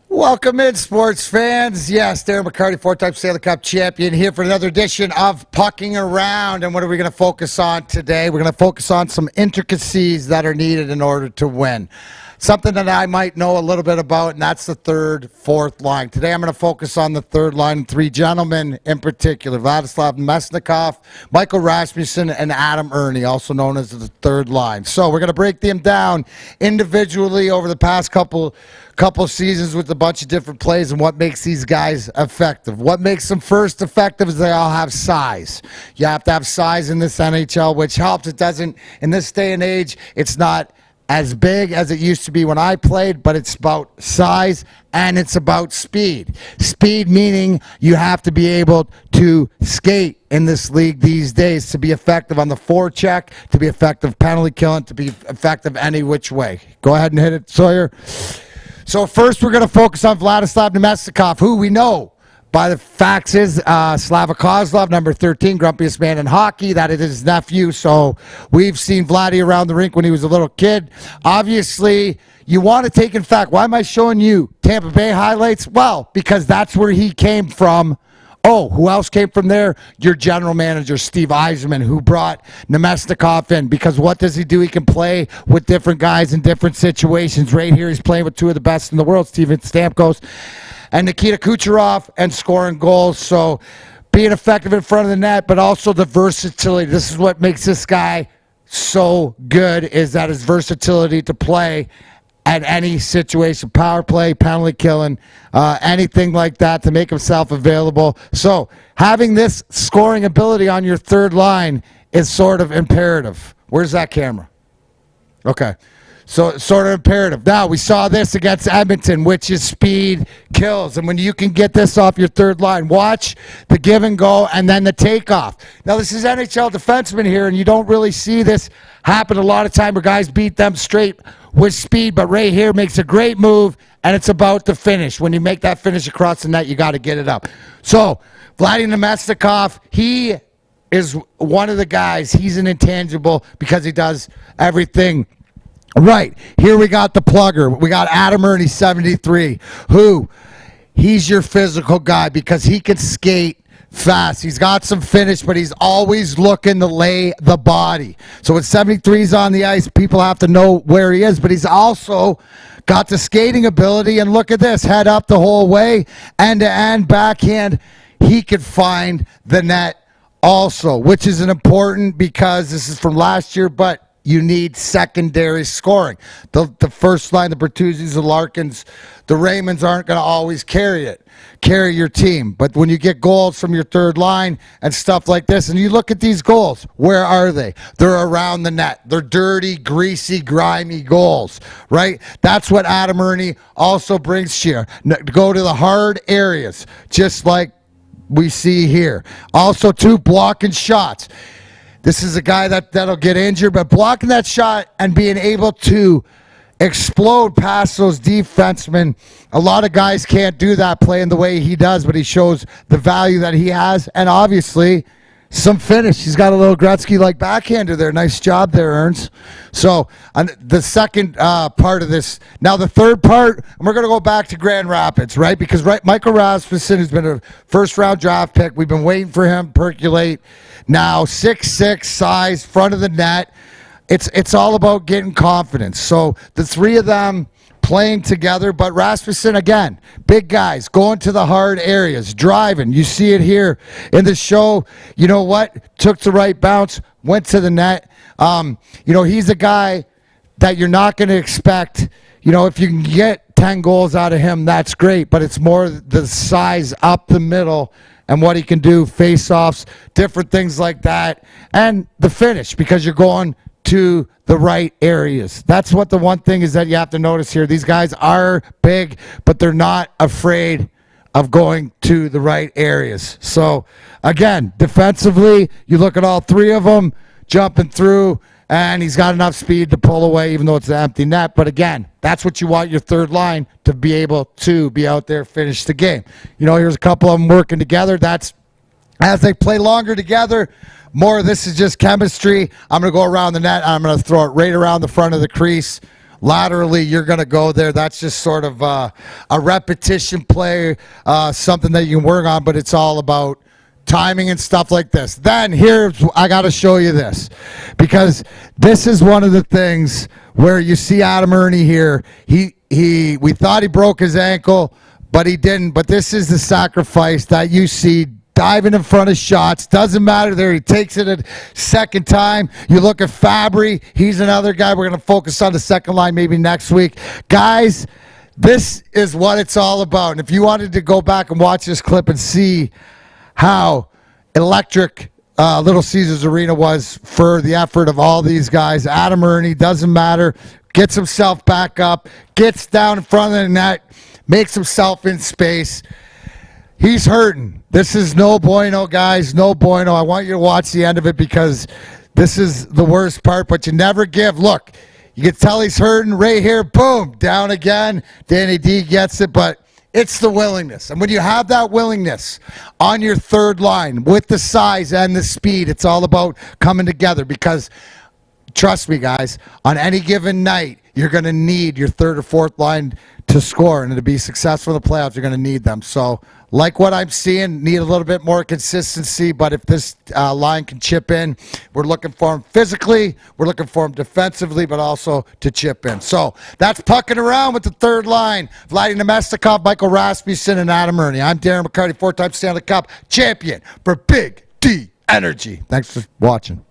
Welcome in, sports fans. Yes, Darren McCarty, 4-time Stanley Cup champion, here for another edition of Pucking Around. And what are we going to focus on today? We're going to focus on some intricacies that are needed in order to win. Something that I might know a little bit about, and that's the third, fourth line. Today I'm going to focus on the third line, 3 gentlemen in particular, Vladislav Mesnikov, Michael Rasmussen, and Adam Ernie, also known as the third line. So we're going to break them down individually over the past couple seasons with a bunch of different plays and what makes these guys effective. What makes them first effective is they all have size. You have to have size in this NHL, which helps. It doesn't, in this day and age, it's not as big as it used to be when I played, but it's about size and it's about speed. Speed meaning you have to be able to skate in this league these days to be effective on the forecheck, to be effective penalty killing, to be effective any which way. Go ahead and hit it, Sawyer. So first we're going to focus on Vladislav Nemestikov, who we know by the facts is Slava Kozlov, number 13, grumpiest man in hockey. That is his nephew. So we've seen Vladdy around the rink when he was a little kid. Obviously, you want to take in fact. Why am I showing you Tampa Bay highlights? Well, because that's where he came from. Oh, who else came from there? Your general manager, Steve Yzerman, who brought Nemestikov in. Because what does he do? He can play with different guys in different situations. Right here, he's playing with 2 of the best in the world, Steven Stamkos and Nikita Kucherov, and scoring goals. So being effective in front of the net, but also the versatility. This is what makes this guy so good, is that his versatility to play at any situation, power play, penalty killing, anything like that, to make himself available. So having this scoring ability on your third line is sort of imperative. Where's that camera? Okay. So it's sort of imperative. Now, we saw this against Edmonton, which is speed kills. And when you can get this off your third line, watch the give and go and then the takeoff. Now, this is NHL defensemen here, and you don't really see this happen a lot of time where guys beat them straight with speed. But right here makes a great move, and it's about to finish. When you make that finish across the net, you got to get it up. So, Vladimir Nemestikov, he is one of the guys. He's an intangible because he does everything right. Here we got the plugger. We got Adam Ernie, 73, who he's your physical guy because he can skate fast. He's got some finish, but he's always looking to lay the body. So when 73's on the ice, people have to know where he is, but he's also got the skating ability. And look at this, head up the whole way, end-to-end, backhand. He could find the net also, which is an important, because this is from last year, but you need secondary scoring. The first line, the Bertuzzis, the Larkins, the Raymonds aren't going to always carry your team. But when you get goals from your third line and stuff like this, and you look at these goals, where are they? They're around the net. They're dirty, greasy, grimy goals, right? That's what Adam Ernie also brings to you. Go to the hard areas, just like we see here. Also, too, blocking shots. This is a guy that'll get injured, but blocking that shot and being able to explode past those defensemen. A lot of guys can't do that playing the way he does, but he shows the value that he has, and obviously some finish. He's got a little Gretzky-like backhander there. Nice job there, Ernst. So the second part of this. Now the third part, and we're going to go back to Grand Rapids, right? Because Michael Rasmussen has been a first-round draft pick. We've been waiting for him to percolate. Now 6'6", size, front of the net. It's all about getting confidence. So the three of them playing together, but Rasmussen, again, big guys, going to the hard areas, driving. You see it here in the show. You know what? Took the right bounce, went to the net. He's a guy that you're not going to expect. If you can get 10 goals out of him, that's great, but it's more the size up the middle and what he can do, face-offs, different things like that, and the finish, because you're going to the right areas. That's what the one thing is that you have to notice here. These guys are big, but they're not afraid of going to the right areas. So, again, defensively, you look at all three of them jumping through, and he's got enough speed to pull away, even though it's an empty net. But, again, that's what you want your third line to be able to be out there, finish the game. Here's a couple of them working together. That's as they play longer together. More of this is just chemistry. I'm going to go around the net. I'm going to throw it right around the front of the crease. Laterally, you're going to go there. That's just sort of a repetition play, something that you can work on, but it's all about timing and stuff like this. Then I got to show you this, because this is one of the things where you see Adam Ernie here. We thought he broke his ankle, but he didn't. But this is the sacrifice that you see. Diving in front of shots. Doesn't matter there. He takes it a second time. You look at Fabry. He's another guy. We're going to focus on the second line maybe next week. Guys, this is what it's all about. And if you wanted to go back and watch this clip and see how electric Little Caesars Arena was for the effort of all these guys, Adam Ernie, doesn't matter, gets himself back up, gets down in front of the net, makes himself in space. He's hurting. This is no bueno, guys. No bueno. I want you to watch the end of it, because this is the worst part, but you never give. Look, you can tell he's hurting right here. Boom, down again. Danny D gets it, but it's the willingness. And when you have that willingness on your third line with the size and the speed, it's all about coming together, because trust me, guys, on any given night, you're going to need your third or fourth line to score, and to be successful in the playoffs, you're going to need them. So, like what I'm seeing, need a little bit more consistency, but if this line can chip in, we're looking for them physically, we're looking for them defensively, but also to chip in. So, that's pucking around with the third line. Vladimir Nemestikov, Michael Rasmussen, and Adam Ernie. I'm Darren McCarty, four-time Stanley Cup champion for Big D Energy. Thanks for watching.